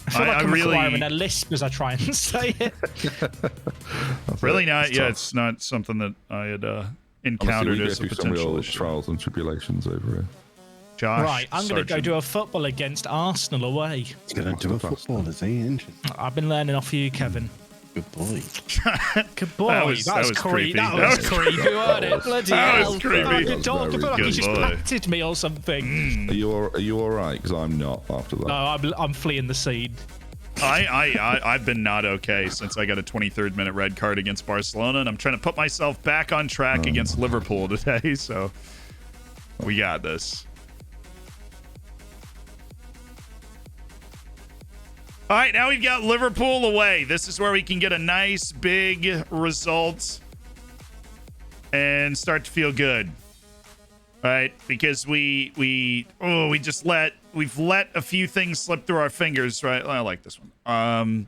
I feel like I'm acquiring a lisp as I try and say it. Really not. Yeah, it's not something that I had encountered as a potential issue. Trials and tribulations over here. Josh right, I'm going to go do a football against Arsenal away. He's going to do a football, is he? Interesting. I've been learning off you, Kevin. Good boy. Good boy. That was creepy. That was creepy, wasn't it? Bloody hell. That was creepy. I feel like he just batted me or something. Are you all right? Because I'm not after that. No, I'm fleeing the scene. I've been not okay since I got a 23rd minute red card against Barcelona, and I'm trying to put myself back on track against Liverpool today, so we got this. All right, now we've got Liverpool away. This is where we can get a nice big result and start to feel good. All right, because we've let a few things slip through our fingers, right? I like this one.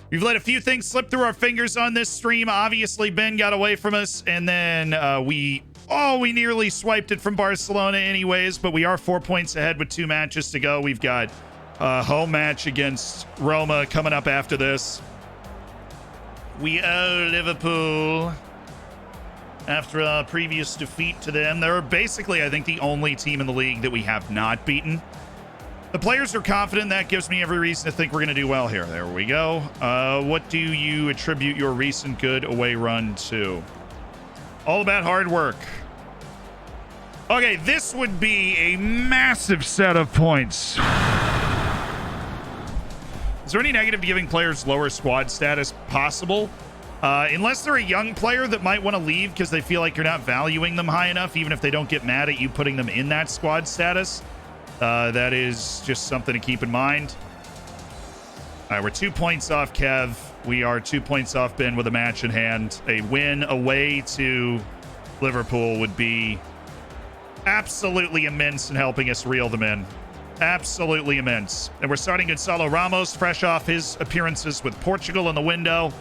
We've let a few things slip through our fingers on this stream. Obviously, Ben got away from us, and then we nearly swiped it from Barcelona anyways, but we are 4 points ahead with 2 matches to go. We've got a home match against Roma coming up after this. We owe Liverpool after a previous defeat to them. They're basically, I think, the only team in the league that we have not beaten. The players are confident. That gives me every reason to think we're going to do well here. There we go. What do you attribute your recent good away run to? All about hard work. Okay, this would be a massive set of points. Is there any negative to giving players lower squad status possible? Unless they're a young player that might want to leave because they feel like you're not valuing them high enough, even if they don't get mad at you putting them in that squad status. That is just something to keep in mind. All right, we're 2 points off Kev. We are 2 points off Ben with a match in hand. A win away to Liverpool would be absolutely immense in helping us reel them in. Absolutely immense. And we're starting Gonzalo Ramos, fresh off his appearances with Portugal in the window.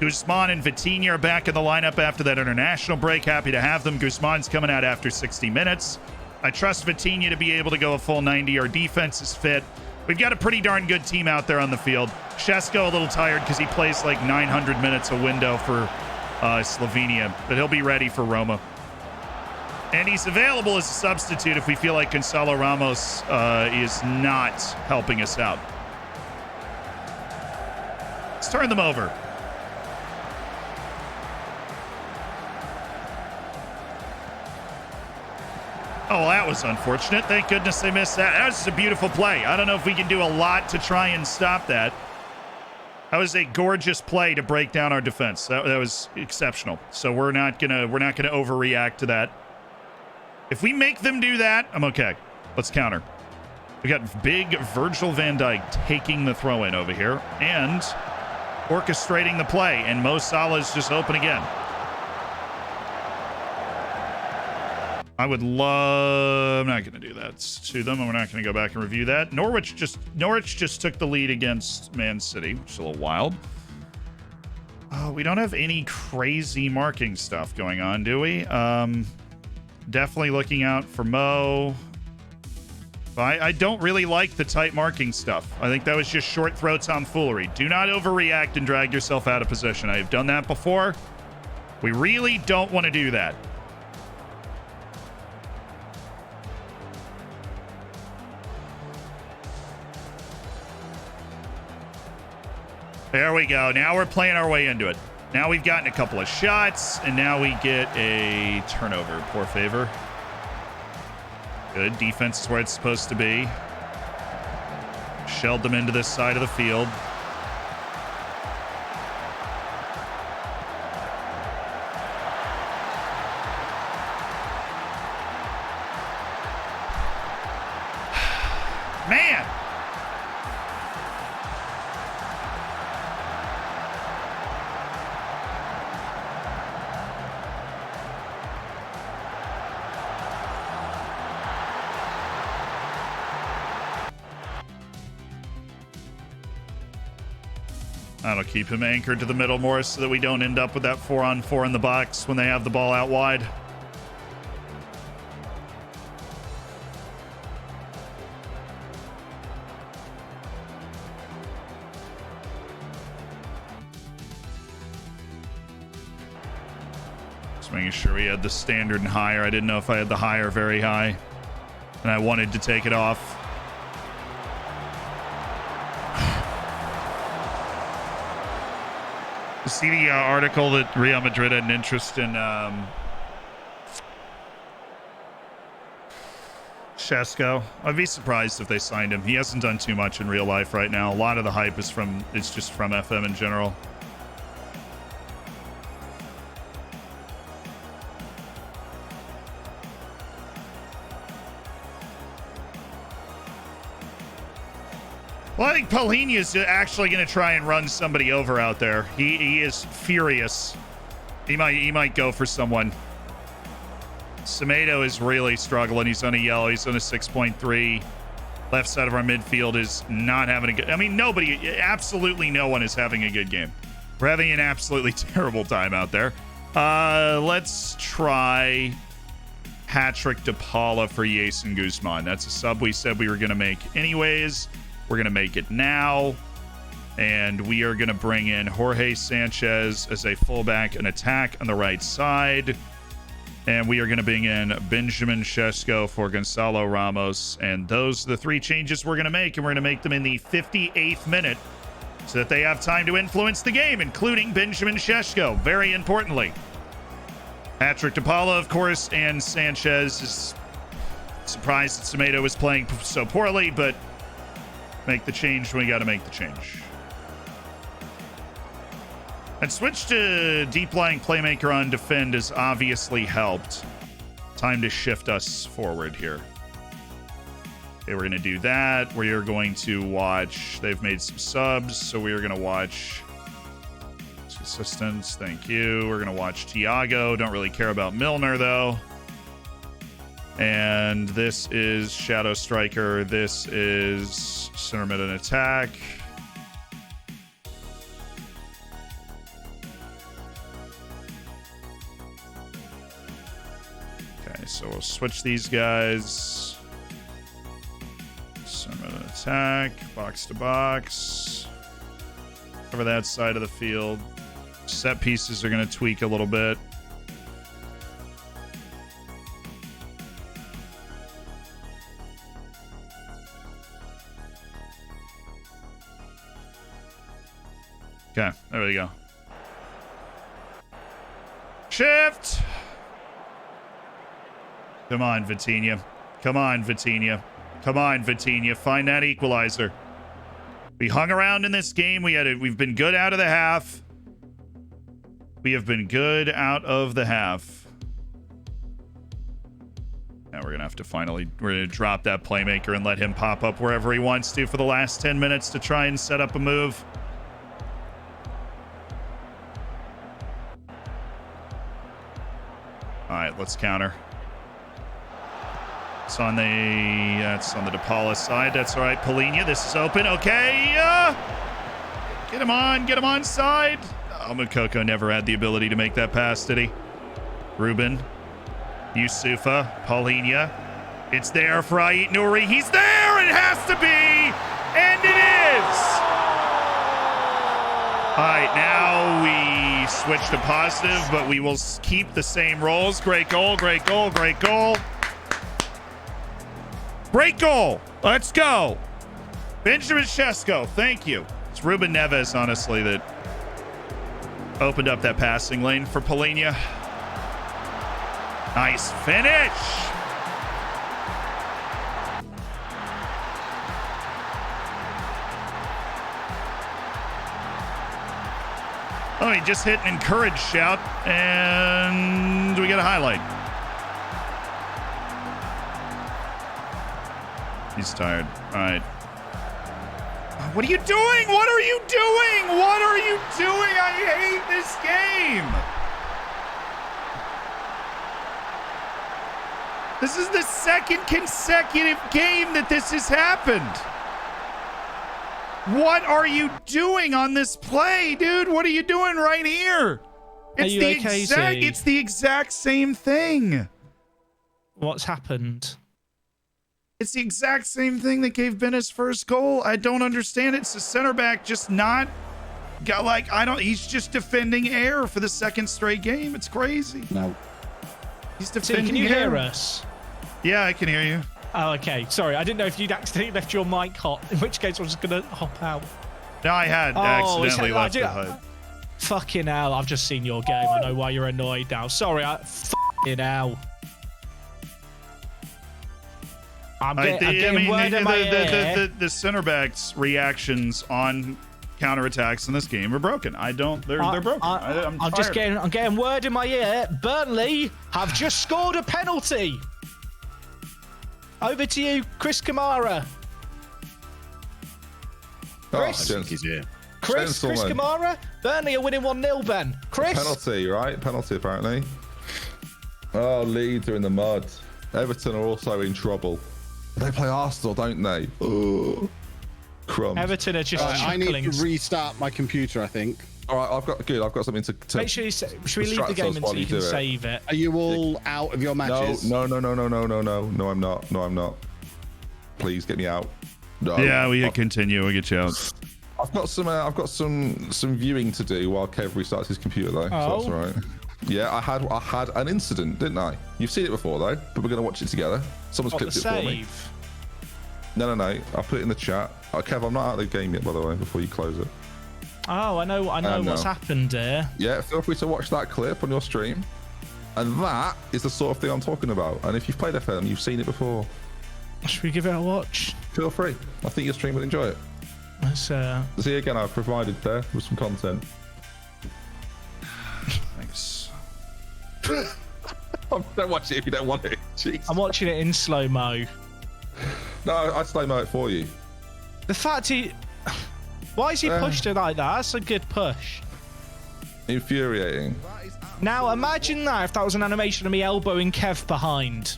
Guzman and Vitinha are back in the lineup after that international break. Happy to have them. Guzman's coming out after 60 minutes. I trust Vitinha to be able to go a full 90. Our defense is fit. We've got a pretty darn good team out there on the field. Shesko a little tired because he plays like 900 minutes a window for Slovenia, but he'll be ready for Roma. And he's available as a substitute if we feel like Gonzalo Ramos is not helping us out. Let's turn them over. Oh, that was unfortunate. Thank goodness they missed that. That was a beautiful play. I don't know if we can do a lot to try and stop that. That was a gorgeous play to break down our defense. That was exceptional. So we're not gonna overreact to that. If we make them do that, I'm okay. Let's counter. We got big Virgil van Dijk taking the throw in over here and orchestrating the play, and Mo Salah's just open again. I would love... I'm not going to do that to them, and we're not going to go back and review that. Norwich just took the lead against Man City, which is a little wild. We don't have any crazy marking stuff going on, do we? Definitely looking out for Mo. I don't really like the tight marking stuff. I think that was just short throw tomfoolery. Do not overreact and drag yourself out of position. I have done that before. We really don't want to do that. There we go. Now we're playing our way into it. Now we've gotten a couple of shots, and now we get a turnover. Poor favor. Good. Defense is where it's supposed to be. Shelled them into this side of the field. Man! That'll keep him anchored to the middle more so that we don't end up with that 4-on-4 in the box when they have the ball out wide. Just making sure we had the standard and higher. I didn't know if I had the higher very high, and I wanted to take it off. See the article that Real Madrid had an interest in Shesko. I'd be surprised if they signed him. He hasn't done too much in real life right now. A lot of the hype is just from FM in general. Well, I think Paulinho is actually going to try and run somebody over out there. He is furious. He might go for someone. Semedo is really struggling. He's on a yellow. He's on a 6.3. Left side of our midfield is not having a good... I mean, absolutely no one is having a good game. We're having an absolutely terrible time out there. Let's try Patrick De Paula for Jason Guzman. That's a sub we said we were going to make anyways. We're going to make it now, and we are going to bring in Jorge Sanchez as a fullback and attack on the right side, and we are going to bring in Benjamin Shesko for Gonzalo Ramos, and those are the three changes we're going to make, and we're going to make them in the 58th minute so that they have time to influence the game, including Benjamin Shesko, very importantly. Patrick De Paula, of course, and Sanchez is surprised that Semedo was playing so poorly, but make the change when we got to make the change. And switch to deep lying playmaker on defend has obviously helped. Time to shift us forward here. Okay, we're going to do that. We are going to watch. They've made some subs, so we are going to watch assistants. Thank you. We're going to watch Thiago. Don't really care about Milner, though. And this is Shadow Striker. This is center mid and attack. Okay, so we'll switch these guys. Center mid and attack. Box to box. Cover that side of the field. Set pieces are going to tweak a little bit. Okay, there we go. Shift! Come on, Vitinha. Come on, Vitinha. Come on, Vitinha. Find that equalizer. We hung around in this game. We've been good out of the half. We have been good out of the half. Now we're going to have to we're going to drop that playmaker and let him pop up wherever he wants to for the last 10 minutes to try and set up a move. All right, let's counter. It's on the DePaula side. That's all right. Polina, this is open. Okay. Get him on side. Oh, Mukoko never had the ability to make that pass, did he? Ruben. Yusufa. Polina. It's there for Ait Nouri. He's there. It has to be. And it is. All right, now we switch to positive, but we will keep the same roles. Great goal, great goal, great goal. Great goal. Let's go. Benjamin Shesko, thank you. It's Ruben Neves, honestly, that opened up that passing lane for Polina. Nice finish. Oh, he just hit an encourage shout, and we get a highlight. He's tired. All right. What are you doing? What are you doing? What are you doing? I hate this game. This is the second consecutive game that this has happened. What are you doing on this play, dude? What are you doing right here? It's the exact same thing. What's happened? It's the exact same thing that gave Ben his first goal. I don't understand it. It's the center back just he's just defending air for the second straight game. It's crazy. No. He's defending can you air. hear us? Yeah, I can hear you. Oh, okay. Sorry, I didn't know if you'd accidentally left your mic hot, in which case I was going to hop out. No, I had accidentally left the HUD. Fucking hell, I've just seen your game. I know why you're annoyed now. Sorry, fucking hell. I'm getting word in my ear. The center backs' reactions on counterattacks in this game are broken. They're broken. I'm getting word in my ear. Burnley have just scored a penalty. Over to you, Chris Kamara. Chris? Chris Kamara? Burnley are winning 1-0, Ben. Chris? Penalty, right? Penalty, apparently. Oh, Leeds are in the mud. Everton are also in trouble. They play Arsenal, don't they? Oh, crumbs. Everton are just I need to restart my computer, I think. All right, I've got something to make sure should we leave the game until you can save it? Are you all out of your matches? No, I'm not. Please get me out. No. Yeah, we can continue. We'll get you out. I've got some viewing to do while Kev restarts his computer though. Oh. So that's all right. Yeah, I had an incident, didn't I? You've seen it before though, but we're gonna watch it together. Someone's clipped it for me. No. I'll put it in the chat. Kev, I'm not out of the game yet, by the way. Before you close it. Oh, I know what's happened here. Yeah, feel free to watch that clip on your stream. And that is the sort of thing I'm talking about. And if you've played FM, you've seen it before. Should we give it a watch? Feel free. I think your stream will enjoy it. Let's see again, I've provided there with some content. Thanks. Don't watch it if you don't want it. Jeez. I'm watching it in slow-mo. No, I'd slow mo it for you. The fact why is he pushed it like that? That's a good push. Infuriating. Now imagine that if that was an animation of me elbowing Kev behind.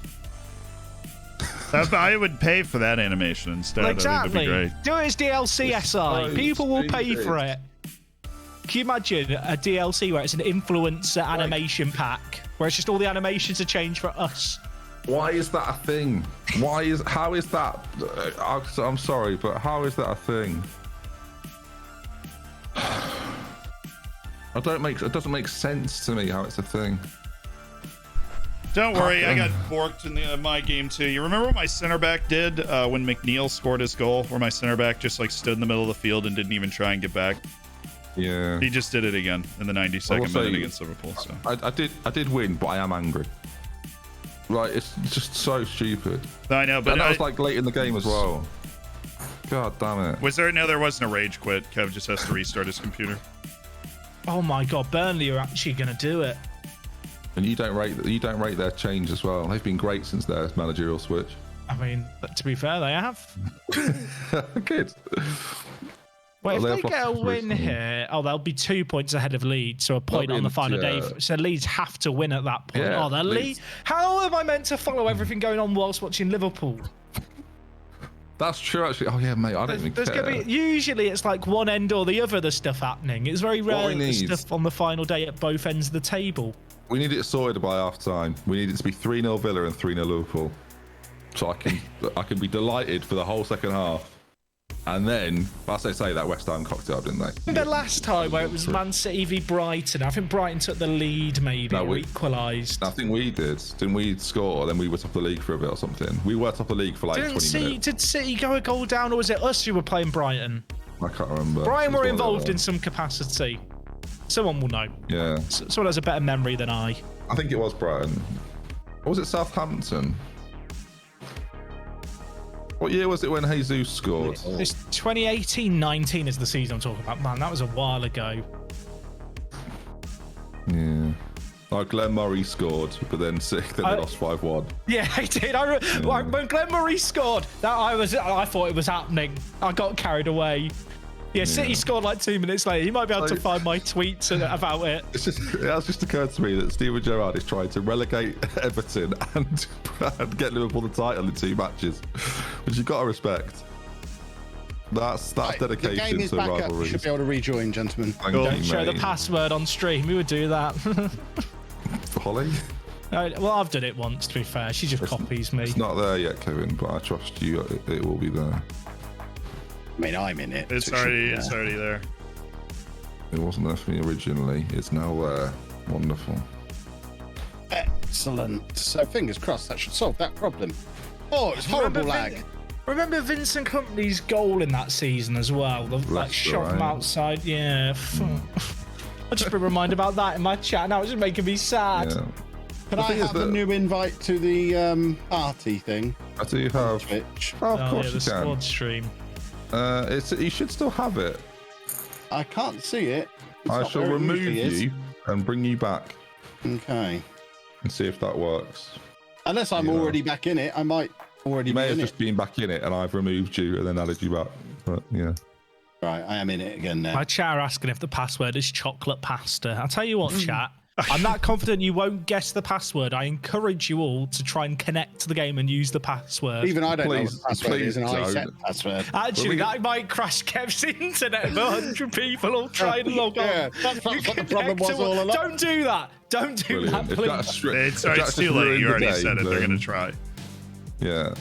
I would pay for that animation instead. I think that'd be Exactly. great. Do it as DLC SI. so People will pay stupid. for it. Can you imagine a DLC where it's an influencer animation pack, where it's just all the animations are changed for us? Why is that a thing? How is that? I'm sorry, but how is that a thing? It doesn't make sense to me how it's a thing. Don't worry, I got borked in my game too. You remember what my center back did when McNeil scored his goal, where my center back just like stood in the middle of the field and didn't even try and get back? Yeah. He just did it again in the 92nd minute against Liverpool. So I did win, but I am angry. Like, it's just so stupid. I know, but And that was like late in the game as well. God damn it. there wasn't a rage quit. Kev just has to restart his computer. Oh my god, Burnley are actually going to do it. And you don't rate their change as well. They've been great since their managerial switch. I mean, to be fair, they have. Good. Wait, Well, if they they've get a lost win recently. here, they'll be 2 points ahead of Leeds, so a point That'll on be the final day. yeah. So Leeds have to win at that point. Yeah, Oh, they're Leeds. Leeds. How am I meant to follow everything going on whilst watching Liverpool? That's true, actually. Oh yeah, mate. I don't even There's care. gonna be usually it's like one end or the other. The stuff happening. It's very rare we the need- stuff on the final day at both ends of the table. We need it sorted by half time. We need it to be 3-0 Villa and 3-0 Liverpool. So I can be delighted for the whole second half. And then, as they say, that West Ham cocktail, didn't they? Remember last time where it was Man City v Brighton? I think Brighton took the lead, maybe, No, or we- equalised. I think we did. Didn't we score? Then we were top of the league for a bit or something. We were top of the league for like 20 minutes. Did City go a goal down, or was it us who were playing Brighton? I can't remember. Brighton It was were one of involved them. in some capacity. Someone will know. Yeah. Someone has a better memory than I. I think it was Brighton. Or was it Southampton? What year was it when Jesus scored? This 2018-19 is the season I'm talking about. Man, that was a while ago. Yeah. Oh, Glenn Murray scored, but then they lost 5-1. Yeah, I did. When Glenn Murray scored, I thought it was happening. I got carried away. Yeah, City scored like 2 minutes later. You might be able to find my tweets about it. It has just occurred to me that Steven Gerrard is trying to relegate Everton and get Liverpool the title in 2 matches, which you've got to respect. That's The dedication game is to back up. You rivalries. should be able to rejoin, gentlemen. Thank Cool. you, Don't show the mate. password on stream. Who would do that? Holly? Well, I've done it once, to be fair. She just copies me. It's not there yet, Kevin, but I trust you. It will be there. I mean, I'm in it. It's so it should be already there. there. It wasn't there for me originally. It's now there. Wonderful. Excellent. So fingers crossed that should solve that problem. Oh, it's horrible lag. Remember Vincent Kompany's goal in that season as well? The like Leicester, shot from right? outside. Yeah. I've just been reminded about that in my chat. Now it's just making me sad. Yeah. Can The I thing is have a that- new invite to the party thing? I do have. Twitch. Oh, of Oh, course yeah, the you squad can. stream. You should still have it. I can't see it. It's I not shall where it remove usually is. you and bring you back Okay. and see if that works. Unless I'm Yeah. already back in it, I might already You be may have in just it. been back in it and I've removed you and then added you back. But yeah. Right, I am in it again now. My chat are asking if the password is chocolate pasta. I'll tell you what, chat. I'm that confident you won't guess the password. I encourage you all to try and connect to the game and use the password. Even I don't know what Please- the password is, and I please set don't. the password. Actually, that might crash Kev's internet if 100 people all try and log on. Yeah, that's what the problem connect was to all along. Don't do that. Don't do Brilliant. that, If please. that's It's if that's too just late. ruined You the already day, said it. They're then- gonna try. Yeah.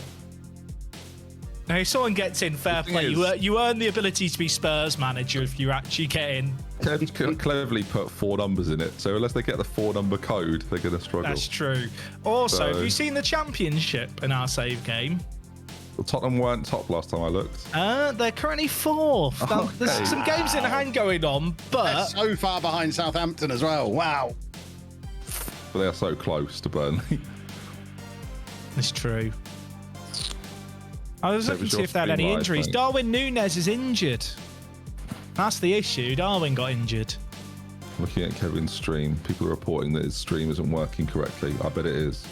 Now, if someone gets in, fair thing play. is- You earn the ability to be Spurs manager if you actually get in. Kev cleverly put 4 numbers in it, so unless they get the 4-number code, they're going to struggle. That's true. Also, have So- you seen the championship in our save game? Well, Tottenham weren't top last time I looked. They're currently 4th. Now, Okay. There's some games in hand going on, They're but so far behind Southampton as well. Wow. But they are so close to Burnley. it's true. I was So it looking was to see your if they had stream any live, injuries. mate. Darwin Núñez is injured. That's the issue. Darwin got injured. Looking at Kevin's stream, people are reporting that his stream isn't working correctly. I bet it is.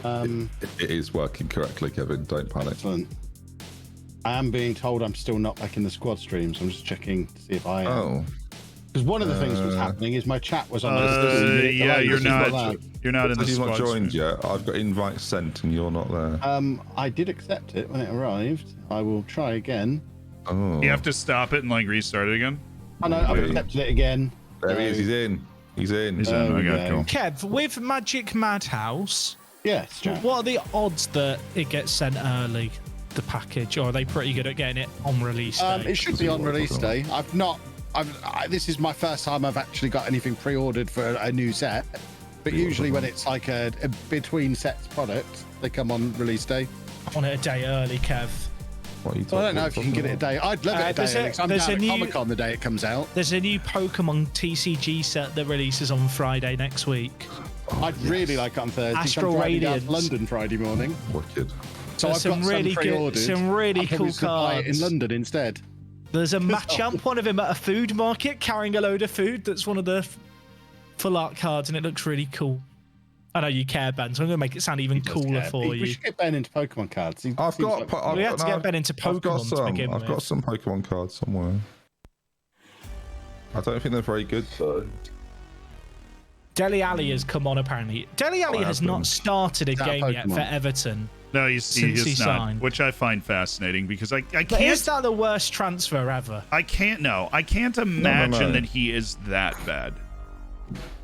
It is working correctly, Kevin. Don't panic. Excellent. I am being told I'm still not back in the squad stream, so I'm just checking to see if I am. Oh, Because one of the things that was happening is my chat was on. Yeah, you're not. You're not in the you've not squad. joined yet. I've got invite sent, and you're not there. I did accept it when it arrived. I will try again. Oh, You have to stop it and like restart it again. I know, I've accepted it again. there he is. He's in. He's in. He's in. Okay, cool. Kev, with Magic Madhouse, Yes, Jack. what are the odds that it gets sent early, the package, or are they pretty good at getting it on release day? It should be on release day. This is my first time I've actually got anything pre-ordered for a new set. But usually when it's like a between sets product, they come on release day. I want it a day early, Kev. What are you So I don't talking know if you can get it a day. I'd love it a there's day a- early, 'cause I'm there's down a at new- Comic-Con the day it comes out. There's a new Pokemon TCG set that releases on Friday next week. I'd really like it on Thursday. Astral I'm driving down to Radiance. London Friday morning. Wicked. So There's I've some got really some good- pre-ordered. some really I'll probably cool just buy it cards. in London instead. There's a Machamp, one of him at a food market carrying a load of food. That's one of the full art cards, and it looks really cool. I know you care, Ben, so I'm going to make it sound even cooler for We you. should get Ben into Pokemon cards. I've got. We had to get Ben into I've got Pokemon to some. begin I've got with. some Pokemon cards somewhere. I don't think they're very good though. Dele Alli has come on apparently. Dele Alli has not started a Is that a game yet Pokemon? for Everton. No, he Since he is not, signed. which I find fascinating because I But can't. is that the worst transfer ever? I can't imagine no. that he is that bad.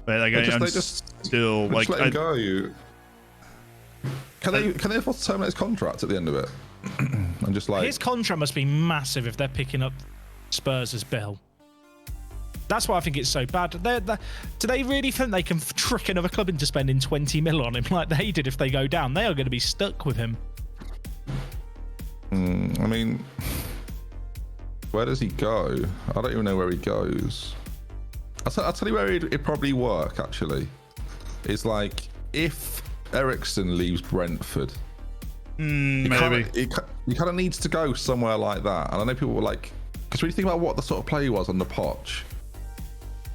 But like, They I'm just still Just like, let him go. Can they afford to terminate his contract at the end of it? And just like His contract must be massive if they're picking up Spurs' bill. That's why I think it's so bad. Do they really think they can trick another club into spending 20 mil on him like they did if they go down? They are going to be stuck with him. I mean, where does he go? I don't even know where he goes. I'll tell you where it'd probably work, actually. It's like, if Ericsson leaves Brentford, maybe. he kind of needs to go somewhere like that. And I know people were like, because when you think about what the sort of player he was on the Poch,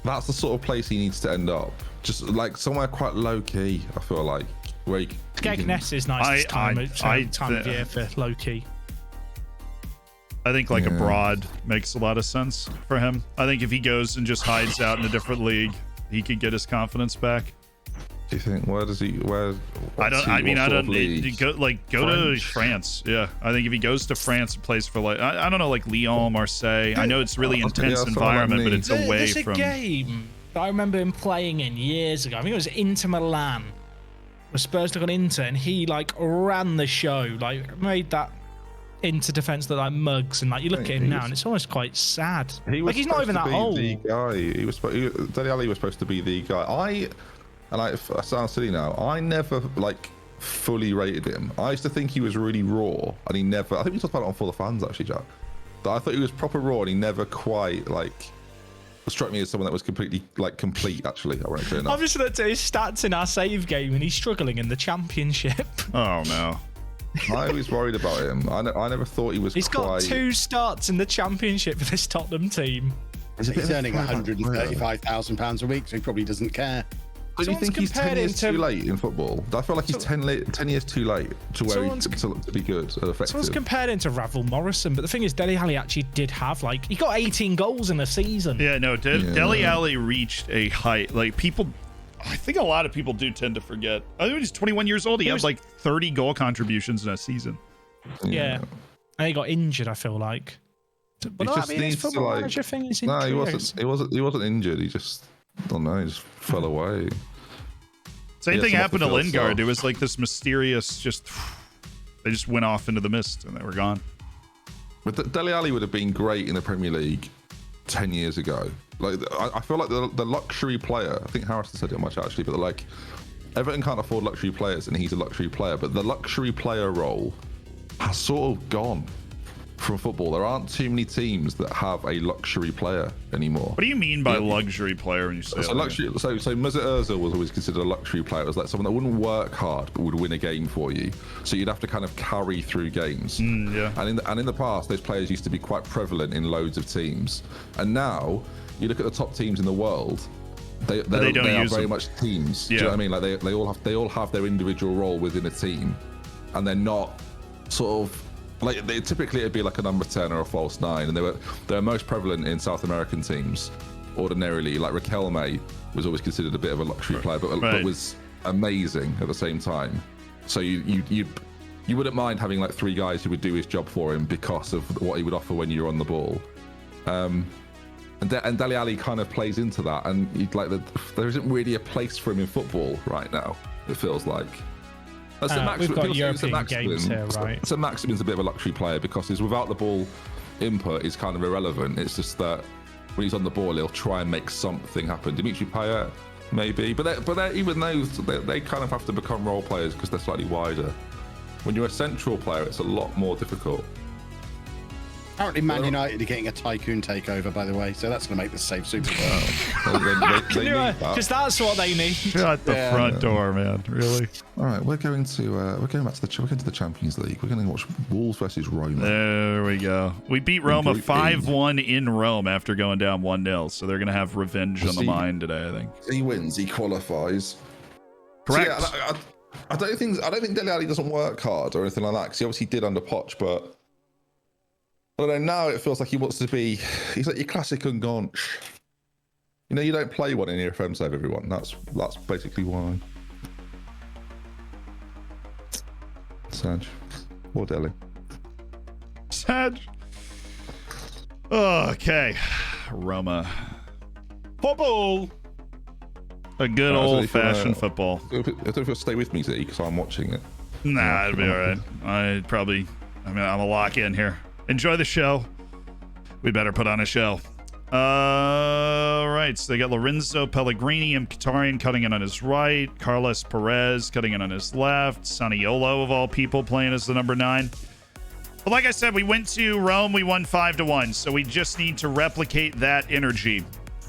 that's the sort of place he needs to end up. Just like somewhere quite low-key, I feel like. Where he Skegness is nice this time of year for low-key. I think like abroad makes a lot of sense for him. I think if he goes and just hides out in a different league, he could get his confidence back. Do you think, where does he, where? I don't to French? France. Yeah, I think if he goes to France and plays for like I don't know, like Lyon, Marseille. I know it's really intense environment, but it's away There's from. a game that I remember him playing in years ago. I think it was Inter Milan. The Spurs took on Inter, and he like ran the show, like made that Inter defense look like mugs, and like you look at him now, and it's almost quite sad. Like he's not even that old. The guy. Dele Alli was supposed to be the guy. I sound silly now. I never like fully rated him. I used to think he was really raw, and he never. I think we talked about it on For the Fans actually, Jack. But I thought he was proper raw, and he never quite like struck me as someone that was completely like complete. Actually, ironically enough. I've just looked at his stats in our save game, and he's struggling in the Championship. Oh no. I was worried about him. I never thought he was. He's got 2 starts in the Championship for this Tottenham team. He's earning £135,000 a week, so he probably doesn't care. Do you think he's 10 years too late in football? I feel like he's 10 years too late to where to be good and effective. Someone's compared him to Ravel Morrison, but the thing is, Dele Alli actually did have he got 18 goals in a season. Yeah, no, Dele Alli reached a height. Like people, I think a lot of people do tend to forget. I think he's 21 years old. He had like 30 goal contributions in a season. Yeah. And he got injured, I feel like. But just his needs to, football like- manager thing is No, he injuries. wasn't. He wasn't injured. He just, I don't know. He just fell away. Same Yeah, thing some happened to off the field Lingard. stuff. It was like this mysterious, they just went off into the mist and they were gone. But Dele Alli would have been great in the Premier League 10 years ago. Like I feel like the luxury player. I think Harrison said it much actually, but like Everton can't afford luxury players, and he's a luxury player. But the luxury player role has sort of gone from football. There aren't too many teams that have a luxury player anymore. What do you mean by luxury player when you say So luxury. So Mesut Ozil was always considered a luxury player. It was like someone that wouldn't work hard but would win a game for you. So you'd have to kind of carry through games. Yeah. And in the past, those players used to be quite prevalent in loads of teams. And now you look at the top teams in the world. they don't are use very them. much teams. Yeah. Do you know what I mean? Like they all have their individual role within a team, and they're not sort of like typically it'd be like a number 10 or a false 9, and they're most prevalent in South American teams ordinarily. Like Riquelme was always considered a bit of a luxury player, but was amazing at the same time. So you wouldn't mind having like 3 guys who would do his job for him because of what he would offer when you're on the ball. And Dele Alli kind of plays into that, and there isn't really a place for him in football right now. It feels like. That's We've got European games here, right? So Maximin's a bit of a luxury player because he's without the ball input is kind of irrelevant. It's just that when he's on the ball, he'll try and make something happen. Dimitri Payet, maybe, but even those they kind of have to become role players because they're slightly wider. When you're a central player, it's a lot more difficult. Apparently, Man United are getting a tycoon takeover, by the way, so that's going to make the save super. They need that. Because that's what they need. Shut the front door, man. Really? All right, we're going back to the Champions League. We're going to watch Wolves versus Roma. There we go. We beat Roma Group E. 5-1 in Rome after going down 1-0, so they're going to have revenge on the mind today, I think. He wins. He qualifies. Correct. So yeah, I don't think Dele Alli doesn't work hard or anything like that, because he obviously did under Poch, but I don't know, now it feels like he wants to be, he's like your classic Ungonch. You know, you don't play one in your FM save, everyone. That's basically why. Saj. Or Dele. Sad. Okay. Roma. Football. A good old-fashioned football. I don't know if you'll stay with me, Z, because I'm watching it. Nah, it'll be all right. I'm a lock in here. Enjoy the show. We better put on a show. All right, so they got Lorenzo Pellegrini and Mkhitaryan cutting in on his right. Carlos Perez cutting in on his left. Saniolo, of all people, playing as the number 9. But like I said, we went to Rome. We won 5-1, so we just need to replicate that energy.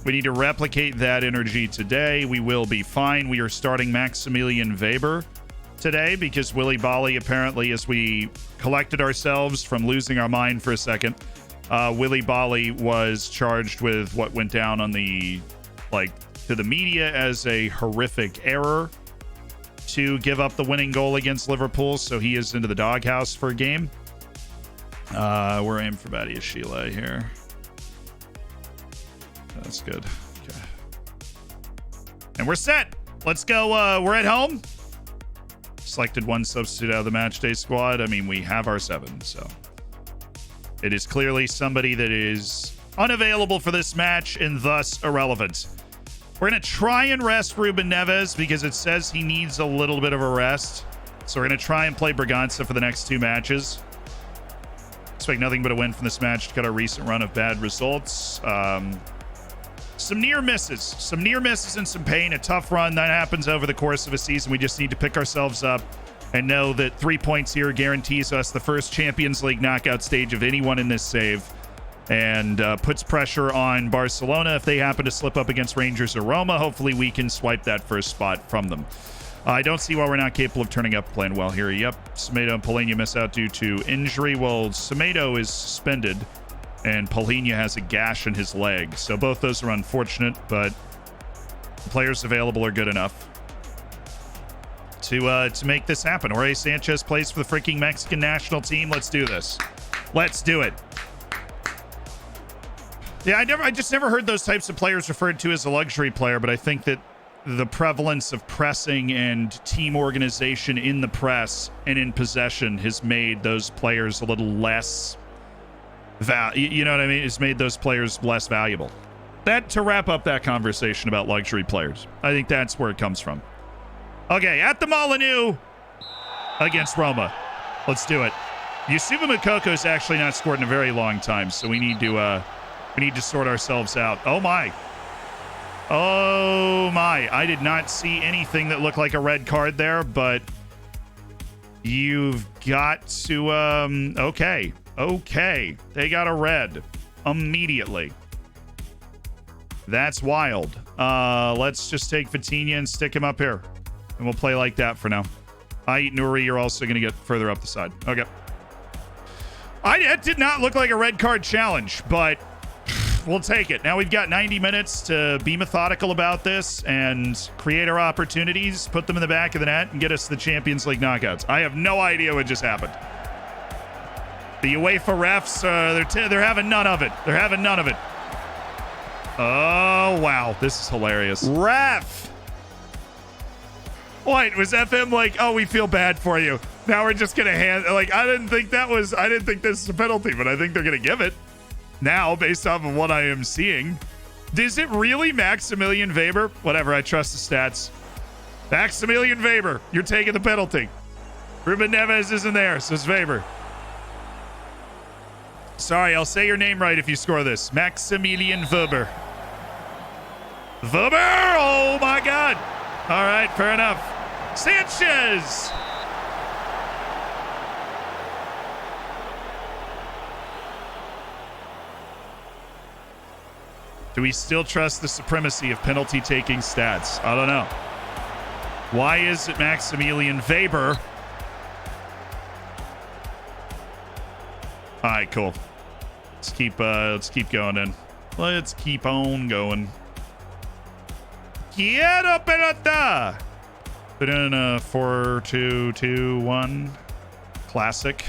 We need to replicate that energy today. We will be fine. We are starting Maximilian Weber today because Willy Bali, apparently, as we collected ourselves from losing our mind for a second, Willy Bali was charged with what went down on to the media as a horrific error to give up the winning goal against Liverpool. So he is into the doghouse for a game. We're aiming for Badia Sheila here. That's good. Okay. And we're set. Let's go. We're at home. Selected one substitute out of the match day squad. I mean, we have our 7, so it is clearly somebody that is unavailable for this match and thus irrelevant. We're going to try and rest Ruben Neves because it says he needs a little bit of a rest. So we're going to try and play Braganza for the next 2 matches. Expect nothing but a win from this match to cut our recent run of bad results. Some near misses and some pain. A tough run that happens over the course of a season. We just need to pick ourselves up and know that 3 points here guarantees us the first Champions League knockout stage of anyone in this save, and puts pressure on Barcelona if they happen to slip up against Rangers or Roma. Hopefully we can swipe that first spot from them. I don't see why we're not capable of turning up playing well here. Yep, Semedo and Polina miss out due to injury. Well, Semedo is suspended and Polina has a gash in his leg. So both those are unfortunate, but the players available are good enough to make this happen. Jorge Sanchez plays for the freaking Mexican national team. Let's do this. Let's do it. Yeah, I just never heard those types of players referred to as a luxury player, but I think that the prevalence of pressing and team organization in the press and in possession has made those players a little less you know what I mean? It's made those players less valuable. That to wrap up that conversation about luxury players. I think that's where it comes from. Okay, at the Molineux against Roma. Let's do it. Yusufa Mokoko's actually not scored in a very long time, so we need to sort ourselves out. Oh my. Oh my. I did not see anything that looked like a red card there, but you've got to Okay, they got a red immediately. That's wild. Let's just take Vitinha and stick him up here, and we'll play like that for now. Ait Nouri, you're also going to get further up the side. Okay. It did not look like a red card challenge, but We'll take it. Now we've got 90 minutes to be methodical about this and create our opportunities, put them in the back of the net, and get us to the Champions League knockouts. I have no idea what just happened. The UEFA refs, they're having none of it. They're having none of it. Oh, wow. This is hilarious. Ref! What? Was FM like, oh, we feel bad for you. Now we're just going to hand... Like, I didn't think this is a penalty, but I think they're going to give it. Now, based off of what I am seeing. Is it really Maximilian Weber? Whatever, I trust the stats. Maximilian Weber, you're taking the penalty. Ruben Neves isn't there, so it's Weber. Sorry, I'll say your name right if you score this. Maximilian Weber. Weber! Oh my God! All right, fair enough. Sanchez! Do we still trust the supremacy of penalty-taking stats? I don't know. Why is it Maximilian Weber? All right, cool. Let's keep going then. Let's keep on going. Quiero pelota. Put in a 4-2-2-1 classic.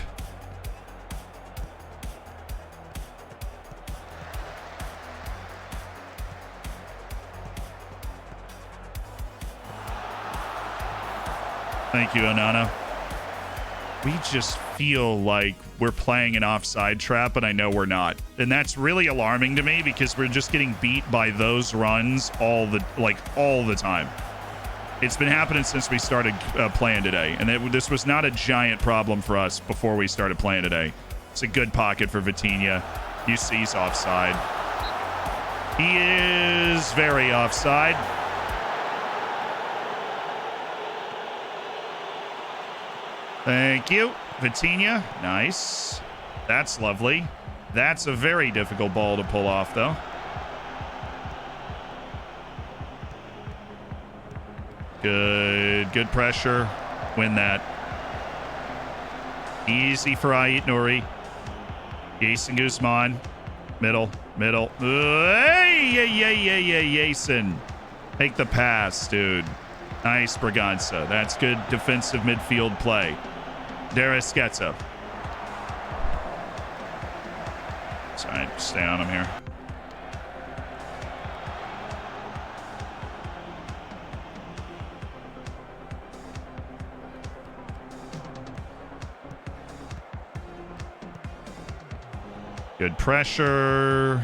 Thank you, Onana. We just feel like we're playing an offside trap, and I know we're not. And that's really alarming to me because we're just getting beat by those runs all the time. It's been happening since we started playing today, and this was not a giant problem for us before we started playing today. It's a good pocket for Vitinha. You see he's offside. He is very offside. Thank you. Vitinha. Nice. That's lovely. That's a very difficult ball to pull off, though. Good pressure. Win that. Easy for Ait Nouri. Jason Guzman. Middle. Hey, Jason. Take the pass, dude. Nice, Braganza. That's good defensive midfield play. Deresqueta. Sorry, stay on him here. Good pressure.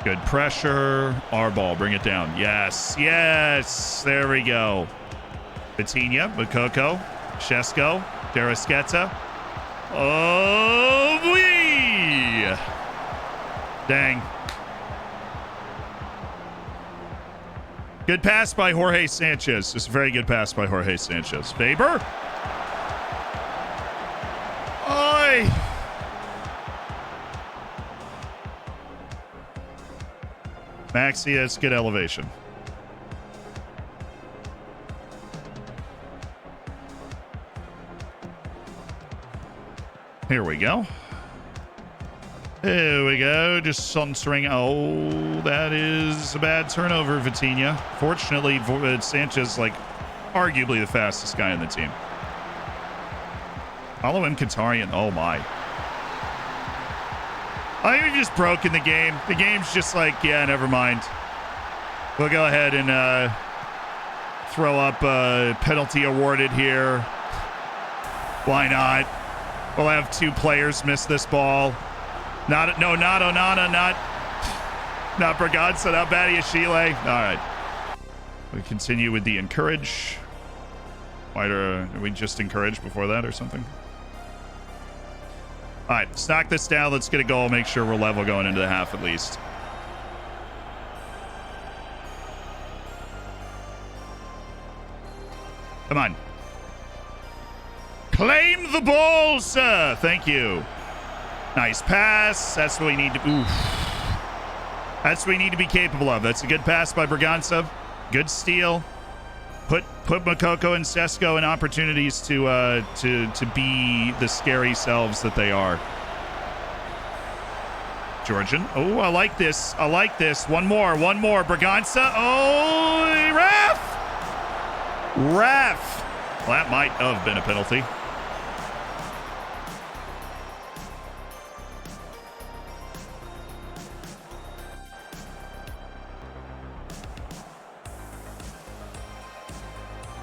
Good pressure. Our ball. Bring it down. Yes. There we go. Vitinha, Mokoko, Shesko, Deresqueta. Oh, wee! Dang. Good pass by Jorge Sanchez. Just a very good pass by Jorge Sanchez. Weber. Oi! Maxi has good elevation. Here we go. Here we go. Just censoring. Oh, that is a bad turnover, Vitinha. Fortunately, Sanchez, like, arguably the fastest guy on the team. Follow him, Qatarian. Oh, my. I think we've just broken the game. The game's just like, yeah, never mind. We'll go ahead and throw up a penalty awarded here. Why not? We'll have two players miss this ball. Not Onana, not Braganza, not Badiashile. All right. We continue with the encourage. Why are we just encouraged before that or something? All right, let's knock this down. Let's get a goal. Make sure we're level going into the half at least. Come on. Claim the ball, sir. Thank you. Nice pass. That's what we need to... Oof. That's what we need to be capable of. That's a good pass by Braganza. Good steal. Put Mokoko and Sesko in opportunities to be the scary selves that they are. Georgian. Oh, I like this. I like this. One more. Braganza. Oh, ref! Ref! Well, that might have been a penalty.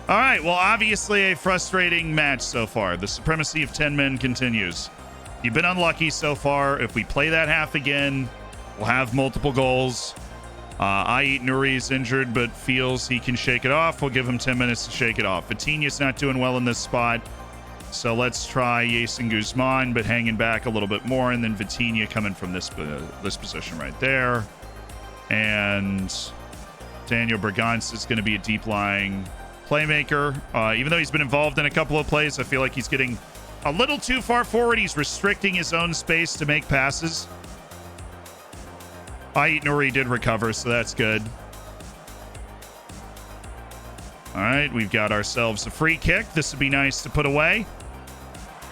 All right, well, obviously a frustrating match so far. The supremacy of 10 men continues. You've been unlucky so far. If we play that half again, we'll have multiple goals. Ait Nuri's injured, but feels he can shake it off. We'll give him 10 minutes to shake it off. Vitinha's not doing well in this spot, so let's try Jason Guzman, but hanging back a little bit more, and then Vitinha coming from this position right there. And Daniel Braganza is going to be a deep-lying playmaker. Even though he's been involved in a couple of plays, I feel like he's getting a little too far forward. He's restricting his own space to make passes. Ait Nuri did recover, so that's good. All right, we've got ourselves a free kick. This would be nice to put away.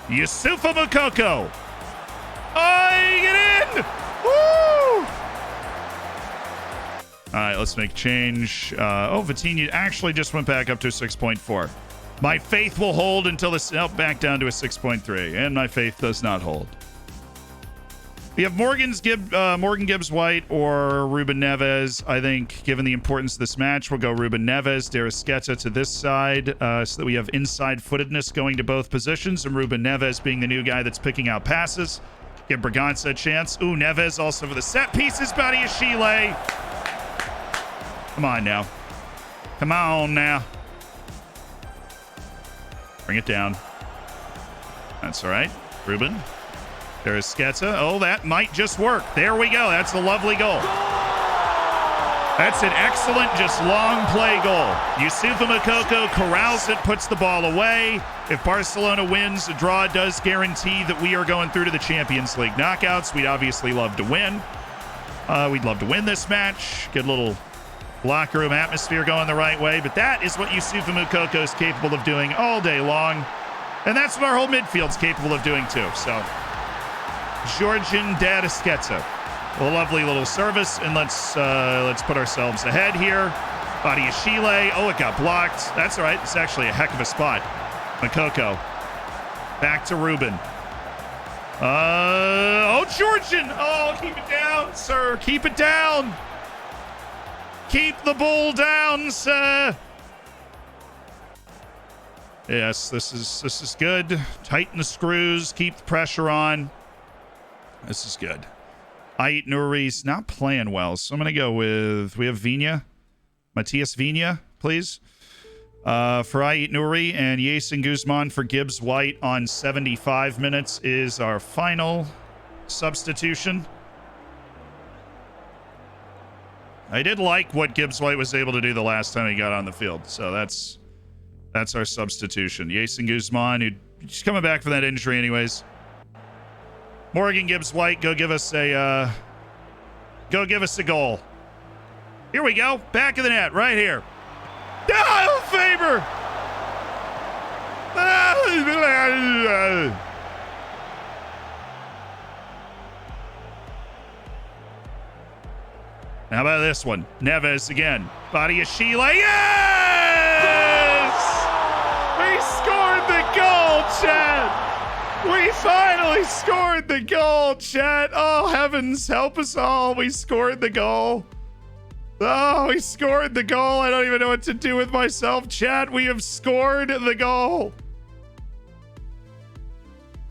Yusufa Moukoko. Oh, get in! Woo! All right, let's make a change. Vitinha actually just went back up to a 6.4. My faith will hold until this... Oh, back down to a 6.3. And my faith does not hold. We have Morgan Gibbs-White or Ruben Neves. I think, given the importance of this match, we'll go Ruben Neves, Derisqueta to this side, so that we have inside-footedness going to both positions, and Ruben Neves being the new guy that's picking out passes. Give Braganza a chance. Ooh, Neves also for the set pieces. Badiashile. Come on now. Come on now. Bring it down. That's all right. Ruben. There's Sketa. Oh, that might just work. There we go. That's a lovely goal. That's an excellent, just long play goal. Yusufa Moukoko corrals it, puts the ball away. If Barcelona wins, a draw does guarantee that we are going through to the Champions League knockouts. We'd obviously love to win. We'd love to win this match. Get a little locker room atmosphere going the right way. But that is what Yusufa Moukoko is capable of doing all day long. And that's what our whole midfield's capable of doing too. So... Georgian Derisqueta. A lovely little service, and let's put ourselves ahead here. Badiashile. Oh, it got blocked. That's all right. It's actually a heck of a spot. Moukoko. Back to Ruben. Georgian. Oh, keep it down, sir. Keep it down. Keep the ball down, sir. Yes, this is good. Tighten the screws. Keep the pressure on. This is good. Ait Nuri's not playing well, so I'm going to go with... We have Viña. Matias Viña, please. For Ait Nuri, and Jason Guzman for Gibbs-White on 75 minutes is our final substitution. I did like what Gibbs-White was able to do the last time he got on the field, so that's our substitution. Jason Guzman, who's coming back from that injury anyways. Morgan Gibbs-White, go give us a goal. Here we go. Back of the net, right here. Oh, Faber! How about this one? Neves again. Badiashile. Yes! We scored the goal, Chad! We finally scored the goal, chat. Oh, heavens, help us all. We scored the goal. Oh, we scored the goal. I don't even know what to do with myself, chat. We have scored the goal.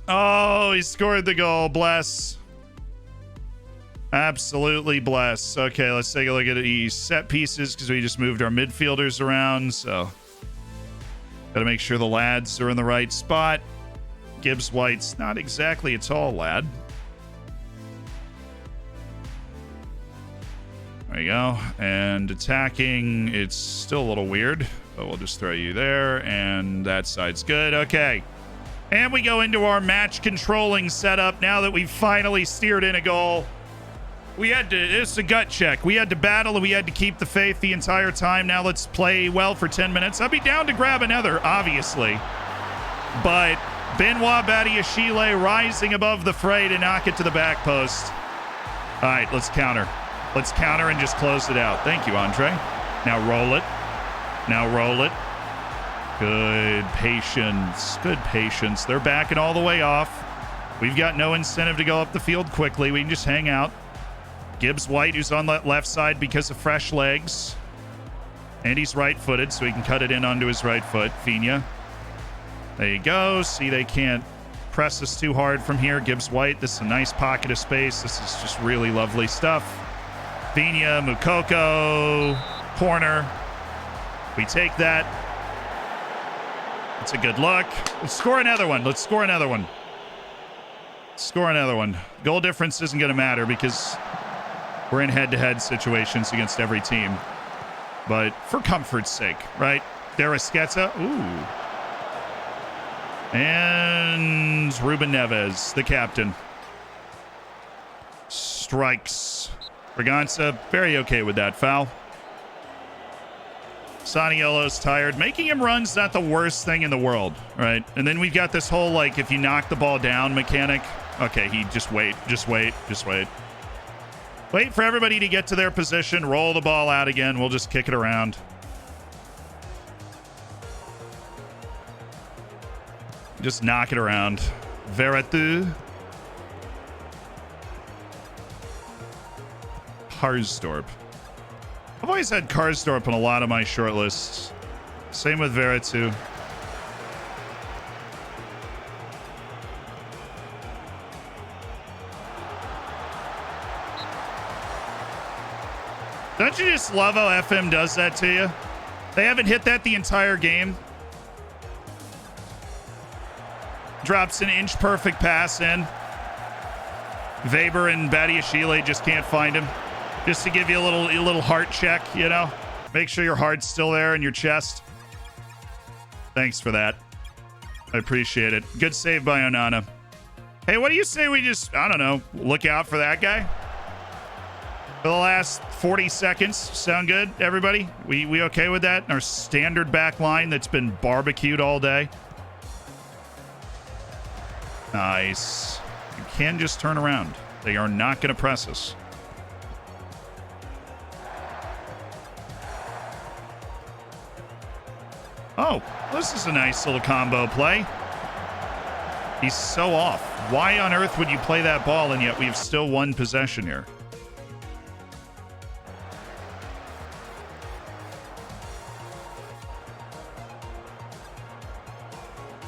Oh, he scored the goal. Bless. Absolutely bless. Okay, let's take a look at the set pieces because we just moved our midfielders around. So, got to make sure the lads are in the right spot. Gibbs-White's not exactly a tall lad. There you go. And attacking, it's still a little weird, but we'll just throw you there, and that side's good. Okay. And we go into our match controlling setup now that we've finally steered in a goal. It's a gut check. We had to battle and we had to keep the faith the entire time. Now let's play well for 10 minutes. I'd be down to grab another, obviously. But Benoit Badiashile rising above the fray to knock it to the back post. All right, let's counter. Let's counter and just close it out. Thank you, Andre. Now roll it. Now roll it. Good patience. Good patience. They're backing all the way off. We've got no incentive to go up the field quickly. We can just hang out. Gibbs White, who's on that left side because of fresh legs. And he's right-footed, so he can cut it in onto his right foot. Fina. There you go. See, they can't press us too hard from here. Gibbs White, this is a nice pocket of space. This is just really lovely stuff. Fina, Mukoko, corner. We take that. It's a good look. Let's score another one. Let's score another one. Score another one. Goal difference isn't going to matter because we're in head-to-head situations against every team. But for comfort's sake, right? Derisqueta. Ooh. And Ruben Neves, the captain. Strikes. Braganza, very okay with that foul. Saniolo's tired. Making him run's not the worst thing in the world, right? And then we've got this whole, like, if you knock the ball down mechanic. Okay, just wait. Wait for everybody to get to their position. Roll the ball out again. We'll just kick it around. Just knock it around. Veratu. Karsdorp. I've always had Karsdorp on a lot of my short lists. Same with Veratu. Don't you just love how FM does that to you? They haven't hit that the entire game. Drops an inch perfect pass in. Weber and Badiashile just can't find him. Just to give you a little heart check, you know? Make sure your heart's still there in your chest. Thanks for that. I appreciate it. Good save by Onana. Hey, what do you say we just, I don't know, look out for that guy? For the last 40 seconds. Sound good, everybody? We okay with that? Our standard back line that's been barbecued all day. Nice. You can just turn around. They are not going to press us. Oh, this is a nice little combo play. He's so off. Why on earth would you play that ball and yet we've still won possession here?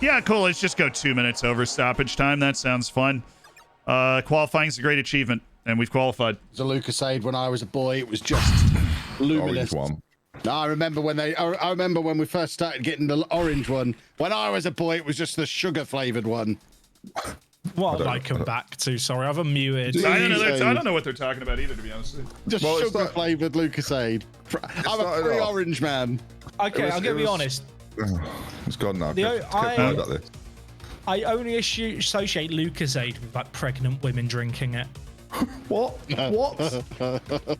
Yeah, cool. Let's just go 2 minutes over stoppage time. That sounds fun. Qualifying's a great achievement, and we've qualified. The Lucasade when I was a boy, it was just luminous. Orange one. No, I remember when we first started getting the orange one. When I was a boy, it was just the sugar flavored one. What have I come back to? Sorry, I've unmuted. I don't know what they're talking about either, to be honest with you. Just Well, sugar flavored Lucasade. I'm a free orange man. Okay, I'm going to be honest. It's gone now. I got this. I only associate Lucasade with like pregnant women drinking it. What? What?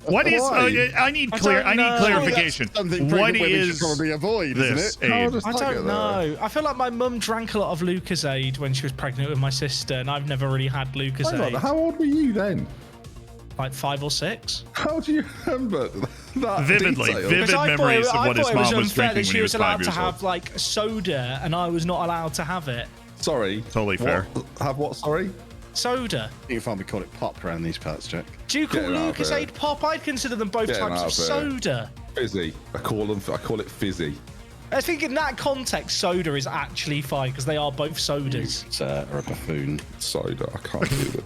What is? I need clarification. Something What pregnant women should is probably avoid, this? isn't it? Abe? I don't know. I feel like my mum drank a lot of Lucasade when she was pregnant with my sister, and I've never really had Hang on, Lucasade. how old were you then? Like 5 or 6. How do you remember that? Vividly. detail? Vivid memories of what his mom was drinking when she he was was allowed 5 to years have old. like soda, and I was not allowed to have it. Sorry. Totally fair. Have what? Sorry. Soda. You can find me call it pop around these parts, Jack. Do you call Get out of Lucasade here. pop? I'd consider them both Get types out of of here. soda. Fizzy. I call it fizzy. I think in that context, soda is actually fine because they are both sodas. Sir, or a buffoon. Soda. I can't do this.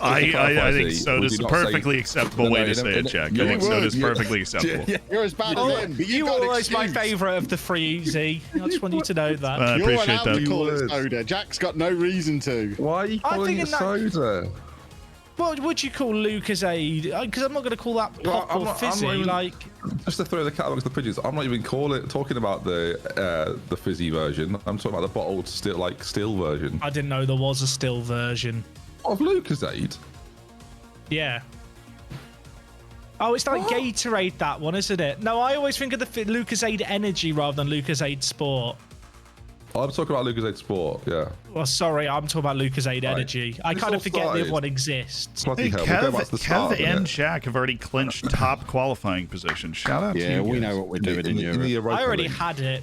I think Would soda's you a not perfectly say- acceptable No, way no, to say it, Jack. I you think would, soda's yeah. perfectly acceptable. You're as bad as him, but You you've are got an always my excuse. favourite of the three, Z. I just want you to know that. I You're appreciate allowed to that. call it Words. soda. Jack's got no reason to. Why are you I calling think it in that- soda? What would you call Lucasade? Because I'm not going to call that pop I'm or not fizzy. even- Like, Just to throw the cat amongst the pigeons, I'm not even talking about the fizzy version. I'm talking about the bottled still version I didn't know there was a still version. of Lucasade. Yeah. Oh, it's like Gatorade, that one, isn't it? No, I always think of the Lucasade Energy rather than Lucasade Sport. I'm talking about Lucas Sport. Yeah. Well, sorry, I'm talking about Lucasade Energy. I This kind all of forget the started- other one exists. Bloody Hey, hell, we'll go back to the start Kev of it. and Jack have already clinched top qualifying position. Shout out to Yeah, you we guys. know what we're doing in Europe. the Europa I already League. had it.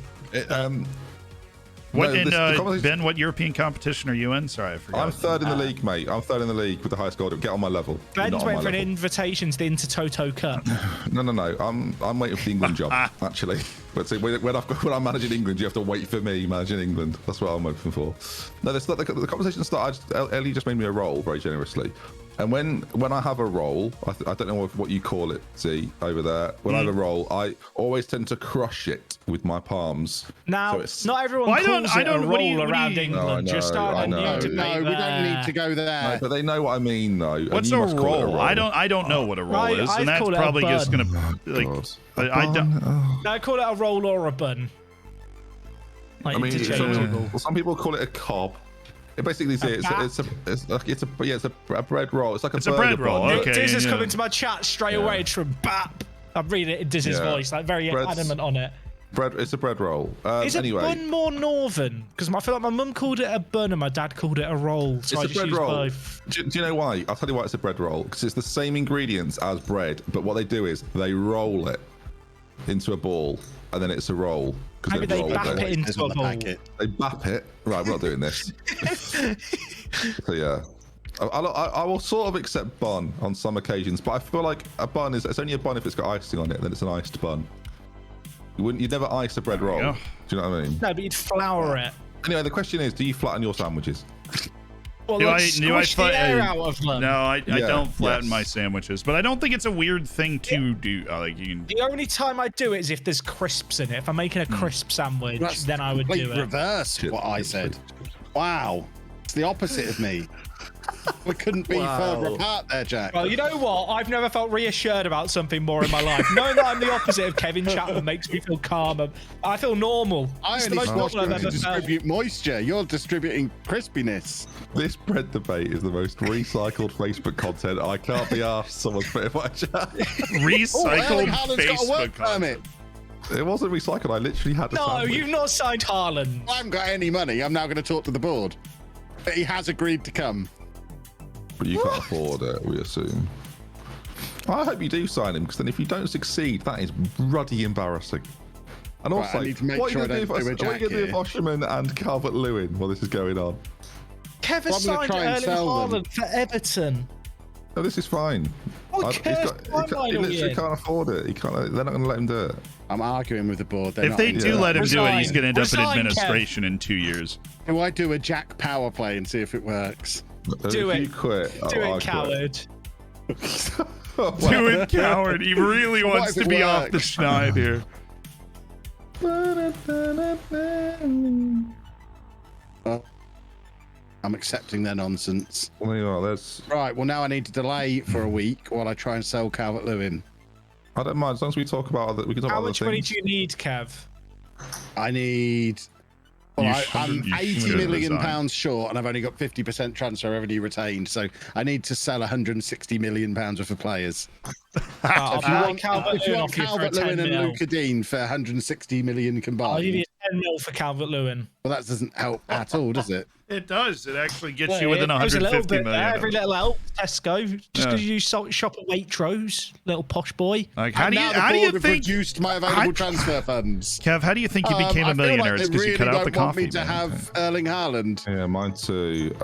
What, No, in, the conversation- Ben, what European competition are you in? Sorry, I forgot. I'm third in the league, mate. I'm third in the league with the highest goal. Get on my level. You're Ben's not on waiting my for an level. invitation to the Intertoto Cup. No. I'm waiting for the England job, actually. But see, when I'm managing England, you have to wait for me managing England. That's what I'm hoping for. No, that's not the conversation started. Ellie just made me a role very generously. And when I have a role, I don't know what you call it, see, over there. When I have a role, I always tend to crush it with my palms. Now, So it's- not everyone Well, I don't- calls I it a don't- what do you- roll what do around you- England. No, I You're know, starting I a know. new debate No, we don't need to go there. No, but they know what I mean, though. and What's you a must call it roll? I don't know what a roll Right, is, I'd and that's call it a probably just bun. gonna like. God. I don't. No, call it a roll or a bun. Like I mean, interchangeable. some people call it a cob. It basically is it's a bread roll. It's like It's a burger bread roll, bun. okay. Diz is yeah. coming to my chat straight away. It's from BAP. I'm reading it in Diz's Yeah. voice, like very Bread's- adamant on it. Bread. It's a bread roll. Is a Anyway, bun more northern? Because I feel like my mum called it a bun and my dad called it a roll. So I it's a just bread use roll. both. Do you know why? I'll tell you why it's a bread roll. Because it's the same ingredients as bread, but what they do is they roll it into a ball, and then it's a roll. Maybe they rolled bap it into There's a on the ball. packet. They bap it. Right, we're not doing this. So yeah. I will sort of accept bun on some occasions, but I feel like a bun it's only a bun if it's got icing on it, then it's an iced bun. You'd never ice a bread roll. go. Do you know what I mean? No, but you'd flour it. Anyway, the question is, do you flatten your sandwiches? Well, Do like, I squish the air out of them. No, I Yeah, don't flatten yes. my sandwiches, but I don't think it's a weird thing to do. Like you can. The only time I do it is if there's crisps in it. If I'm making a crisp sandwich, That's then I would complete do it. reverse what I said. Wow. It's the opposite of me. We couldn't be further apart there, Jack. Well, you know what? I've never felt reassured about something more in my life. Knowing that I'm the opposite of Kevin Chapman makes me feel calmer. I feel normal. I It's the only most normal I've ever felt. distribute moisture. You're distributing crispiness. This bread debate is the most recycled Facebook content. I can't be asked. Someone's put it in my chat. Recycled Erling Haaland's got a work Facebook permit. content. It wasn't recycled. I literally had a No, sandwich. you've not signed Haaland. I haven't got any money. I'm now going to talk to the board. But he has agreed to come. But you can't afford it, we assume. I hope you do sign him, because then if you don't succeed, that is ruddy embarrassing. And Right, also, I need to make what are sure you I going to don't do do a what are you Jack gonna do with here. Osherman and Calvert-Lewin while this is going on? Kevin Well, I'm gonna signed try and Erling sell them. Haaland for Everton. No, this is fine. What He's curse he timeline are we literally in? can't afford it. He can't. They're not going to let him do it. I'm arguing with the board. They're If not they in do it. let him do it, he's Resign. going to end up in Resign, Kev. administration in 2 years. Do I do a Jack power play and see if it works? Do if it. you quit, Do I'll it, quit. coward. Do it, coward. He really What wants if to it be off the works? schneid here. I'm accepting their nonsense. Well, there you are. There's. Right, well, now I need to delay for a week while I try and sell Calvert-Lewin. I don't mind as long as we talk about other. We can talk How about other much money things. do you need, Kev? I need... Well, You I'm shouldn't- you 80 shouldn't million resign. pounds short, and I've only got 50% transfer revenue retained. So I need to sell 160 million pounds worth of players. I'll If you buy want Calvert-Lewin Calvert-Lewin off you for a 10 and mil. Luca Dean for 160 million I'll combined, give you 10 mil for Calvert-Lewin. well, that doesn't help at all, does it? It does. It actually gets Well, you within it goes a little 150 bit million. there, every little help. Tesco, just Yeah. because you shop at Waitrose, little posh boy. Like, how And do you now the how do board you have think, reduced my available transfer funds. Kev? How do you think you became I a feel millionaire? like It's they because you cut really out the don't want coffee. me to man. have Erling Haaland. Yeah, mine too.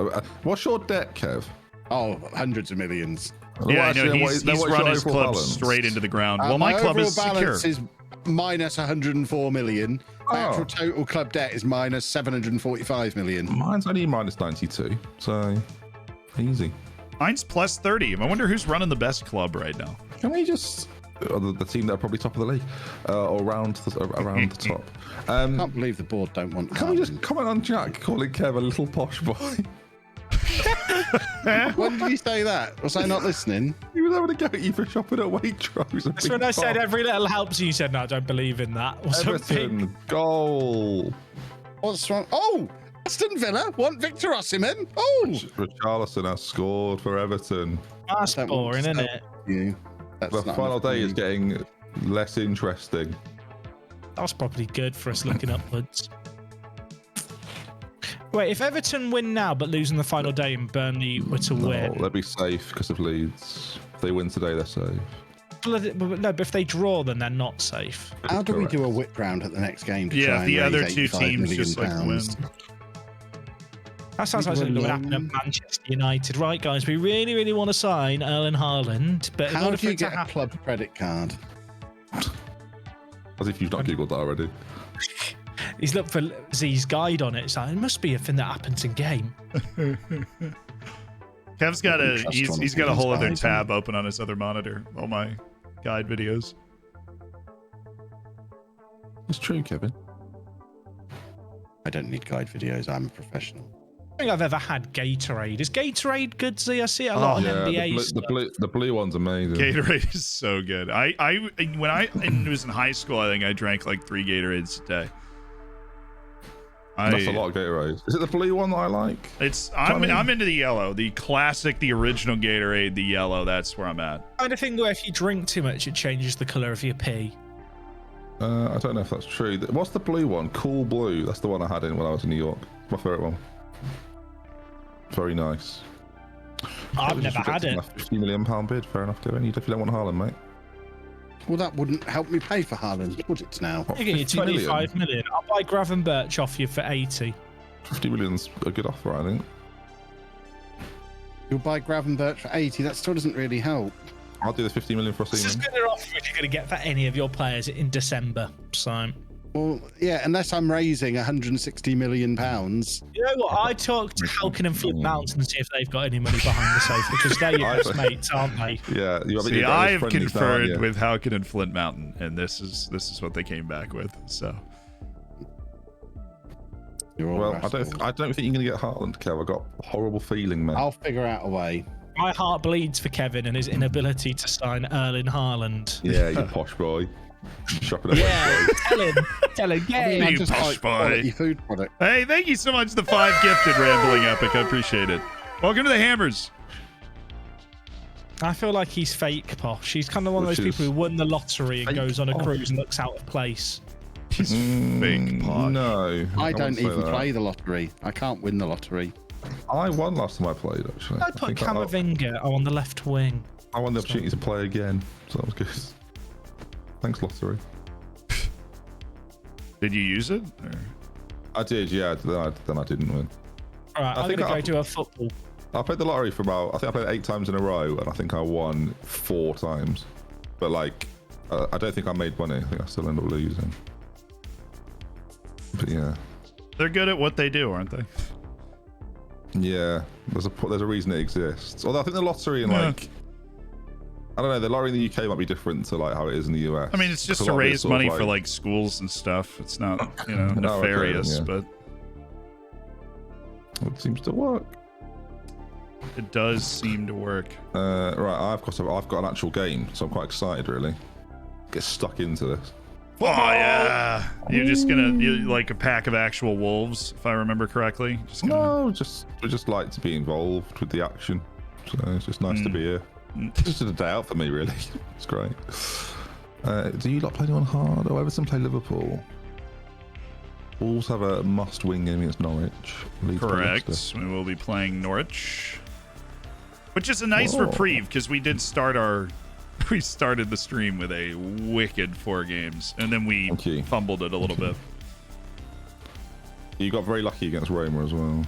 What's your debt, Kev? Oh, hundreds of millions. Yeah, I know. Actually, He's what's run your his overall club balance? straight into the ground. Well, my club overall is secure. balance is minus 104 million. My Oh. actual total club debt is minus 745 million. Mine's only minus 92, so easy. Mine's plus 30. I wonder who's running the best club right now. Can we just the team that are probably top of the league or around the top? I can't believe the board don't want. Can we Haaland. just comment on Jack calling Kev a little posh boy? When did you say that? Was I not listening? He was having a go at you for shopping at Waitrose. That's when I said every little helps, and you said, no, I don't believe in that, or something. Everton goal. What's wrong? Oh, Aston Villa want Victor Osimhen. Oh, Richarlison has scored for Everton. That's That won't boring, isn't sell it? you. That's The not final enough day for is me. getting less interesting. That's probably good for us looking upwards. Wait, if Everton win now but lose in the final day and Burnley were to No, win, they'll be safe because of Leeds. If they win today, they're safe. no, but if they draw, then they're not safe. How do we Correct. do a whip round at the next game to Yeah, try if and the other raise two 85 teams million just like win. pounds? That sounds like something that would happen at Manchester United. Right, guys, we really, really want to sign Erling Haaland, but in How order do for you it to get a happen, club credit card? As if you've not googled that already. he's looked for Z's guide on it. It's like, it must be a thing that happens in game. Kev's got a Trust he's, one he's of got a these whole other guys. tab open on his other monitor. All my guide videos. It's true, Kevin. I don't need guide videos. I'm a professional. I don't think I've ever had Gatorade. Is Gatorade good, Z? I see it a lot on Yeah, NBA the stuff. blue one's amazing. Gatorade is so good. When I was in high school, I think I drank like 3 Gatorades a day. That's a lot of Gatorade. Is it the blue one that I like? I'm into the yellow, the classic, the original Gatorade, the yellow. That's where I'm at. Kind of thing where if you drink too much, it changes the colour of your pee. I don't know if that's true. What's the blue one? Cool Blue. That's the one I had in when I was in New York. My favourite one. Very nice. I've never had it. £50 million bid. Fair enough, Kevin. You definitely don't want Haaland, mate. Well, that wouldn't help me pay for Haaland, would it now? What, You get you 50 million? 25 million. I'll buy Gravenberch off you for 80. 50 million's a good offer, I think. You'll buy Gravenberch for 80. That still doesn't really help. I'll do the 50 million for It's as Seaman. good an offer as you're going to get for any of your players in December. So, Well, yeah, unless I'm raising 160 million pounds. you know what? I talked to Halkin and Flint Mountain and see if they've got any money behind the sofa because they're your best mates, aren't they? Yeah, See, I've conferred with Houken and Flint Mountain, and this is what they came back with. So, You're all Well, rascals. I don't think you're going to get Haaland, Kev. I got a horrible feeling, man. I'll figure out a way. My heart bleeds for Kevin and his inability to sign Erling Haaland. Yeah, you posh boy. Shopping at Yeah, tell him, I mean, yeah. I You just posh like boy. quality food product. hey, thank you so much, the 5 gifted rambling epic. I appreciate it. Welcome to the Hammers. I feel like he's fake posh. He's kind of one of Which those people is who won the lottery and fake goes on a posh. cruise and looks out of place. He's fake posh. No. I don't wouldn't say even that. play the lottery. I can't win the lottery. I won last time I played, actually. I put think Camavinga on the left wing. I won the opportunity to play again, so that was good. Thanks, lottery. Did you use it? Or? I did, yeah. Then I didn't win. All right, I I'm think going to I- go to a football. I played the lottery for about, I think I played 8 times in a row, and I think I won 4 times. But like, I don't think I made money. I think I still end up losing. But yeah, They're good at what they do, aren't they? yeah. There's a reason it exists. Although I think the lottery in like, I don't know, the lottery in the UK might be different to like how it is in the US. I mean, it's just 'Cause to a lot of it's raise sort of money for like schools and stuff. It's not, nefarious, yeah. but it seems to work. it does seem to work. Right, I've got an actual game, so I'm quite excited. Really, get stuck into this. Oh yeah, you're just gonna like a pack of actual wolves, if I remember correctly. Just gonna... No, we just like to be involved with the action. So it's just nice to be here. It's just a day out for me, really. It's great. Do you lot play anyone hard? Oh, Everton play Liverpool. Wolves have a must-win game against Norwich. Leeds play Correct. Leicester. We will be playing Norwich, which is a nice Whoa. reprieve because we started the stream with a wicked 4 games, and then we Thank you. fumbled it a little bit. You got very lucky against Roma as well.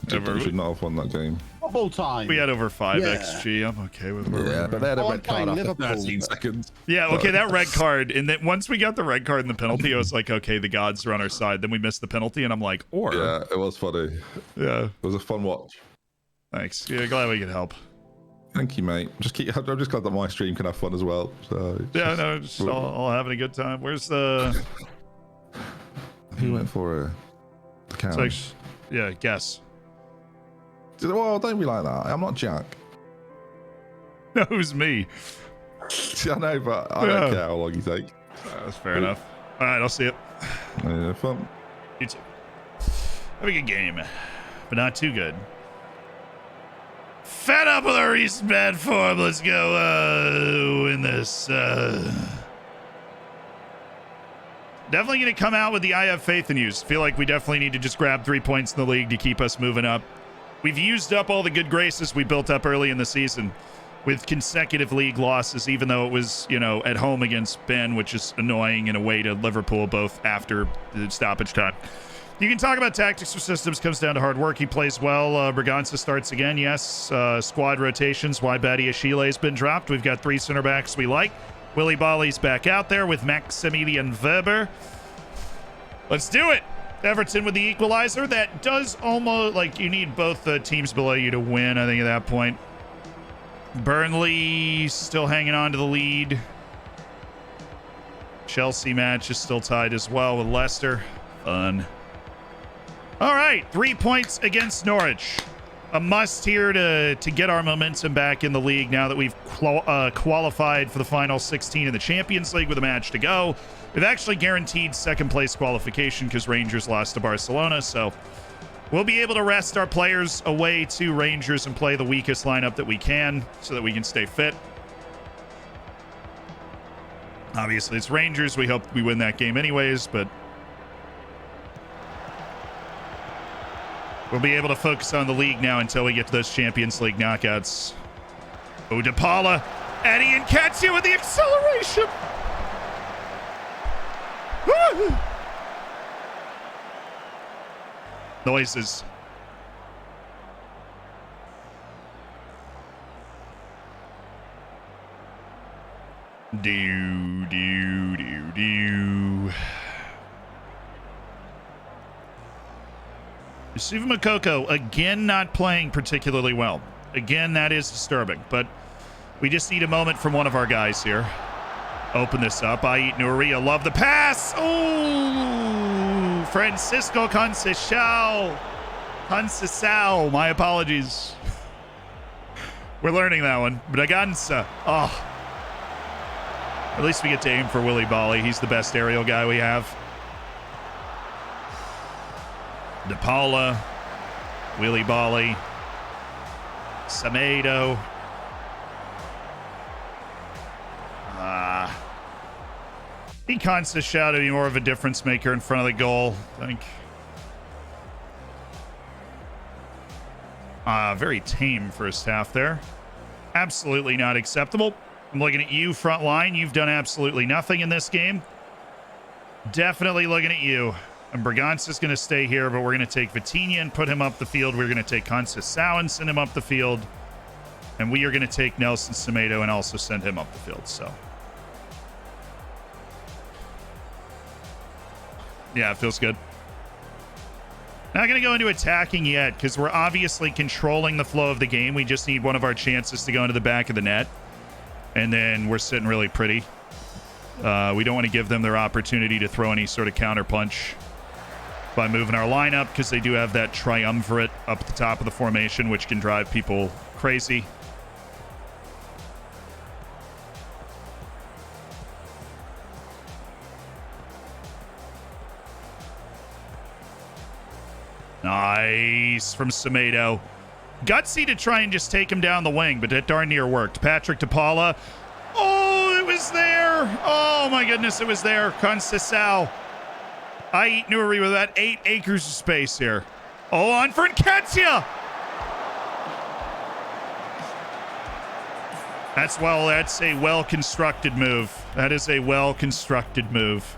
You should not have won that game. Football time. We had over 5 Yeah. XG. I'm okay with where Yeah, we're but they had a Oh, I'm red card playing after Liverpool. 13 seconds. Yeah, okay, that red card, and then once we got the red card and the penalty, I was like, okay, the gods are on our side. Then we missed the penalty, and I'm like, Yeah, it was funny. yeah, It was a fun watch. thanks. Yeah, glad we could help. Thank you, mate. I'm just glad that my stream can have fun as well. So it's Yeah, just- no, just all having a good time. Where's the? Who went for the cow? It's like, yeah, guess. Well, don't be like that. I'm not Jack. No, it was me. I know, but I Yeah. don't care how long you take. That's fair enough. All right, I'll see it. Fun. You too. Have a good game, but not too good. Fed up with our recent bad form. Let's go win this. Definitely going to come out with the I have faith in you. Feel like we definitely need to just grab 3 points in the league to keep us moving up. We've used up all the good graces we built up early in the season with consecutive league losses, even though it was, you know, at home against Ben, which is annoying, and away to Liverpool, both after the stoppage time. You can talk about tactics or systems. Comes down to hard work. He plays well. Braganza starts again. Yes. Squad rotations. Why Badiashile has been dropped. We've got 3 center backs we like. Willy Bolly's back out there with Maximilian Weber. Let's do it. Everton with the equalizer. That does almost, like, you need both the teams below you to win, I think, at that point. Burnley still hanging on to the lead. Chelsea match is still tied as well with Leicester. Fun. All right, 3 points against Norwich. A must here to get our momentum back in the league now that we've qualified for the final 16 in the Champions League with a match to go. We've actually guaranteed second place qualification because Rangers lost to Barcelona, so we'll be able to rest our players away to Rangers and play the weakest lineup that we can so that we can stay fit. Obviously, it's Rangers. We hope we win that game anyways, but we'll be able to focus on the league now until we get to those Champions League knockouts. Oh, DePaula, Eddie and Katsia with the acceleration. Woo! Noises. Do, do, do, do. Yusufa Moukoko, again, not playing particularly well. Again, that is disturbing, but we just need a moment from one of our guys here. Open this up. Ait Nouri, love the pass. Oh, Francisco Conceição. Conceição, my apologies. We're learning that one. Braganza. Oh. At least we get to aim for Willy Bolly. He's the best aerial guy we have. De Paula, Willy Bolly, Semedo. He Conceição to be more of a difference maker in front of the goal, I think. Very tame first half there. Absolutely not acceptable. I'm looking at you, front line. You've done absolutely nothing in this game. Definitely looking at you. And Braganza's going to stay here, but we're going to take Vitinha and put him up the field. We're going to take Conceição and send him up the field. And we are going to take Nelson Semedo and also send him up the field. So, yeah, it feels good. Not going to go into attacking yet because we're obviously controlling the flow of the game. We just need one of our chances to go into the back of the net. And then we're sitting really pretty. We don't want to give them their opportunity to throw any sort of counter punch by moving our lineup because they do have that triumvirate up at the top of the formation, which can drive people crazy. Nice from Semedo. Gutsy to try and just take him down the wing, but that darn near worked. Patrick DePaula. Oh, it was there. Oh, my goodness, it was there. Conceição. Ait Nouri with about 8 acres of space here. Oh, on for Nketiah. That's a well-constructed move. That is a well-constructed move.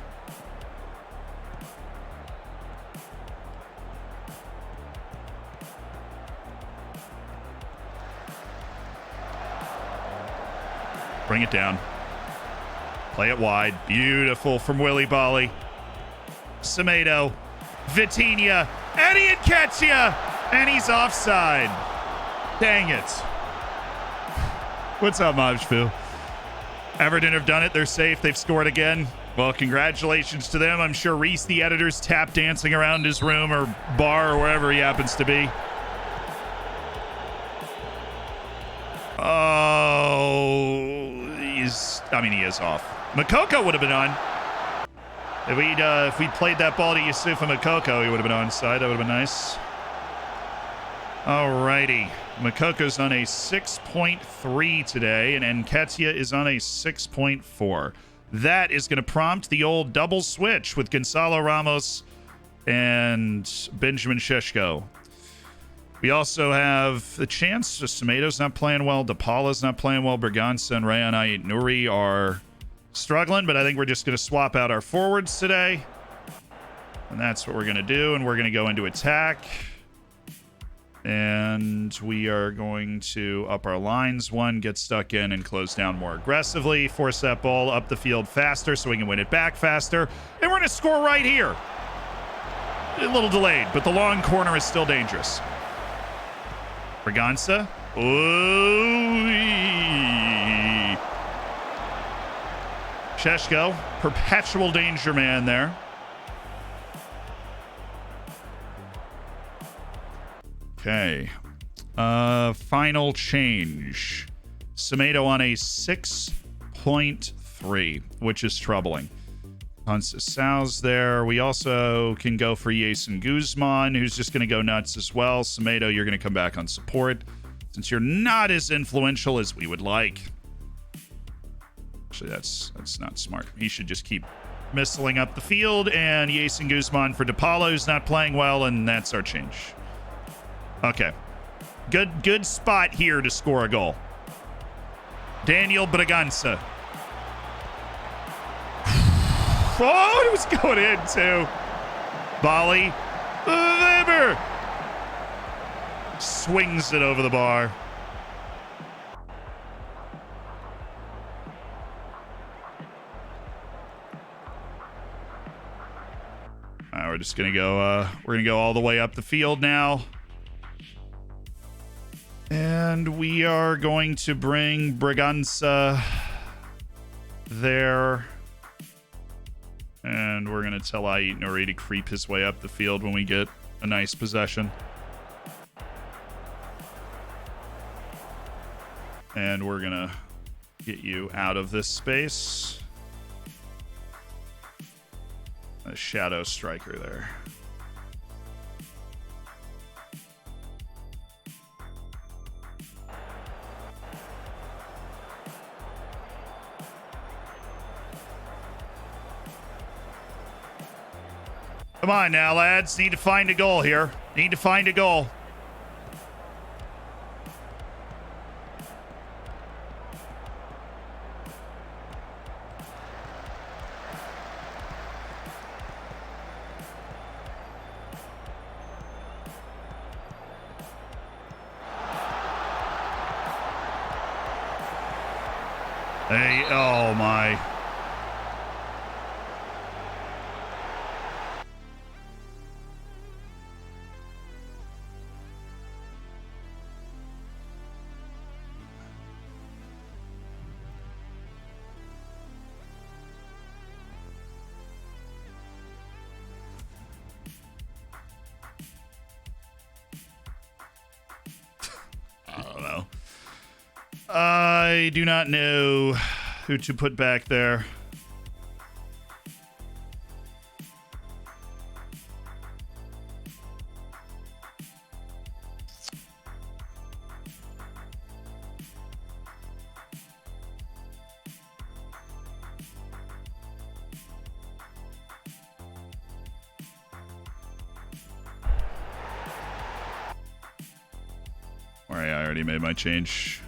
Bring it down. Play it wide. Beautiful from Willy Bolly. Semedo. Vitinha. Eddie Nketiah. And he's offside. Dang it. What's up, Majfu? Everton have done it. They're safe. They've scored again. Well, congratulations to them. I'm sure Reese, the editor's tap dancing around his room or bar or wherever he happens to be. Oh, he is off. Moukoko would have been on. If we played that ball to Yusufa Moukoko, he would have been onside. That would have been nice. Alrighty. Mokoko's on a 6.3 today, and Nketiah is on a 6.4. That is going to prompt the old double switch with Gonzalo Ramos and Benjamin Šeško. We also have the chance. Tomato's not playing well. DePaula's not playing well. Berganza and Rayan Nuri are struggling, but I think we're just going to swap out our forwards today. And that's what we're going to do. And we're going to go into attack. And we are going to up our lines one, get stuck in and close down more aggressively. Force that ball up the field faster so we can win it back faster. And we're going to score right here. A little delayed, but the long corner is still dangerous. Braganza. Šeško, perpetual danger man there. Okay. Final change. Semedo on a 6.3, which is troubling. Conceição's there. We also can go for Jason Guzman, who's just going to go nuts as well. Semedo, you're going to come back on support since you're not as influential as we would like. Actually, that's not smart. He should just keep missiling up the field, and Jason Guzman for DePaula, who's not playing well, and that's our change. Okay. Good spot here to score a goal. Daniel Braganza. Oh, it was going in too. Volley. Weber swings it over the bar. We're just gonna go. We're gonna go all the way up the field now, and we are going to bring Braganza there. And we're going to tell Ait Nuri to creep his way up the field when we get a nice possession. And we're going to get you out of this space. A shadow striker there. Come on now, lads. Need to find a goal here. Need to find a goal. Hey, oh my. I do not know who to put back there. All right, I already made my change.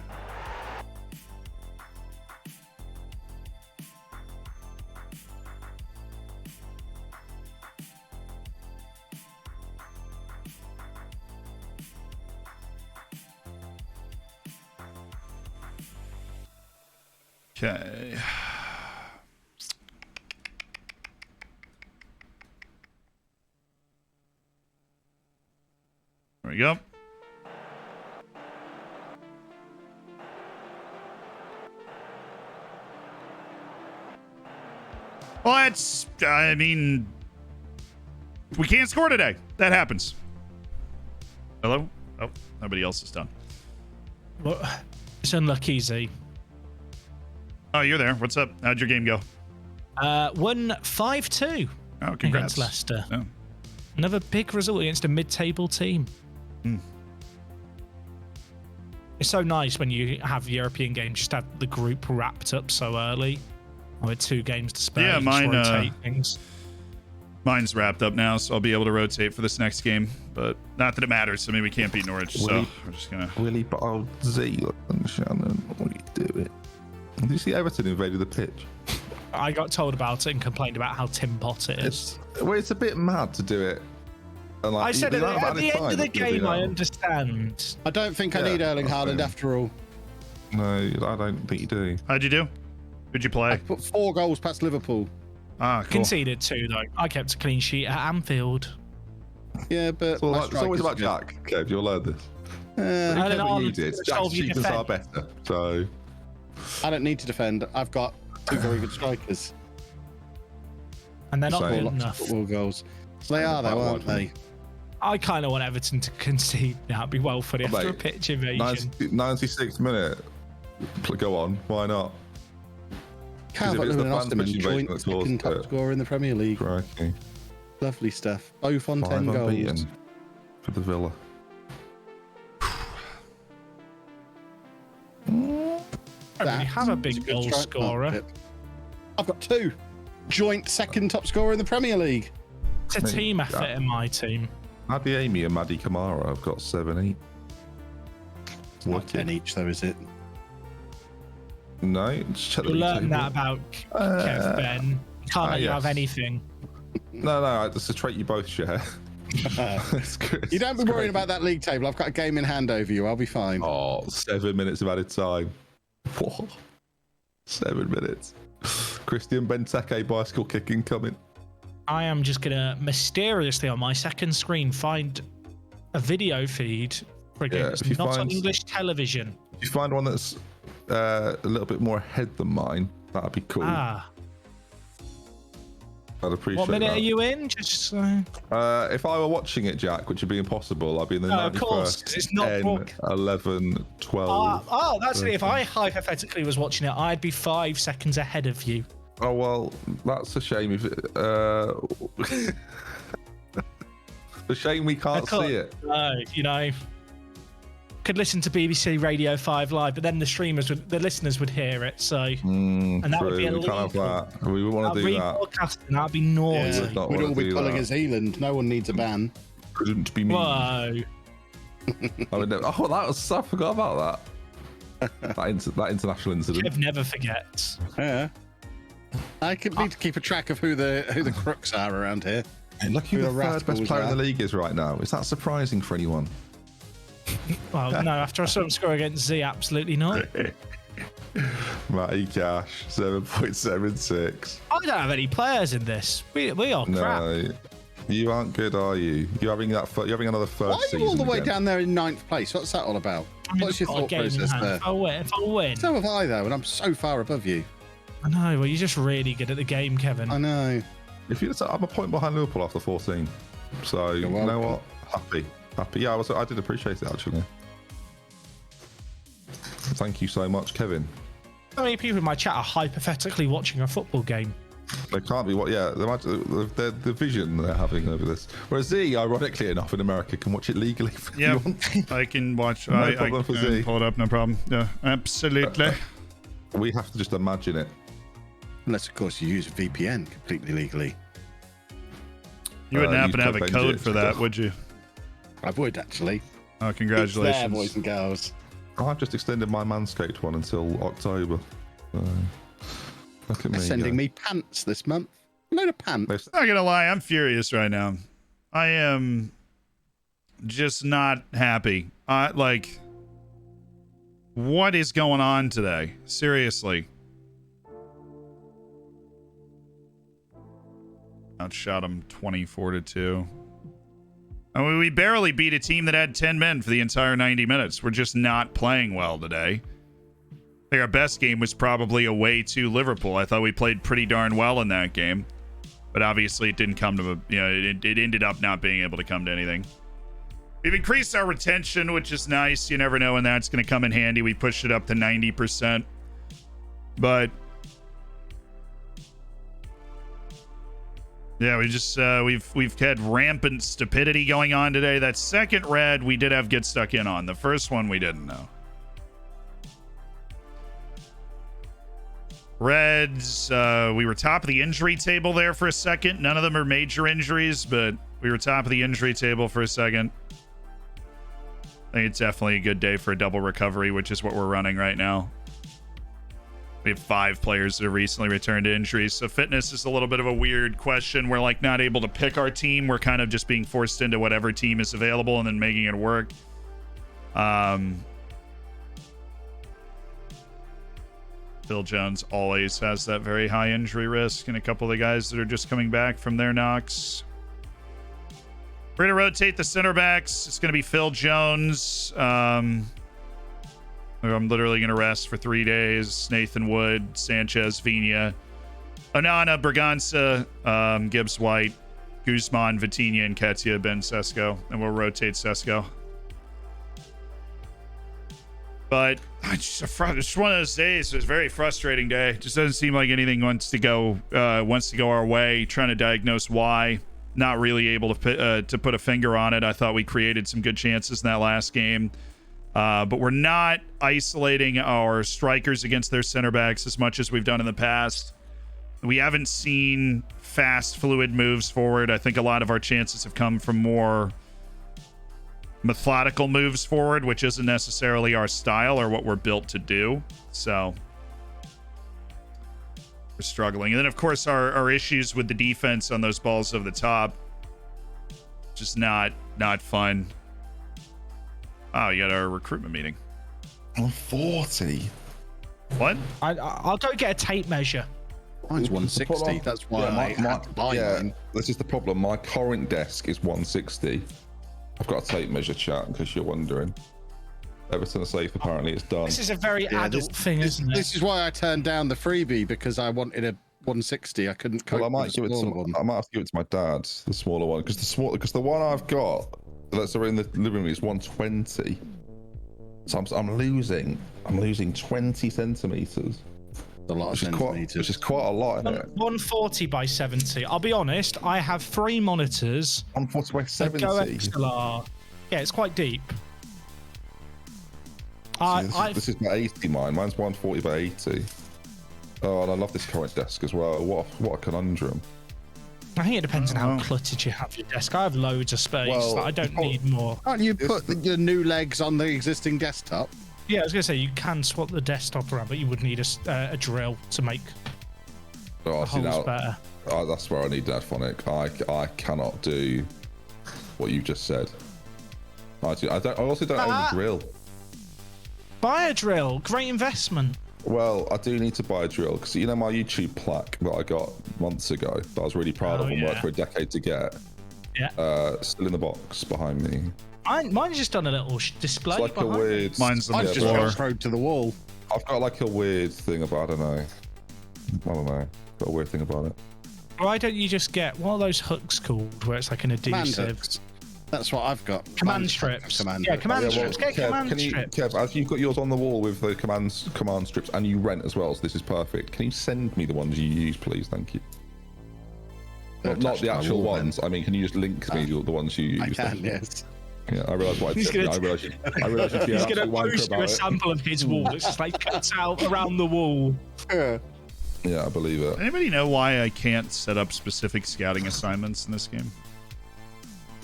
Okay. There we go. Well, that's, I mean, we can't score today. That happens. Hello? Oh, nobody else is done. Well, it's unlucky, Z. Oh, you're there. What's up? How'd your game go? Won 5-2. Oh, congrats. Against Leicester. Oh. Another big result against a mid-table team. Mm. It's so nice when you have European games just have the group wrapped up so early. With 2 games to spare. Yeah, you just mine, rotate things. Mine's wrapped up now, so I'll be able to rotate for this next game. But not that it matters. I mean, we can't beat Norwich, so we're just gonna. Willie Bold Z and Shannon, what are you doing? Did you see Everton invaded the pitch? I got told about it and complained about how Tim Pot it is. It's a bit mad to do it. And like, I said you at don't have the any end of time, the you'll be game, I out. understand. I don't think I Yeah, need Erling that's Haaland fair. after all. No, I don't think you do. How'd you do? Who'd you play? I put 4 goals past Liverpool. Ah, cool. Conceded 2 though. I kept a clean sheet at Anfield. Yeah, but Well, my it's always about strikers Jack. Kev, you'll learn this. are good. Erling Whatever you Haaland's did, gonna Jack's solve your achievements are defence. better. So, I don't need to defend. I've got 2 very good strikers. And they're not So- good Lots of enough. football goals. They are though, aren't they? I kind of want Everton to concede now. It'd be well funny after a Mate, pitch invasion. 96th minute. Go on, why not? Calvert if it's the Lewin and fans' Osterman pitch joint invasion that caused second top it. scorer in the Premier League. Crikey. Lovely stuff. Both on 5 10 goals. unbeaten for the Villa. I don't really have a big It's good goal strike scorer. partnership. I've got 2. Joint second top scorer in the Premier League. It's a Mate, team effort that- in my team. Adi Amy and Maddie Kamara have got 7 each. Not 10 each though, is it? No, just check the You'll league learn table. that about Kev Ben. You can't let you have yes. anything. No, it's a trait you both share. It's good. You don't be It's worrying great. about that league table. I've got a game in hand over you. I'll be fine. Oh, 7 minutes of added time. Whoa. 7 minutes. Christian Benteke bicycle kicking coming. I am just gonna mysteriously on my second screen find a video feed for a game Yeah, that's if you not on find- English television. If you find one that's a little bit more ahead than mine, that'd be cool. Ah, I'd appreciate what minute that. are you in? Just If I were watching it, Jack, which would be impossible, I'd be in the No, 91st, of course, 'cause it's not 10, broadcast. 11, 12. that's it. If I hypothetically was watching it, I'd be 5 seconds ahead of you. Oh, well, that's a shame. If it, the shame we can't see it. You know, could listen to BBC Radio 5 Live, but then the listeners would hear it. So, and that would be True, we can't have illegal. that. We wouldn't want to do that. Rebroadcasting, that'd be naughty. would not We'd wanna all be do calling that. us Zealand. No one needs a ban. Couldn't be me. Whoa. I mean, oh, I forgot about that. that international incident. Kev never forgets. Yeah. I could need to keep a track of who the crooks are around here. Hey, look who Who the the third best rascals player in the are. league is right now. Is that surprising for anyone? Well, no, after I saw him score against Z, absolutely not. Matty Cash, 7.76. I don't have any players in this. We are crap. No, you aren't good, are you? You're having that. You're having another first Why are season. you all the way again. down there in 9th place? What's that all about? I mean, What's your I've got a thought game in process hand. there? If I win. So have I, though, and I'm so far above you. I know. Well, you're just really good at the game, Kevin. I know. If you, I'm a point behind Liverpool after 14. So you know welcome. what? Happy. Yeah, I did appreciate it actually. Thank you so much, Kevin. How many people in my chat are hypothetically watching a football game? They can't be what? Yeah, the vision they're having over this. Whereas Z, ironically enough, in America, can watch it legally. If Yeah, you want. I can watch. No I problem for can Z. pull it up, no problem. Yeah, absolutely. We have to just imagine it. Unless, of course, you use VPN completely legally. You wouldn't happen to use have a Code code Engine for that, stuff. would you? I would, actually. Oh, It's there, congratulations. boys and girls. I've just extended my Manscaped one until October. So, look at me. They're sending go. me pants this month. A load of pants. Not gonna lie, I'm furious right now. I am just not happy. Like, what is going on today? Seriously. Outshot them 24-2. I mean, we barely beat a team that had 10 men for the entire 90 minutes. We're just not playing well today. I think our best game was probably away to Liverpool. I thought we played pretty darn well in that game. But obviously it didn't come to, it ended up not being able to come to anything. We've increased our retention, which is nice. You never know when that's going to come in handy. We pushed it up to 90%. But yeah, we just we've had rampant stupidity going on today. That second red we did have get stuck in on. The first one we didn't know. Reds, we were top of the injury table there for a second. None of them are major injuries, but we were top of the injury table for a second. I think it's definitely a good day for a double recovery, which is what we're running right now. We have 5 players that have recently returned to injuries. So fitness is a little bit of a weird question. We're like not able to pick our team. We're kind of just being forced into whatever team is available and then making it work. Phil Jones always has that very high injury risk, and a couple of the guys that are just coming back from their knocks. We're going to rotate the center backs. It's going to be Phil Jones. I'm literally going to rest for 3 days. Nathan Wood, Sanchez, Vina, Onana, Braganza, Gibbs White, Guzman, Vitinha, and Ketia, Ben Sesko. And we'll rotate Sesko. But it's just one of those days. It was a very frustrating day. It just doesn't seem like anything wants to go our way. Trying to diagnose why. Not really able to put a finger on it. I thought we created some good chances in that last game. But we're not isolating our strikers against their center backs as much as we've done in the past. We haven't seen fast, fluid moves forward. I think a lot of our chances have come from more methodical moves forward, which isn't necessarily our style or what we're built to do. So we're struggling. And then, of course, our issues with the defense on those balls over the top. Just not fun. Oh, you got our recruitment meeting. I'm 40. What? I'll go get a tape measure. Mine's 160. That's why I had to buy mine. This is the problem. My current desk is 160. I've got a tape measure, chat, in case you're wondering. Everton are safe. Apparently, it's done. This is a very adult thing, isn't it? This is why I turned down the freebie, because I wanted a 160. I couldn't cope Well, I might with give the it smaller to. one. I might have to give it to my dad, the smaller one, because the one I've got that's in the living room is 120. So I'm losing 20 centimeters. A lot of Which centimeters. is quite a lot, isn't it? 140 by 70. I'll be honest, I have 3 monitors 140 by that 70. go XLR. Yeah, it's quite deep. This is my 80 mine. Mine's 140 by 80. Oh, and I love this current desk as well. What a conundrum. I think it depends on how cluttered you have your desk. I have loads of space. Well, I don't need more. Can't you put the new legs on the existing desktop? Yeah, I was going to say, you can swap the desktop around, but you would need a drill to make Oh, the see, holes now, better. that's where I need that phonic. I cannot do what you've just said. I also don't own a drill. Buy a drill. Great investment. Well, I do need to buy a drill because you know my YouTube plaque that I got months ago that I was really proud of and worked for a decade to get. Yeah. Still in the box behind me. Mine's just done a little display. It's like a behind weird. me. Mine's on I the just floor. got thrown to the wall. I've got like a weird thing about. I don't know. Got a weird thing about it. Why don't you just get one of those hooks called where it's like an Command adhesive? hooks. That's what I've got. Command strips. Command Yeah, hooks. command Yeah, strips. Get command strips. Kev, as you've got yours on the wall with the command strips and you rent as well, so this is perfect. Can you send me the ones you use, please? Thank you. Not the attached to my actual wall, then. ones. I mean, can you just link me the ones you use? I can, Thank you. yes. Yeah, I realise what I He's said. gonna- I realise you'd be He's an going to absolute wanker post you a about it. sample of his wall. It's just like cuts out around the wall. Yeah. Yeah, I believe it. Anybody know why I can't set up specific scouting assignments in this game?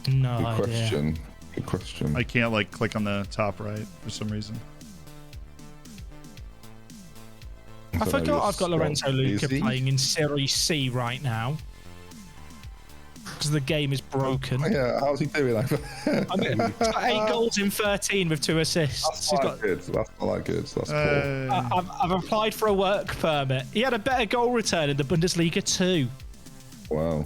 No Good idea. question. Good question. I can't like click on the top right for some reason. I don't know, forgot you're I've got Lorenzo so Luca busy. playing in Serie C right now. Because the game is broken. Yeah, how's he doing? He's got 8 goals in 13 with 2 assists. That's He's not got, good. That's not that good. That's cool. I've applied for a work permit. He had a better goal return in the Bundesliga 2. Wow.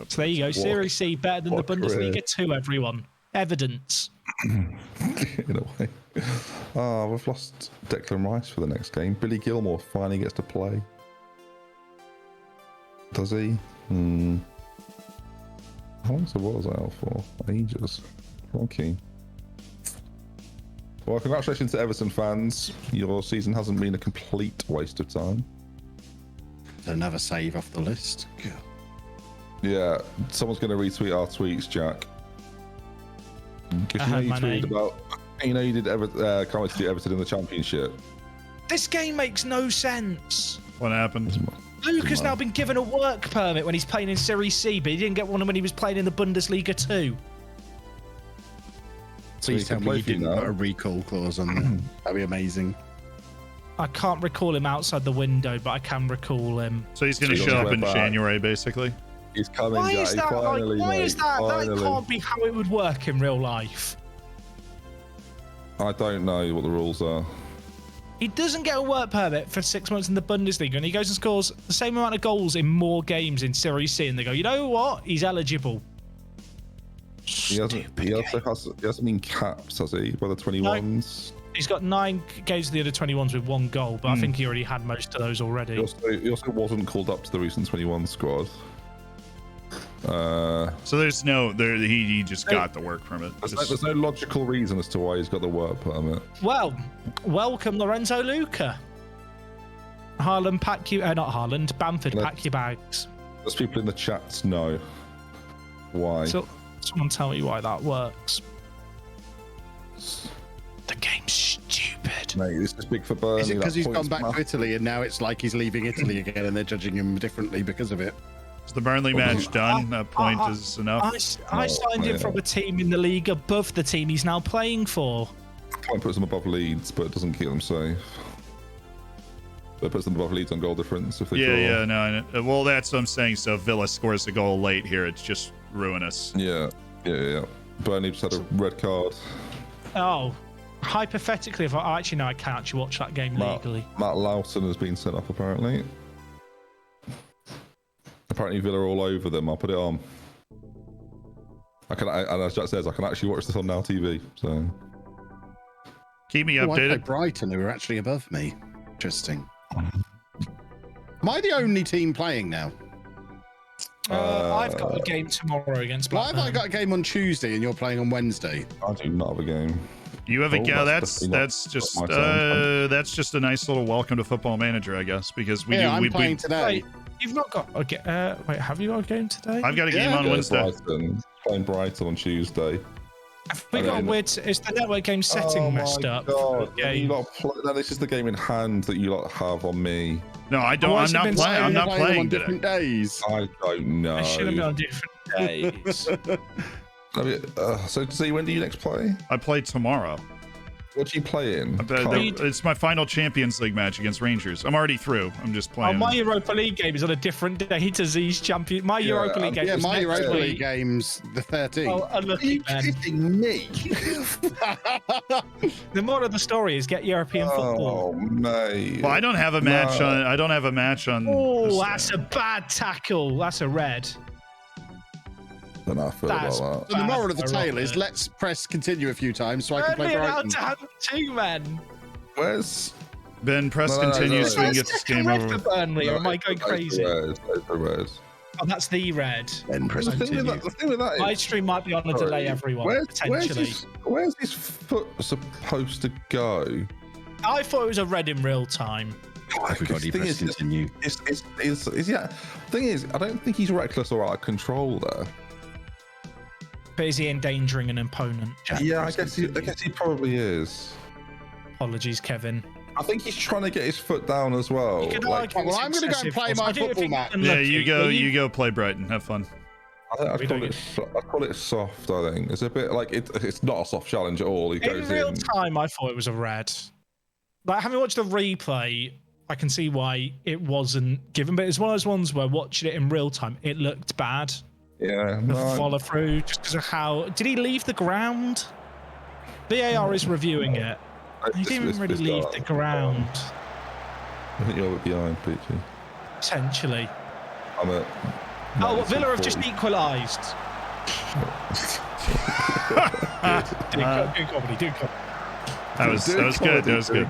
So there you go. Serie C better than the what a career. Bundesliga 2, everyone. Evidence. In a way. Oh, we've lost Declan Rice for the next game. Billy Gilmore finally gets to play. Does he? How long was I out for? Ages. Okay. Well, congratulations to Everton fans. Your season hasn't been a complete waste of time. Another save off the list. God. Yeah, someone's going to retweet our tweets, Jack. Because I heard my name. you did comments to Everton in the Championship. This game makes no sense. What happened? Luke has now been given a work permit when he's playing in Serie C, but he didn't get one when he was playing in the Bundesliga too. Please tell me you didn't put a recall clause on there. That'd be amazing. I can't recall him outside the window, but I can recall him. So he's going to show up in January, basically. He's coming. Why is that? Finally, why mate, is that? finally. That can't be how it would work in real life. I don't know what the rules are. He doesn't get a work permit for 6 months in the Bundesliga, and he goes and scores the same amount of goals in more games in Serie C, and they go, you know what? He's eligible. He hasn't been capped, has he, by the 21s? He's got 9 games of the under 21s with 1 goal, but I think he already had most of those already. He also wasn't called up to the recent 21 squad. So there's no, he just got the work permit. There's no logical reason as to why he's got the work permit. Well, welcome Lorenzo Luca. Haaland, pack you, not Haaland, Bamford, pack your bags. There's people in the chats know why. So, someone tell me why that works. The game's stupid. Mate, this is big for Burnley. Is it because he's gone back to Italy and now it's like he's leaving Italy again and they're judging him differently because of it? Is the Burnley match done? That point is enough. I signed him from a team in the league above the team he's now playing for. Point puts them above Leeds, but it doesn't keep them safe. It puts them above Leeds on goal difference if they draw. Yeah, no, I know. Well, that's what I'm saying. So if Villa scores a goal late here, it's just ruinous. Yeah. Burnley just had a red card. Oh, hypothetically, if I actually know, I can't actually watch that game legally. Matt Lawson has been sent off apparently. Apparently Villa are all over them. I'll put it on. And as Jack says, I can actually watch this on Now TV. So keep me I updated. played Brighton, who are actually above me. Interesting. Am I the only team playing now? I've got a game tomorrow against Why Blackburn. have I got a game on Tuesday and you're playing on Wednesday? I do not have a game. You have a Oh, that's just a nice little welcome to Football Manager, I guess, because I'm playing today. Wait, you've not got a game. Wait, have you got a game today? I've got a game on Wednesday. Playing Brighton on Tuesday. Have we got a weird. Is the network game setting messed up? God. Yeah. No, this is the game in hand that you lot have on me. No, I don't. I'm not playing. I'm not playing on today. different days. I don't know. I should have been on different days. So, see, when do you next play? I play tomorrow. What are you playing? It's my final Champions League match against Rangers. I'm already through. I'm just playing. My Europa League game is on a different day to Z's champion. My Europa League game. Yeah, is my next Europa week. League game's the 13th. Oh, unlucky, man. kidding me? The moral of the story is get European football. Oh, mate. Well, I don't have a match on. I don't have a match on. Oh, that's a bad tackle. That's a red. I don't know how I feel about that. So the moral of the tale is let's press continue a few times so I can play Burnley Brighton. to have 2 men. Where's Ben, press No, continue so we can get That's this the game red over. for Burnley, or am I going crazy? Oh, that's the red. Then press The thing continue. with that My is, stream might be on a delay, everyone, potentially. where's his foot supposed to go? I thought it was a red in real time. Everybody press continue. Thing is, I don't think he's reckless or out of control there. But is he endangering an opponent? Yeah, I guess he probably is. Apologies, Kevin. I think he's trying to get his foot down as well. You could Like, argue Well, I'm it's gonna go and excessive play force. my I do football think match. it's Yeah, unlucky. you go play Brighton. Have fun. I'd call it soft. I think it's a bit like it's not a soft challenge at all. He In goes real in. time, I thought it was a red. Like, having watched the replay, I can see why it wasn't given, but it's one of those ones where watching it in real time, it looked bad. Yeah, The no, follow through, just because of how did he leave the ground? VAR is reviewing it. He didn't even really leave the ground. I think you're behind, Peachy. Potentially. I'm at. Oh, Villa have just equalised. Doing comedy, doing comedy. That was good. That was good.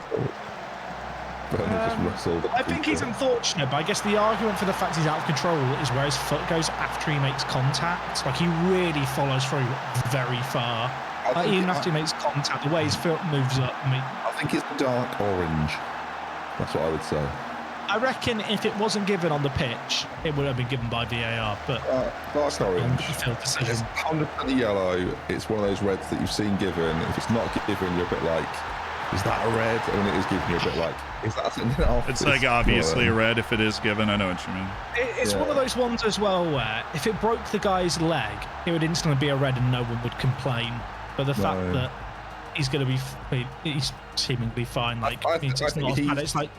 I think he's unfortunate, but I guess the argument for the fact he's out of control is where his foot goes after he makes contact. Like, he really follows through very far. Even after he makes contact, the way his foot moves up. I think it's dark orange. That's what I would say. I reckon if it wasn't given on the pitch, it would have been given by VAR, but Dark orange. field decision. It's 100% yellow. It's one of those reds that you've seen given. If it's not given, you're a bit like, Is that a red? I mean, it is giving you a bit like, is that something off? It's like obviously a red if it is given. I know what you mean. It's one of those ones as well where if it broke the guy's leg, it would instantly be a red and no one would complain. But the fact that he's going to be, he's seemingly fine. Like, means it's not as bad. It's like,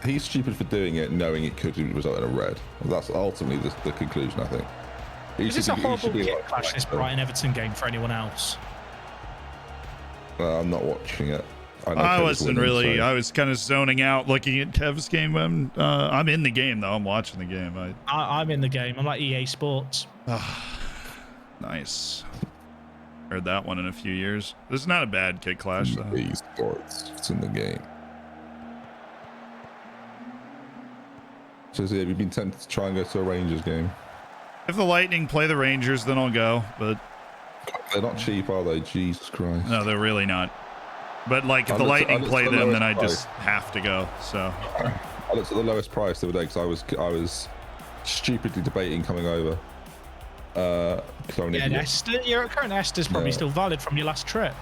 he's stupid for doing it, knowing it could result in a red. That's ultimately the conclusion, I think. is this a horrible kit clash, this Brighton Everton game for anyone else? I'm not watching it. I wasn't really. I was kind of zoning out looking at Kev's game. I'm in the game though. I'm watching the game. I'm in the game. I'm like EA Sports. Nice. Heard that one in a few years. This is not a bad kit clash though. EA Sports. It's in the game. So yeah, we've been tempted to try and go to a Rangers game. If the Lightning play the Rangers, then I'll go. But they're not cheap, are they? Jesus Christ. no, they're really not. But like, if the Lightning play them, then I just have to go. So I looked at the lowest price the other day because I was stupidly debating coming over. Esther, your current Esther's probably still valid from your last trip.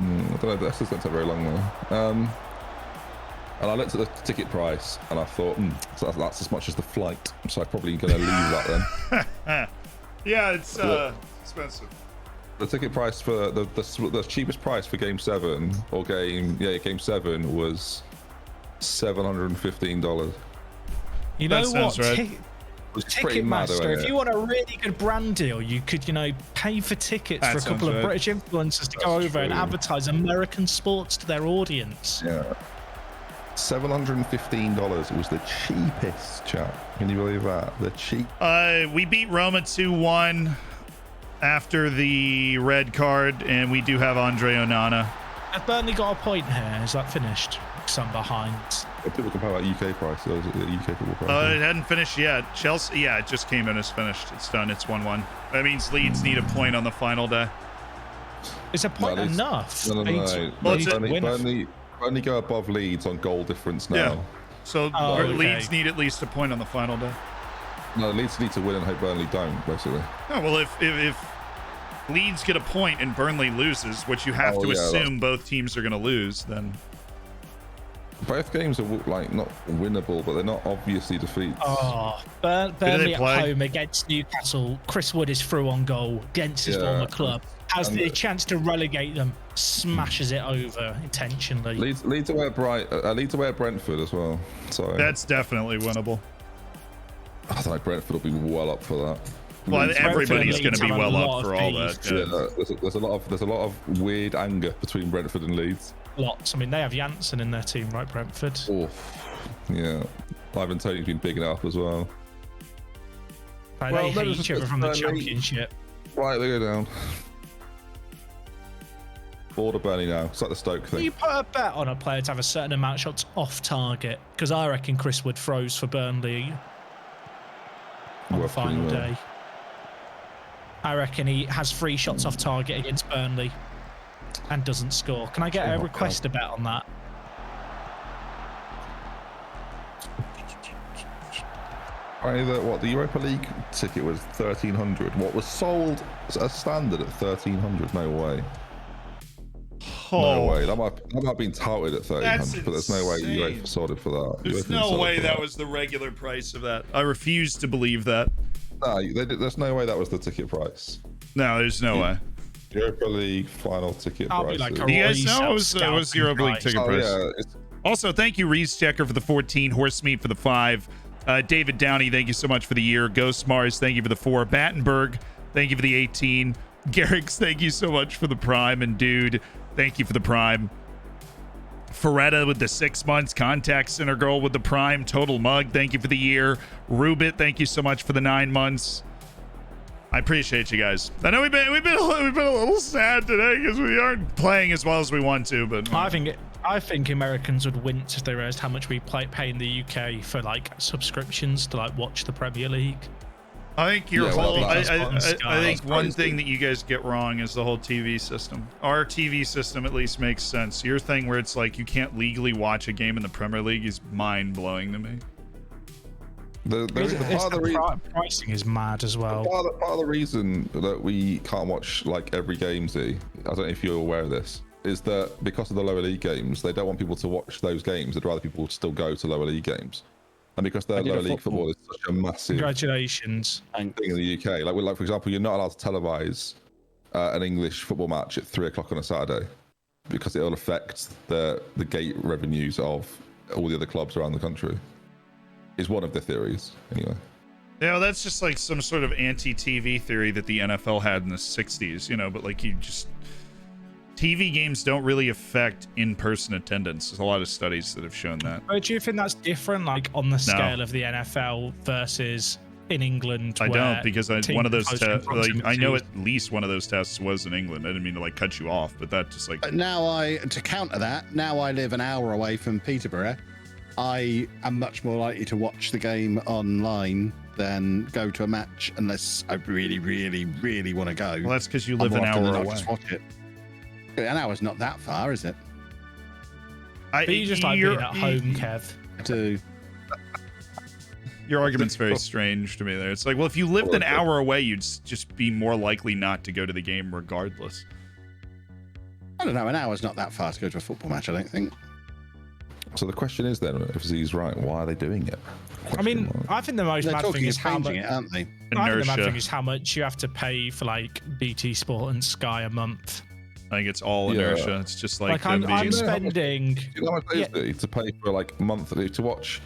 I don't know. The Esther's don't take very long though. And I looked at the ticket price and I thought, so that's as much as the flight. So I'm probably going to leave that then. yeah, it's expensive. The ticket price for the cheapest price for game 7 or game 7 was $715. You know what? Right. Ticketmaster, if you want a really good brand deal, you could, pay for tickets for a couple of British influencers to go over and advertise American sports to their audience. Yeah. $715 was the cheapest, chat. Can you believe that? The cheap. We beat Roma 2-1 after the red card, and we do have Andre Onana. Has Burnley got a point here? Is that finished? Some behind. People compare that UK price. The UK football price. It hadn't finished yet. Chelsea, it just came in. It's finished. It's done. It's 1-1. That means Leeds need a point on the final day. Is a point enough? No. Burnley go above Leeds on goal difference now. Yeah. So Leeds need at least a point on the final day. No, Leeds need to win and hope Burnley don't, basically. Oh, well, if Leeds get a point and Burnley loses, which you have to assume both teams are going to lose, then... Both games are not winnable, but they're not obviously defeats. Burnley at home against Newcastle. Chris Wood is through on goal against his former club. Has the chance to relegate them. Smashes it over intentionally. Leeds away at Brentford as well. So that's definitely winnable. I think Brentford will be well up for that. Well, everybody's going to be well up for all that. Yeah, there's a lot of weird anger between Brentford and Leeds. Lots. I mean, they have Janssen in their team, right, Brentford? Oh, yeah. Ivan Toney's been bigging it up as well. Right, they hate each other from the Championship. Right, they go down. Border Burnley now. It's like the Stoke thing. You put a bet on a player to have a certain amount of shots off target, because I reckon Chris Wood throws for Burnley on the final day. I reckon he has 3 shots off target against Burnley and doesn't score. Can I get a request a bet on that? The Europa League ticket was 1,300. What was sold as standard at 1,300? No way. No way. That might have been touted at 1,300, but there's no way UEFA sold it for that. There's no way that was the regular price of that. I refuse to believe that. No, there's no way that was the ticket price. No, there's no way. Europa League final ticket price. Do you guys know what was the Europa League ticket price? Yeah, also, thank you, Reese Checker, for the 14. Horsemeat for the 5. David Downey, thank you so much for the year. Ghost Mars, thank you for the 4. Battenberg, thank you for the 18. Garrix, thank you so much for the Prime. And Dude, thank you for the Prime. Ferretta with the 6 months. Contact Center Girl with the Prime. Total Mug, thank you for the year. Rubit, thank you so much for the 9 months. I appreciate you guys. I know we've been a little sad today because we aren't playing as well as we want to, but I think Americans would wince if they realized how much we pay in the UK for subscriptions to watch the Premier League. I think I think one thing that you guys get wrong is the whole TV system. Our TV system at least makes sense. Your thing where it's you can't legally watch a game in the Premier League is mind-blowing to me. The pricing is mad as well. Part of the reason that we can't watch every game, I don't know if you're aware of this, is that because of the lower league games, they don't want people to watch those games. They'd rather people still go to lower league games. And because their lower league football is such a massive Congratulations. thing in the UK, like for example, you're not allowed to televise an English football match at 3 o'clock on a Saturday because it will affect the gate revenues of all the other clubs around the country. Is one of the theories, anyway. Yeah, well, that's just like some sort of anti-TV theory that the NFL had in the 60s, you know, but like TV games don't really affect in-person attendance. There's a lot of studies that have shown that. But do you think that's different, like on the scale of the NFL versus in England? I don't, because one of those tests, like, I know it. at least one of those tests was in England. I didn't mean to like cut you off, but that just like. But to counter that, now I live an hour away from Peterborough. I am much more likely to watch the game online than go to a match unless I really, really, really want to go. Well, that's because you live an hour away. Just watch it. An hour's not that far, is it? But you just like being at home, Kev. I do. Your argument's very strange to me there. It's like, well, if you lived an hour away, you'd just be more likely not to go to the game regardless. I don't know. An hour's not that far to go to a football match, I don't think. So the question is then, if Z's right, why are they doing it? I mean, I think the most mad thing is how much. It, aren't they? I think the mad thing is how much you have to pay for like BT Sport and Sky a month. I think it's all inertia. It's just like I'm spending. Do you know how much it is to pay for like monthly to watch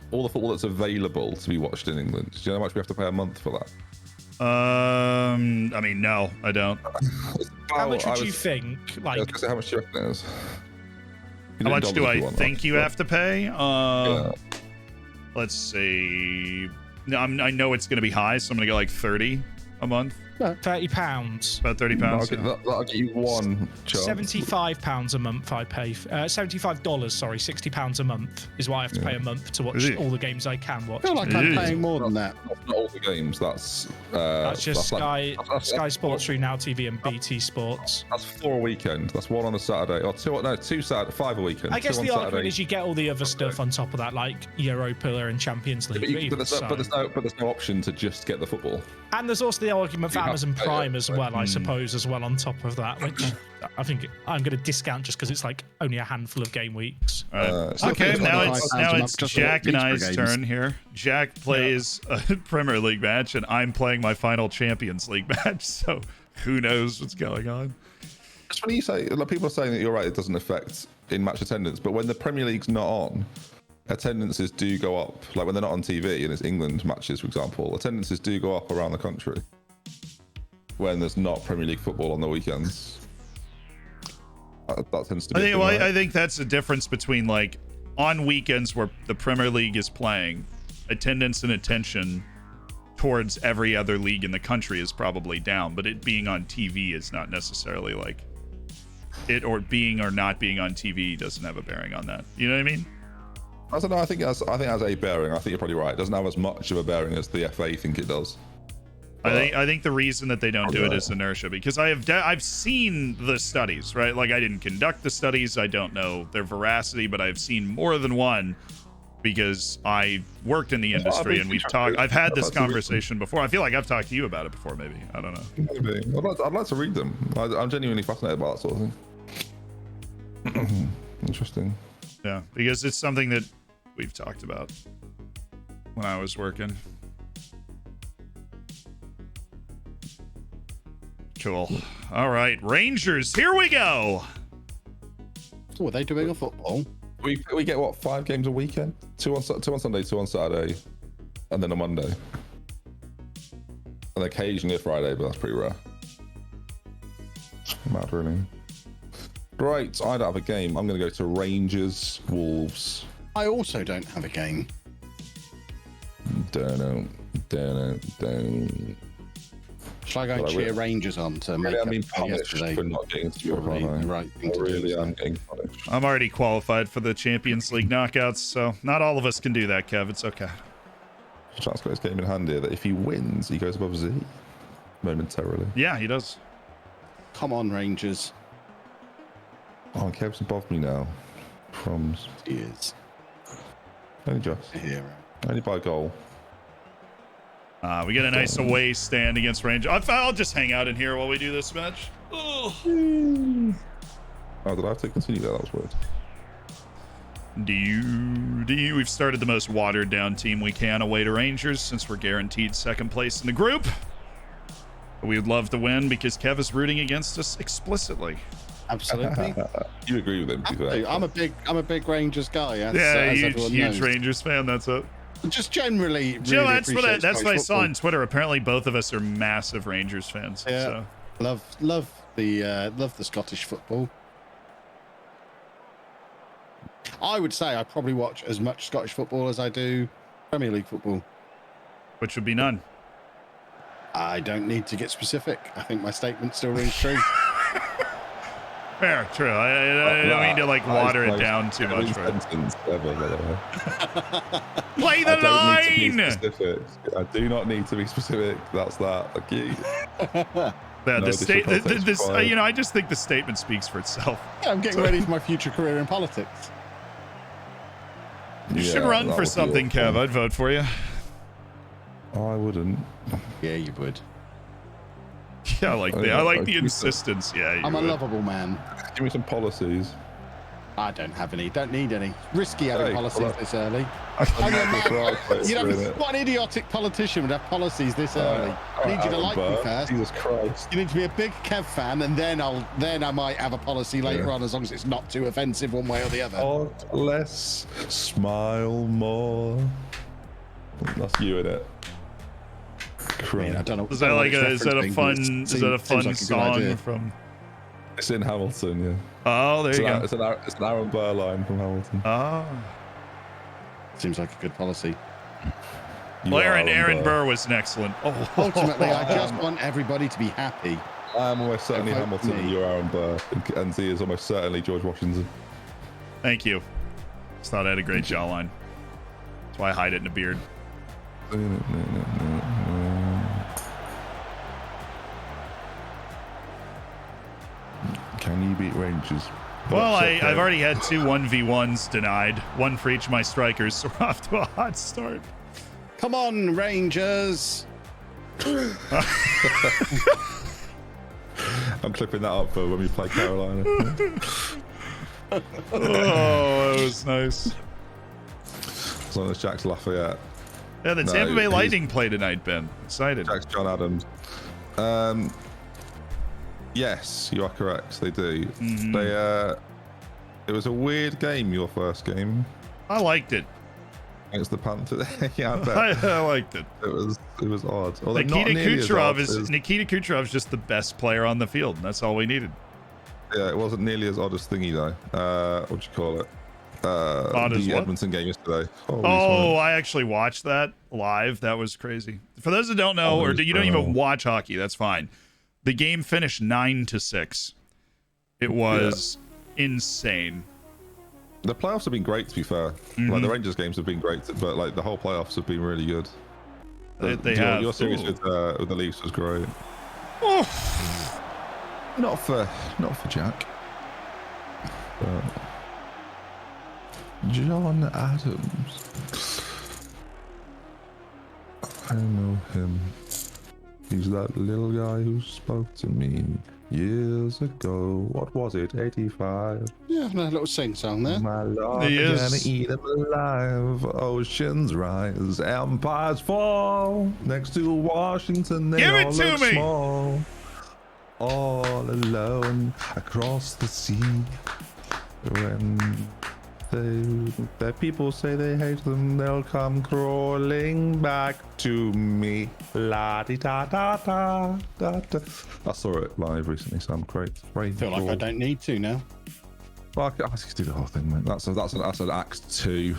all the football that's available to be watched in England? Do you know how much we have to pay a month for that? I mean, no, I don't. How much would you think? Like, how much do you reckon it is? How much do I think you have to pay? Let's see. No, I know it's going to be high, so I'm going to go like 30 a month. £30. About £30. That'll get you one chance. £75 a month I pay. $75, sorry, £60 a month is what I have to pay a month to watch all the games I can watch. I feel like I'm paying more than that. Not all the games. That's just Sky Sports through Now TV and that's, BT Sports. That's 4 a weekend. That's one on a Saturday, or two Saturday, 5 a weekend. I guess the argument Saturday. is you get all the other stuff on top of that, like Europa and Champions League. But there's no option to just get the football. And there's also the argument for Amazon Prime as well, I suppose, as well on top of that, which I think I'm going to discount just because it's like only a handful of game weeks. Okay, now it's Jack and I's turn here. Jack plays a Premier League match, and I'm playing my final Champions League match. So who knows what's going on? That's when you say, like, people are saying that you're right, it doesn't affect in match attendance, but when the Premier League's not on, attendances do go up. Like when they're not on TV and it's England matches, for example, attendances do go up around the country when there's not Premier League football on the weekends. That tends to be. I think that's the difference between like on weekends where the Premier League is playing, attendance and attention towards every other league in the country is probably down, but it being on TV is not necessarily like it, or being or not being on TV doesn't have a bearing on that. You know what I mean? I don't know. I think it has a bearing. I think you're probably right. It doesn't have as much of a bearing as the FA think it does. I think the reason that they don't do it is inertia, because I've seen the studies, right? Like I didn't conduct the studies. I don't know their veracity, but I've seen more than one because I worked in the industry and we've talked. I've had this conversation before. I feel like I've talked to you about it before. Maybe, I don't know. Maybe. I'd like to read them. I'm genuinely fascinated by that sort of thing. Interesting. Yeah, because it's something that we've talked about when I was working. Cool. All right, Rangers, here we go. So are they doing a football? We get what, 5 games a weekend? 2 on Sunday, 2 on Saturday, and then a Monday, and occasionally a Friday, but that's pretty rare. Mad, really. Right, I don't have a game. I'm going to go to Rangers Wolves. I also don't have a game. Don't. Shall I go and cheer Rangers on to make up for yesterday? For not getting to Europe, right thing to do. am getting punished. I'm already qualified for the Champions League knockouts, so not all of us can do that, Kev. It's okay. Chance got his game in hand here that if he wins, he goes above Z momentarily. Yeah, he does. Come on, Rangers. Oh, Kev's above me now. Crumbs. He is. Only just. A hero. Only by a goal. We get a nice away stand against Rangers. I'll just hang out in here while we do this match. Oh, did I have to continue there? That was weird. We've started the most watered down team we can away to Rangers since we're guaranteed second place in the group. We would love to win because Kev is rooting against us explicitly. Absolutely. You agree with him? To be fair. I'm a big Rangers guy. As Huge everyone knows. Rangers fan. That's it. Just generally, Joe, really that's what appreciate I saw football. on Twitter. Apparently, both of us are massive Rangers fans. Yeah. So. Love the Scottish football. I would say I probably watch as much Scottish football as I do Premier League football. Which would be none. I don't need to get specific. I think my statement still rings true. Fair, true. I don't mean to like water it down too much. Sentence ever, by the way. Play the I don't need to be line. specific. I do not need to be specific. That's that. Thank you. Yeah, No this, required. I just think the statement speaks for itself. Yeah, I'm getting ready for my future career in politics. You should run that for would be something, awful. Kev. I'd vote for you. I wouldn't. Yeah, you would. Yeah, I like the keep it. insistence. Yeah, you I'm a would. lovable man. Give me some policies. I don't have any. Don't need any. Risky having Hey, policies well, this early. I'm not the right place You for know, it. what an idiotic politician would have policies this early? I need you to like me first. Jesus Christ. You need to be a big Kev fan, and then I might have a policy later Yeah. on, as long as it's not too offensive one way or the other. Talk less, smile more. That's you in it. I mean, I don't know. Is that like a is that a fun Seems like a good song idea. from? It's in Hamilton, yeah. Oh, there you go. It's an Aaron Burr line from Hamilton. Oh, Seems like a good policy. You well, are Aaron Burr was an excellent. Oh, Ultimately, I just want everybody to be happy. I am almost certainly Vote Hamilton, me. and you're Aaron Burr, and Z is almost certainly George Washington. Thank you. Just thought I had a great jawline. That's why I hide it in a beard. Can you beat Rangers? Well, That's okay. I've already had 2 1v1s denied, one for each of my strikers, so we're off to a hot start. Come on, Rangers! I'm clipping that up for when we play Carolina. Oh, that was nice. As long as Jack's Lafayette. Yeah, the No, Tampa Bay he's- Lightning play tonight, Ben. Excited. Jack's John Adams. Yes, you are correct. They do. Mm-hmm. It was a weird game, your first game I liked it. against the Panthers. Yeah, I bet. I liked it. It was odd. Although not Nikita nearly as odd Nikita Kucherov's just the best player on the field, and that's all we needed. Yeah, it wasn't nearly as odd as Thingy though. What do you call it? Odd as The what? Edmonton game yesterday. Holy Oh, smokes. I actually watched that live. That was crazy. For those that don't know, Oh, or it was you don't even brutal. watch hockey, that's fine. The game finished 9-6. It was insane. The playoffs have been great, to be fair. Like the Rangers games have been great, but like the whole playoffs have been really good. They have. Your series Ooh. with the Leafs was great. Oh. Not for Jack. But John Adams. I know him. He's that little guy who spoke to me years ago. What was it? 85. Yeah, a little sing song there. My Lord, He gonna is. eat them alive. Oceans rise, empires fall. Next to Washington, they Give it all to look me. small. All alone across the sea. When the people say they hate them, they'll come crawling back to me. La di da da da da da. I saw it live recently, so I'm great. I feel like I don't need to now. Well, I just do the whole thing, mate. That's an Act 2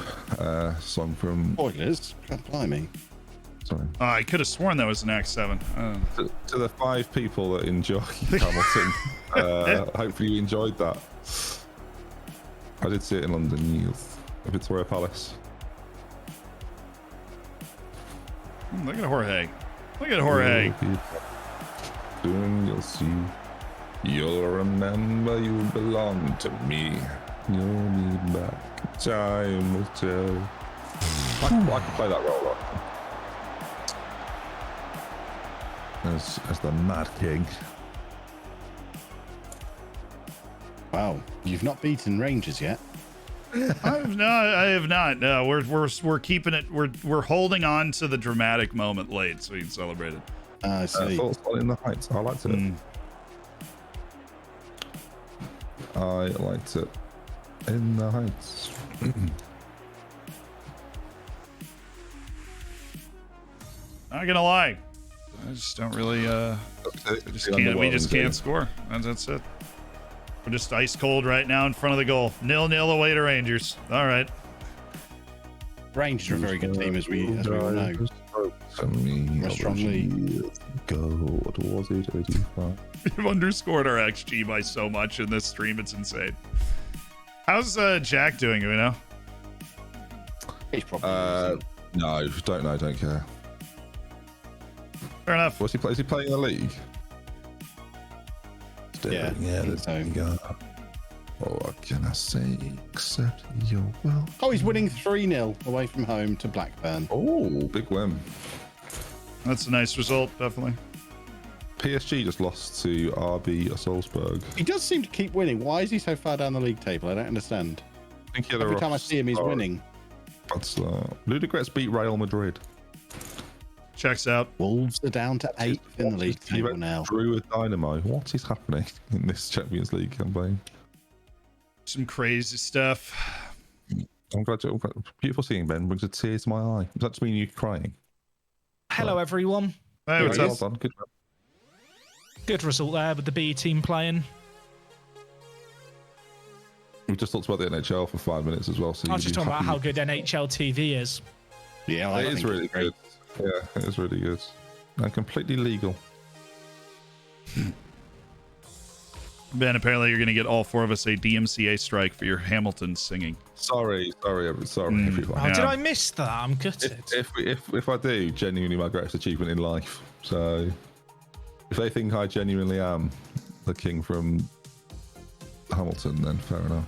song from. Spoilers. God blimey. Sorry. I could have sworn that was an Act 7. To the 5 people that enjoy Hamilton, hopefully you enjoyed that. I did see it in London, yes. Victoria Palace. Look at Jorge. Look at Jorge. Soon you'll see. You'll remember you belong to me. You'll be back. Time will tell. I can play that role as the Mad King. Wow, you've not beaten Rangers yet. I have not. No, we're keeping it. We're holding on to the dramatic moment late so we can celebrate it. I see. Thoughts on In the Heights. I liked it. I liked it. In the Heights. Not gonna lie, I just don't really. We just can't score. That's it. We're just ice cold right now in front of the goal. 0-0 away to Rangers. All right. Rangers are a very good team, as we all know. We're strongly. Go. What was it? 85. We've underscored our XG by so much in this stream. It's insane. How's Jack doing? Do we know? He's probably No, don't know. Don't care. Fair enough. Is he playing in the league? Yeah, there you go. Oh, what can I say except you're well? Oh, he's winning 3-0 away from home to Blackburn. Oh, big win. That's a nice result, definitely. PSG just lost to RB Salzburg. He does seem to keep winning. Why is he so far down the league table? I don't understand. I think Every time I see him, he's winning. That's Ludogorets beat Real Madrid. Checks out. Wolves are down to 8th in the league He table went now. Drew with Dynamo. What is happening in this Champions League campaign? Some crazy stuff. I'm glad you're beautiful seeing Ben. Brings a tear to my eye. Does that just mean you're crying? Hello, everyone. Hey, what's Well up? done. Good. Good result there with the B team playing. We just talked about the NHL for 5 minutes as well. So I was just you'd be talking about how happy. good NHL TV is. Yeah, I It think is really it's great. good. Yeah, it is really good. And completely legal. Ben, apparently you're going to get all four of us a DMCA strike for your Hamilton singing. Sorry, everyone. Oh, Yeah. did I miss that? I'm gutted. If I do, genuinely my greatest achievement in life. So if they think I genuinely am the king from Hamilton, then fair enough.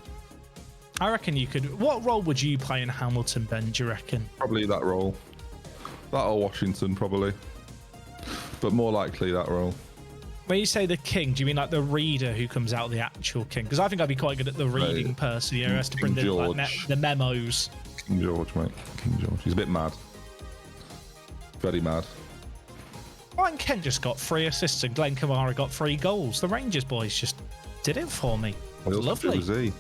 I reckon you could. What role would you play in Hamilton, Ben? Do you reckon? Probably that role. That or Washington, probably. But more likely that role. When you say the king, do you mean like the reader who comes out the actual king? Because I think I'd be quite good at the reading person. You know, who has to bring King the, like, George. the memos. King George, mate. King George. He's a bit mad. Very mad. Ryan Kent just got 3 assists and Glenn Kamara got 3 goals. The Rangers boys just did it for me. Well, he also Lovely. was he.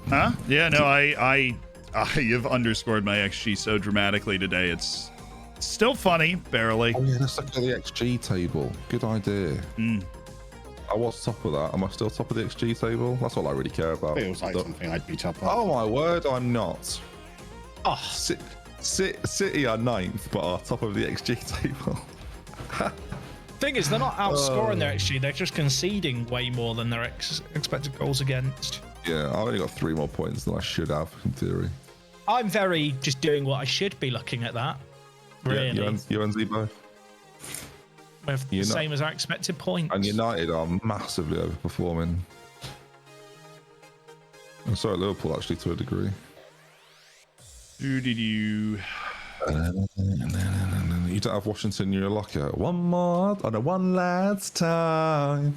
Huh? Yeah, no, I have underscored my XG so dramatically today. It's still funny, barely. Oh yeah, let's look at the XG table. Good idea. I was top of that. Am I still top of the XG table? That's all I really care about. Feels like something I'd be top of. Oh my word, I'm not. Oh, City are 9th, but are top of the XG table. thing is, they're not outscoring their XG. They're just conceding way more than their expected goals against. Yeah, I've only got 3 more points than I should have, in theory. I'm very just doing what I should be looking at that. Really. Yeah, you and Z both. With the same as our expected points. And United are massively overperforming. I'm sorry, Liverpool actually to a degree. You You don't have Washington in your locker. One last time.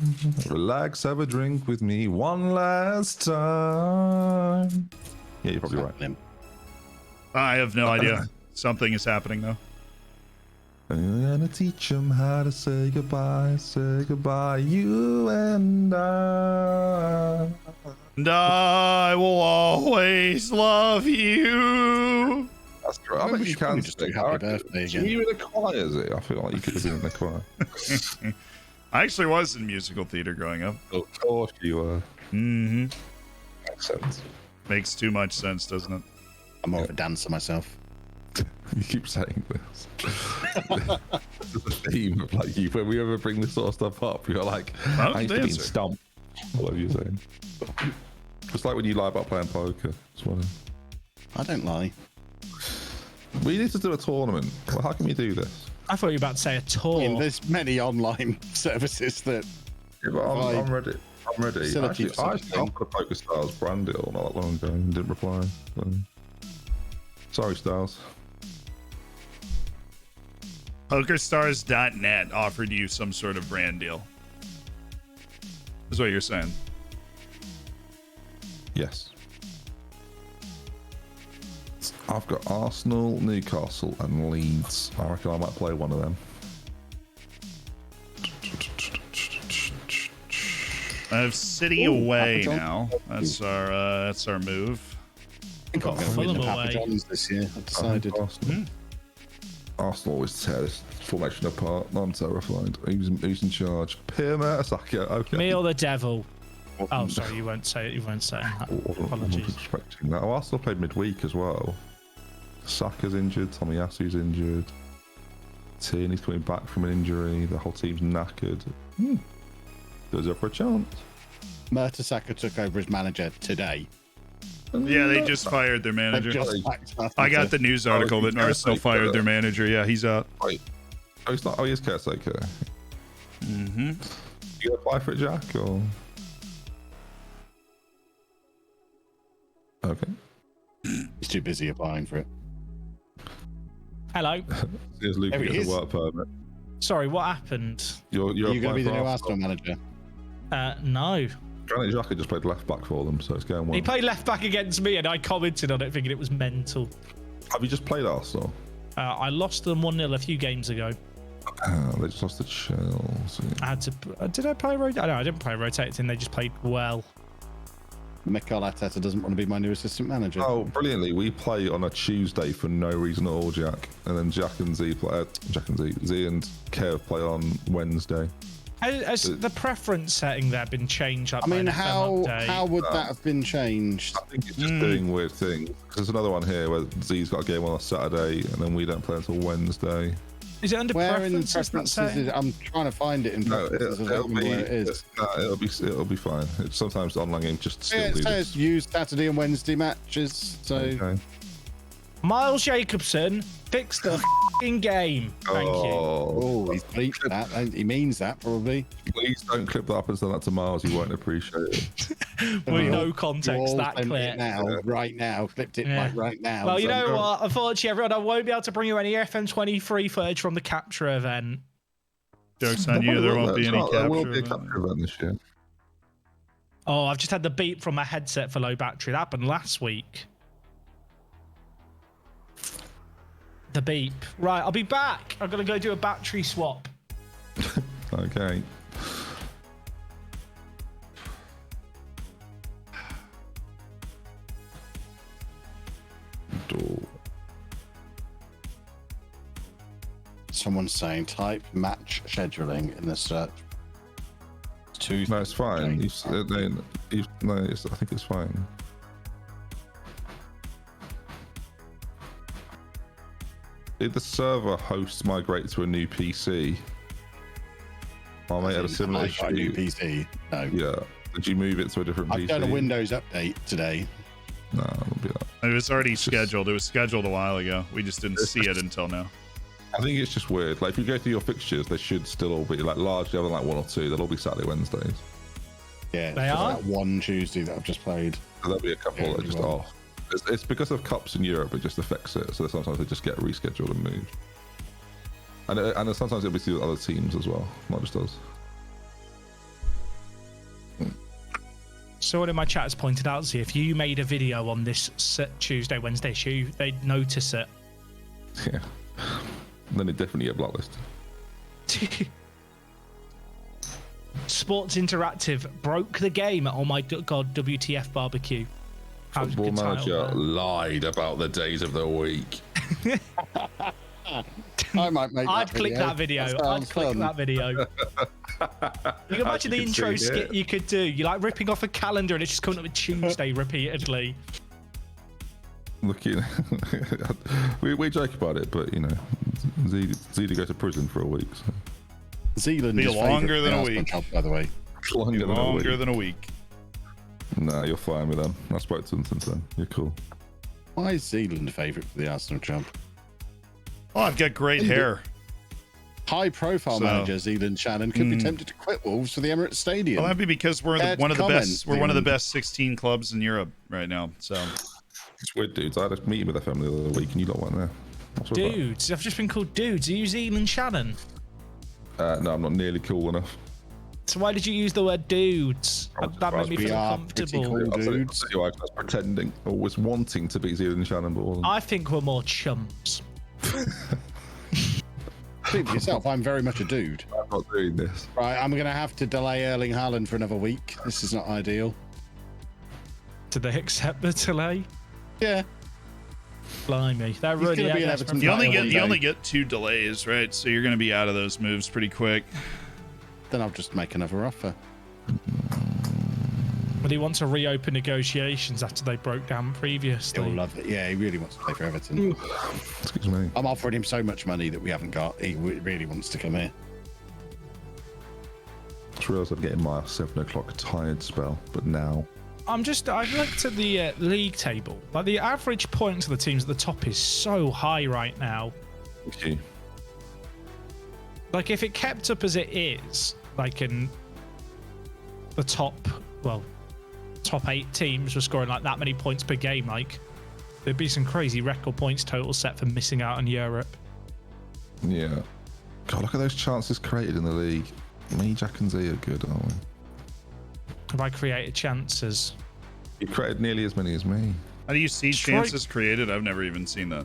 Relax, have a drink with me. One last time. Yeah, you're probably right. I have no idea. Something is happening though. I'm gonna teach them how to say goodbye, you and I. And I will always love you. That's true. I bet you can just do happy birthday Were again. you in a choir, is it? I feel like you could have been in a choir. I actually was in musical theater growing up. Of course you were. Mm-hmm. Makes sense. Makes too much sense, doesn't it? I'm more of a dancer myself. You keep saying this. There's a theme of like you. When we ever bring this sort of stuff up, you're like, I'm I a used to be dancer. stumped. What are you saying? Just like when you lie about playing poker. It's one of- I don't lie. We need to do a tournament. Well, how can we do this? I thought you were about to say a tour. I mean, there's many online services that Yeah, but I'm ready. I'm ready. Facility Actually, for I such a thing. offered a Poker Stars brand deal not that long ago and didn't reply. So. Sorry, Stars. PokerStars.net offered you some sort of brand deal. is what you're saying. Yes. I've got Arsenal, Newcastle, and Leeds. I reckon I might play one of them. I have City away now. That's our move. I think I'm going to win the Papa John's this year. I've decided. Arsenal always tear this formation apart. I'm terrified. Who's in charge? Pierre Mertesacker. Okay. Me or the devil? Oh, sorry, you won't say it. You won't say it. Apologies. Wasn't expecting that. Oh, Arsenal played midweek as well. Saka's injured. Tomiyasu's injured. Tierney's coming back from an injury. The whole team's knackered. Goes up for a chance. Mertesacker took over as manager today. Yeah, they just fired their manager. I got the news article that Arsenal fired their manager. Yeah, he's out. Wait. Oh, he's not. Oh, he is caretaker. Mm-hmm. You gonna apply for it, Jack? Or okay. He's too busy applying for it. Hello. Here's Luke There he gets is. a work permit. Sorry, what happened? You're You're going to be the new Arsenal. Arsenal manager. No. Granit Xhaka just played left back for them, so it's going well. He played left back against me, and I commented on it, thinking it was mental. Have you just played Arsenal? I lost them 1-0 a few games ago. They just lost to Chelsea. I had to. Did I play rotate? No, I didn't play rotating. They just played well. Mikel Arteta doesn't want to be my new assistant manager. Oh, brilliantly! We play on a Tuesday for no reason at all, Jack. And then Jack and Z play. Z and Kev play on Wednesday. Has the preference setting there been changed? Up I mean, by the FM update? how would that have been changed? I think it's just doing weird things. There's another one here where Z's got a game on a Saturday, and then we don't play until Wednesday. Is it under Where in the preferences? preferences is it? I'm trying to find it in No, preferences. I it'll don't know be. where it is. It'll be fine. It's sometimes the online games just still Yeah, do it this. says use Saturday and Wednesday matches. So Okay. Miles Jacobson, fix the f***ing game. Thank you. oh, he's bleeped that. He means that probably. Please don't clip that up and send that to Miles. You won't appreciate it. With no You're context, all that sending clear. it now, right now. Clipped it Yeah. like right now. Well, you So- know what? Unfortunately, everyone, I won't be able to bring you any FM23 footage from the capture event. Joke's on you. There won't be any There will capture. be a event. capture event this year. Oh, I've just had the beep from my headset for low battery. That happened last week. The beep. Right, I'll be back. I'm going to go do a battery swap. Okay. Door. Someone's saying type match scheduling in the search. No, it's fine. I think it's fine. Did the server host migrate to a new PC? I may had a similar I got a new issue. PC. No. Yeah. Did you move it to a different PC? I've done a Windows update today. No, it won't be that. It was already scheduled. It was scheduled a while ago. We just didn't see it until now. I think it's just weird. Like if you go through your fixtures, they should still all be like largely other than like one or two. They'll all be Saturday, Wednesdays. Yeah, They just are? that one Tuesday that I've just played. So there'll be a couple Yeah, that are just well. off. It's because of cups in Europe. It just affects it. So sometimes they just get rescheduled and moved. And sometimes it'll be through other teams as well, not just us. Someone in my chat has pointed out, see, if you made a video on this Tuesday, Wednesday issue, they'd notice it. Yeah. Then it definitely get blacklisted. Sports Interactive broke the game at Oh My God WTF Barbecue. How's Football the title Manager there? lied about the days of the week. I might make I'd click that video. I'd sounds click fun. that video. You can imagine the you can intro see, skit yeah. you could do. You're like ripping off a calendar and it's just coming up with Tuesday repeatedly. Looking, we joke about it, but you know, Zeta goes to prison for a week. So. Zealand Be is longer favourite than a for Arsenal week. job, by the way. Longer than a Longer week. than a week. Nah, you're fine with them. I spoke to them since then. You're cool. Why is Zealand favourite for the Arsenal job? Oh, I've got great hair. High-profile So- manager Zealand Shannon could be tempted to quit Wolves for the Emirates Stadium. Well, that'd be because we're Add one of the comments, best. We're one of the Leon. best 16 clubs in Europe right now. So It's weird, dudes. I had a meeting with their family the other week, and you lot weren't there. What's with that? Dudes, I've just been called dudes. Are you Zealand Shannon? No, I'm not nearly cool enough. So why did you use the word dudes? That made me We feel are uncomfortable. pretty cool. Dudes. I was pretending, or was wanting to be Zealand Shannon, but wasn't. I think we're more chumps. Think for yourself, I'm very much a dude. I'm not doing this. Right, I'm going to have to delay Erling Haaland for another week. This is not ideal. Did they accept the delay? Yeah. Blimey, they're He's really gonna be an desperate. Everton You only Right, get one you day. only get 2 delays, right? So you're going to be out of those moves pretty quick. Then I'll just make another offer. But he wants to reopen negotiations after they broke down previously. He'll love it. Yeah, he really wants to play for Everton. Excuse me. I'm offering him so much money that we haven't got. He really wants to come here. Just realised I'm getting my 7 o'clock tired spell, but now. I've looked at the league table. Like the average points of the teams at the top is so high right now. Okay. Like if it kept up as it is, like in the top 8 teams were scoring like that many points per game, like there'd be some crazy record points total set for missing out on Europe. Yeah. God, look at those chances created in the league. Me, Jack, and Z are good, aren't we? Have I created chances? You created nearly as many as me. How do you see Strike- chances created? I've never even seen that.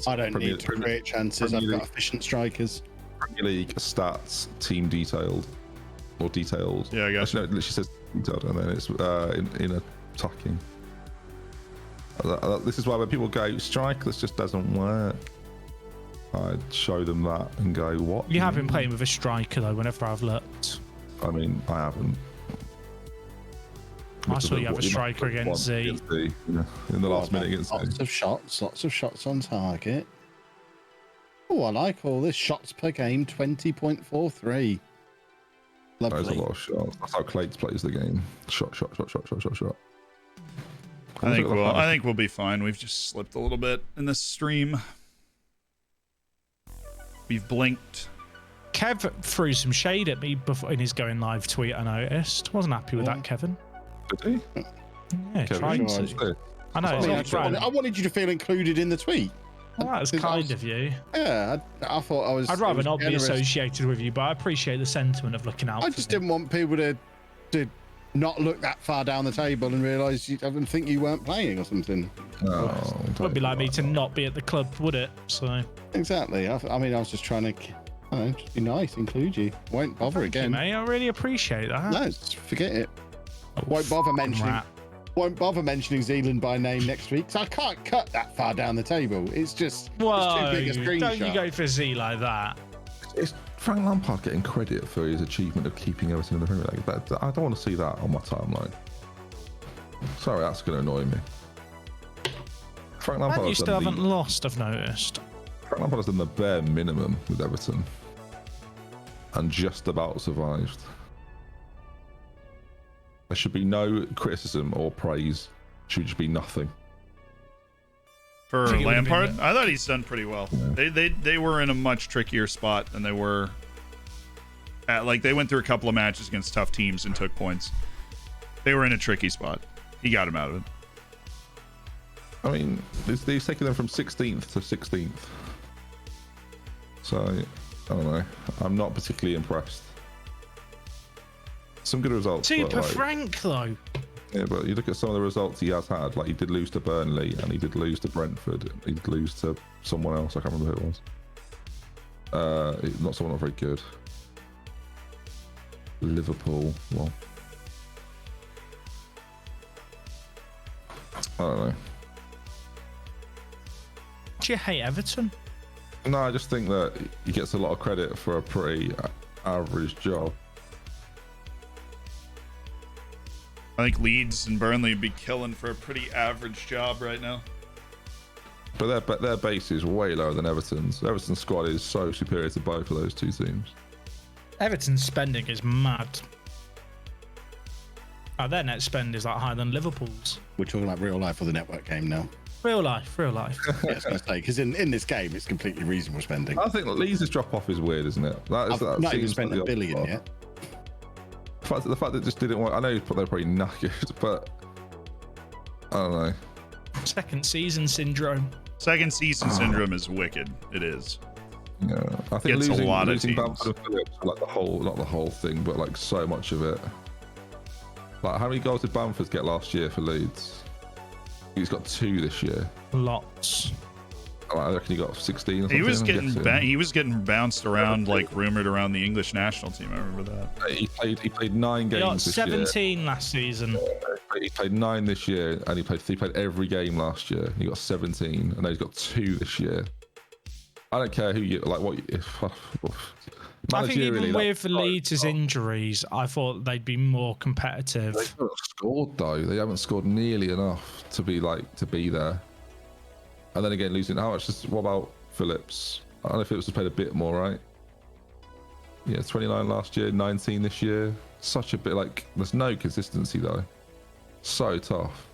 I don't need to create chances. I've got efficient strikers. Premier League stats, team detailed, or details. Yeah, I got Actually, no, it literally says detailed, and then it's in attacking. This is why when people go strike, this just doesn't work. I'd show them that and go, what? You have been playing with a striker though. Whenever I've looked, I mean, I haven't. I saw you have a striker against Z. In the last minute against Z. Lots of shots on target. Oh, I like all this. Shots per game, 20.43. That is a Lovely. lot of shots. That's how Clates plays the game. Shot. I think we'll be fine. We've just slipped a little bit in this stream. We've blinked. Kev threw some shade at me before in his going live tweet. I noticed. Wasn't happy with Yeah. that, Kevin. Did he? Yeah, Kevin, tried sure, to. I know. I, It's not I wanted you to feel included in the tweet. Well, that was kind of you. Yeah, I thought I was. I'd rather it was not be generous. associated with you, but I appreciate the sentiment of looking out. I for just me. didn't want people to not look that far down the table and realise I didn't think you weren't playing or something. Oh, Would be like me to not be at the club, would it? So Exactly. I mean, I was just trying to, I don't know, just be nice, include you. Won't bother thank you, again. mate. I really appreciate that. No, just forget it. Won't bother mentioning. Rat. Won't bother mentioning Zealand by name next week. So I can't cut that far down the table. It's just Whoa! it's too big a screenshot. Don't you go for Z like that? Is Frank Lampard getting credit for his achievement of keeping everything in the Premier League? I don't want to see that on my timeline. Sorry, that's going to annoy me. Frank Lampard, And you has still done haven't lost, I've noticed. Frank Lampard has done the bare minimum with Everton and just about survived. There should be no criticism or praise. Should just be nothing. For I think it would've Lampard, been- I thought he's done pretty well. They were in a much trickier spot than they were at. Like, they went through a couple of matches against tough teams and took points. They were in a tricky spot. He got him out of it. I mean, he's taken them from 16th to 16th. So, I don't know. I'm not particularly impressed. Some good results. but, Super like, Frank, though. yeah, but you look at some of the results he has had. Like, he did lose to Burnley, and he did lose to Brentford. He did lose to someone else. I can't remember who it was. Not someone not very good. Liverpool. Well, I don't know. Do you hate Everton? No, I just think that he gets a lot of credit for a pretty average job. I think Leeds and Burnley would be killing for a pretty average job right now. But their base is way lower than Everton's. Everton's squad is so superior to both of those two teams. Everton's spending is mad. Their net spend is like higher than Liverpool's. We're talking about real life or the network game now. Real life, real life. Yeah, I was going to say, because in this game, it's completely reasonable spending. I think Leeds' drop off is weird, isn't it? I've That not even seems spent like $1 the billion odd yet. spot. The fact that it just didn't work. I know they're probably knackered, but I don't know. Second season syndrome. Second season syndrome is wicked. It is. Yeah, I think Gets a losing, lot of losing teams. Bamford and Phillips, like the whole, not the whole thing, but like so much of it. Like, how many goals did Bamford get last year for Leeds? He's got 2 this year. Lots. I reckon he got 16 or something. He was getting bounced around, like rumored around the English national team. I remember that. He played 9 He got games this year. 17 last season. He played 9 this year, and he played every game last year. He got 17, and now he's got 2 this year. I don't care who you like. What if I think even like, with Leeds' injuries, I thought they'd be more competitive. they haven't scored though. They haven't scored nearly enough to be there. And then again, losing how much? What about Phillips? I don't know if Phillips has played a bit more, right? Yeah, 29 last year, 19 this year. Such a bit like there's no consistency though. So tough.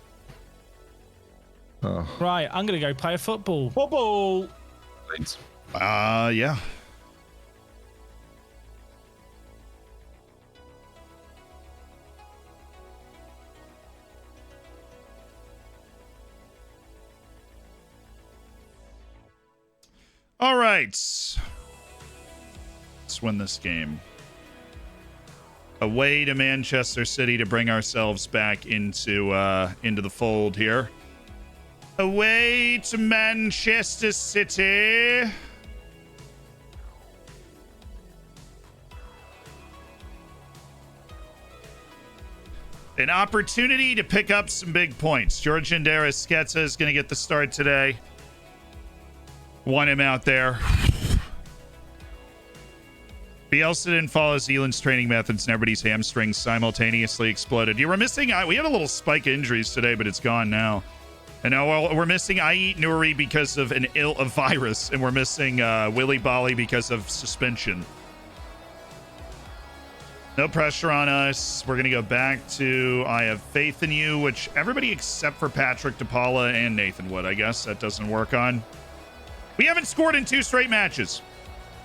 Oh, Right, I'm gonna go play a football. Football. Leeds. Yeah. All right. Let's win this game. Away to Manchester City to bring ourselves back into the fold here. Away to Manchester City. An opportunity to pick up some big points. Georgian Sketsa is going to get the start today. Want him out there. Bielsa didn't follow Zealand's training methods and everybody's hamstrings simultaneously exploded. You were missing... we had a little spike of injuries today, but it's gone now. And now we're missing Ait Nouri because of a virus, and we're missing Willy Bali because of suspension. No pressure on us. We're going to go back to I have faith in you, which everybody except for Patrick DePaula and Nathan Wood, I guess that doesn't work on. We haven't scored in 2 straight matches.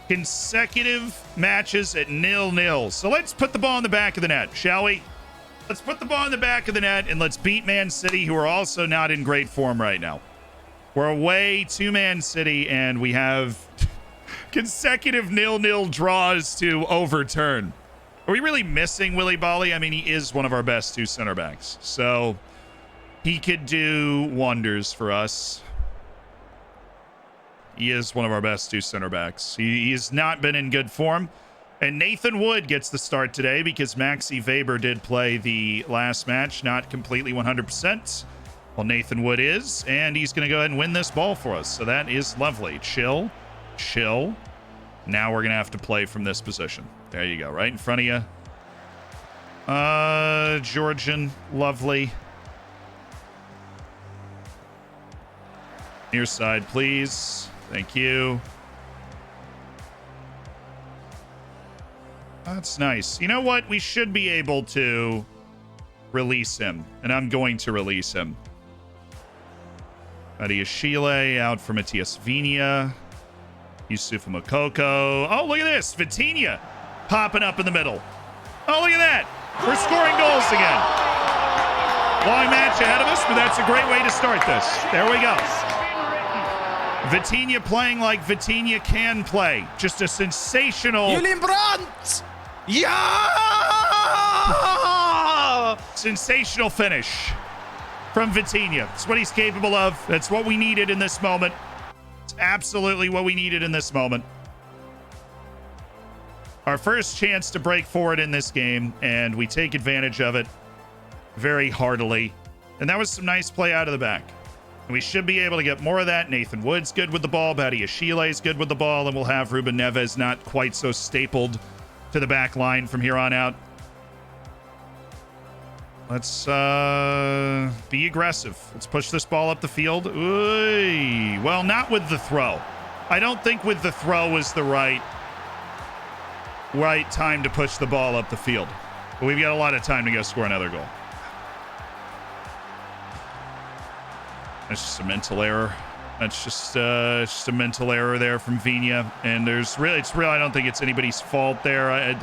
Consecutive matches at 0-0. So let's put the ball in the back of the net, shall we? Let's put the ball in the back of the net and let's beat Man City, who are also not in great form right now. We're away to Man City and we have consecutive 0-0 draws to overturn. Are we really missing Willy Bali? I mean, he is one of our best 2 center backs. So he could do wonders for us. He is one of our best 2 center backs. He has not been in good form. And Nathan Wood gets the start today because Maxi Weber did play the last match, not completely 100%. Well, Nathan Wood is, and he's going to go ahead and win this ball for us. So that is lovely. Chill. Now we're going to have to play from this position. There you go, right in front of you. Georgian, lovely. Near side, please. Thank you. That's nice. You know what? We should be able to release him, and I'm going to release him. Adiashile out for Matias Viña. Yusufa Mokoko. Oh, look at this. Vitinha popping up in the middle. Oh, look at that. We're scoring goals again. Long match ahead of us, but that's a great way to start this. There we go. Vitinha playing like Vitinha can play. Just a sensational... Julian Brandt! Yeah! Sensational finish from Vitinha. It's what he's capable of. That's what we needed in this moment. It's absolutely what we needed in this moment. Our first chance to break forward in this game, and we take advantage of it very heartily. And that was some nice play out of the back. And we should be able to get more of that. Nathan Wood's good with the ball. Badiashile is good with the ball. And we'll have Ruben Neves not quite so stapled to the back line from here on out. Let's be aggressive. Let's push this ball up the field. Ooh. Well, not with the throw. I don't think with the throw was the right time to push the ball up the field. But we've got a lot of time to go score another goal. That's just a mental error. That's just a mental error there from Viña. And I don't think it's anybody's fault there.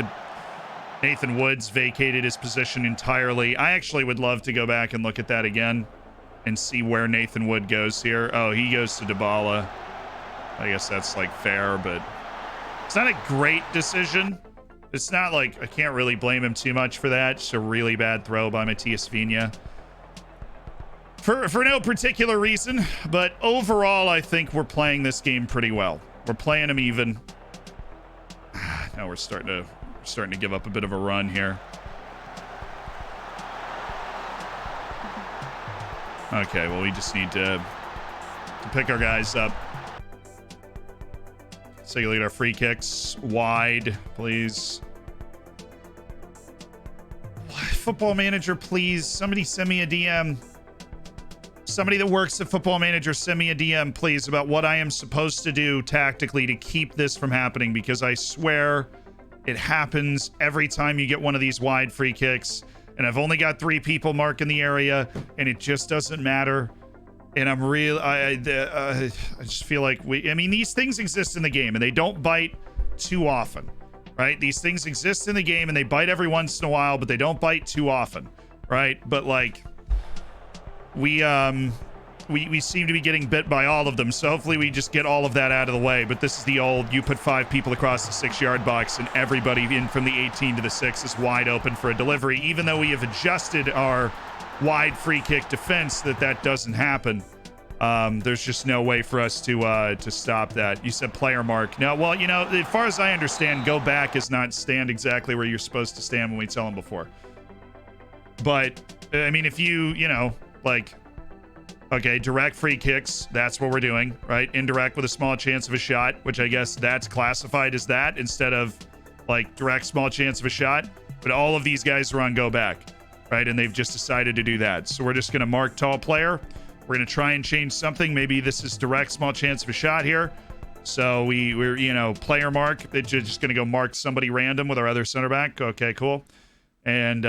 Nathan Woods vacated his position entirely. I actually would love to go back and look at that again and see where Nathan Wood goes here. Oh, he goes to Dybala. I guess that's like fair, but It's not a great decision. It's not like I can't really blame him too much for that. It's a really bad throw by Matías Viña. For no particular reason, but overall, I think we're playing this game pretty well. We're playing them even. Now we're starting to give up a bit of a run here. Okay, well, we just need to pick our guys up. Let's take a look at our free kicks. Wide, please. Football Manager, please. Somebody send me a DM. Somebody that works at Football Manager, send me a DM, please, about what I am supposed to do tactically to keep this from happening, because I swear it happens every time you get one of these wide free kicks, and I've only got 3 people marking the area, and it just doesn't matter. And I'm real. I just feel like I mean, these things exist in the game, and they don't bite too often, right? These things exist in the game, and they bite every once in a while, but they don't bite too often, right? But like, we seem to be getting bit by all of them, so hopefully we just get all of that out of the way. But this is the old, you put 5 people across the 6-yard box, and everybody in from the 18 to the 6 is wide open for a delivery, even though we have adjusted our wide free kick defense that doesn't happen. There's just no way for us to stop that. You said player mark. No, well, you know, as far as I understand, go back is not stand exactly where you're supposed to stand when we tell them before. But I mean, if you know, like, okay, direct free kicks, that's what we're doing, right? Indirect with a small chance of a shot, which I guess that's classified as that instead of like direct small chance of a shot. But all of these guys are on go back, right? And they've just decided to do that. So we're just going to mark tall player. We're going to try and change something. Maybe this is direct small chance of a shot here. So we're, you know, player mark. It's just going to go mark somebody random with our other center back. Okay, cool. And,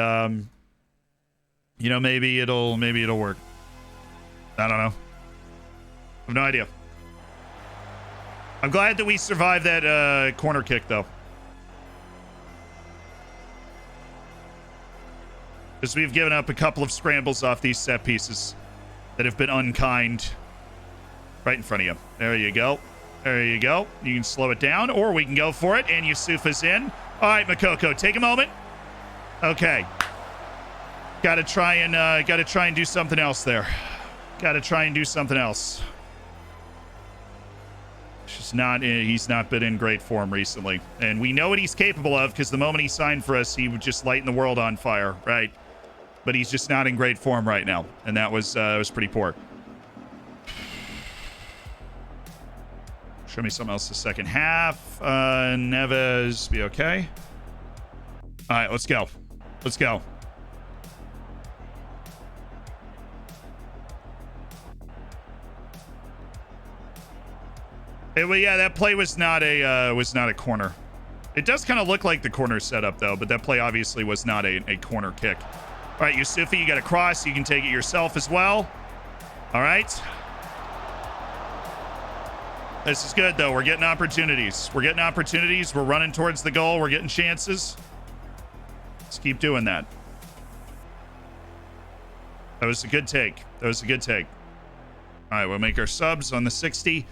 you know, maybe it'll work. I don't know. I have no idea. I'm glad that we survived that corner kick, though. Because we've given up a couple of scrambles off these set pieces that have been unkind. Right in front of you. There you go. There you go. You can slow it down, or we can go for it. And Yusufa's in. All right, Makoko, take a moment. Okay. Got to try and do something else there. Got to try and do something else. He's not been in great form recently. And we know what he's capable of, because the moment he signed for us, he would just lighten the world on fire, right? But he's just not in great form right now. And that was pretty poor. Show me something else the second half. Neves, be okay. All right, let's go. Let's go. Yeah, that play was not a corner. It does kind of look like the corner setup though, but that play obviously was not a corner kick. All right, Yusufi, you got a cross. You can take it yourself as well. All right. This is good though. We're getting opportunities. We're getting opportunities. We're running towards the goal. We're getting chances. Let's keep doing that. That was a good take. That was a good take. All right, we'll make our subs on the 60.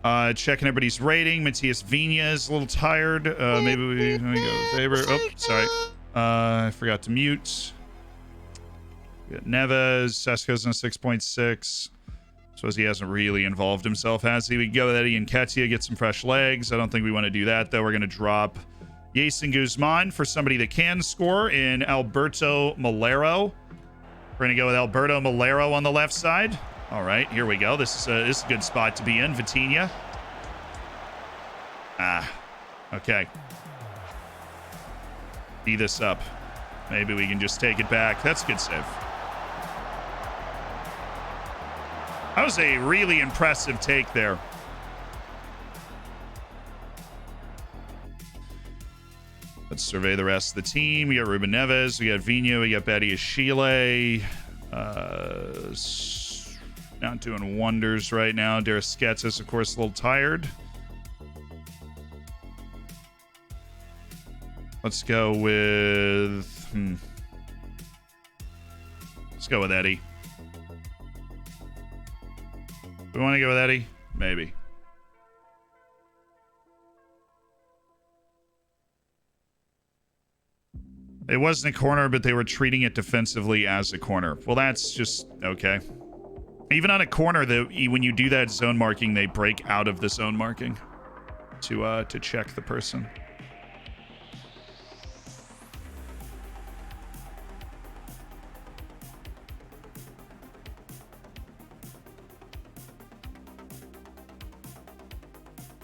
Checking everybody's rating. Matías Viña is a little tired. Maybe we go favor. Oh, sorry. I forgot to mute. We got Neves. Sesko's on 6.6. Suppose he hasn't really involved himself, has he? We can go with Eddie and Ketia, get some fresh legs. I don't think we want to do that, though. We're going to drop Jason Guzman for somebody that can score in Alberto Malero. We're going to go with Alberto Malero on the left side. All right, here we go. This is a good spot to be in. Vitinha. Okay. Tee this up. Maybe we can just take it back. That's a good save. That was a really impressive take there. Let's survey the rest of the team. We got Ruben Neves. We got Viña. We got Betty Ashile. Not doing wonders right now. Derisquets is, of course, a little tired. Let's go with... Let's go with Eddie. We want to go with Eddie? Maybe. It wasn't a corner, but they were treating it defensively as a corner. Well, that's just okay. Even on a corner, when you do that zone marking, they break out of the zone marking to check the person.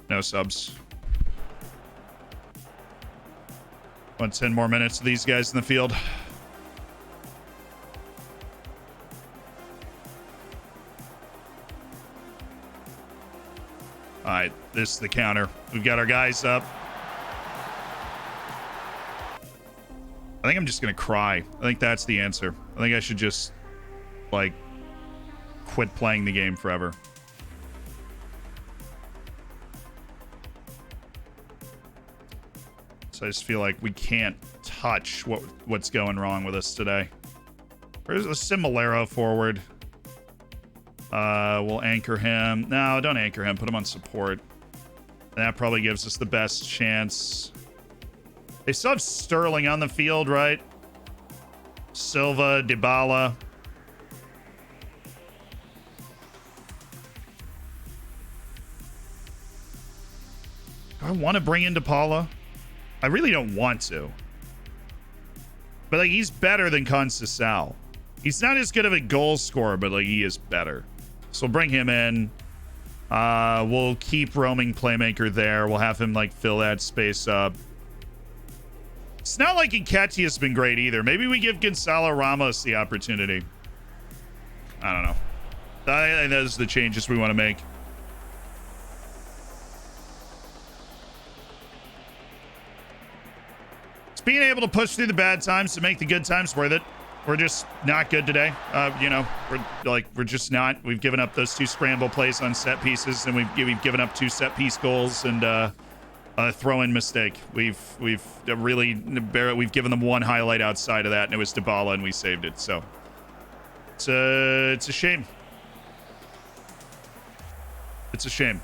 No subs. Want 10 more minutes of these guys in the field. All right, this is the counter. We've got our guys up. I think I'm just gonna cry. I think that's the answer. I think I should just, like, quit playing the game forever. So I just feel like we can't touch what's going wrong with us today. Where's the Similero forward? We'll anchor him. No, don't anchor him. Put him on support. And that probably gives us the best chance. They still have Sterling on the field, right? Silva, Dybala. Do I want to bring in Dybala? I really don't want to. But, like, he's better than Conceição. He's not as good of a goal scorer, but, like, he is better. So we'll bring him in. We'll keep roaming playmaker there. We'll have him, like, fill that space up. It's not like Nketiah has been great either. Maybe we give Gonzalo Ramos the opportunity. I don't know. I think those are the changes we want to make. Being able to push through the bad times to make the good times worth it. We're just not good today. You know, we're just not. We've given up those 2 scramble plays on set pieces, and we've given up 2 set piece goals and a throw-in mistake. We've given them 1 highlight outside of that, and it was Dybala, and we saved it. So it's a shame. It's a shame,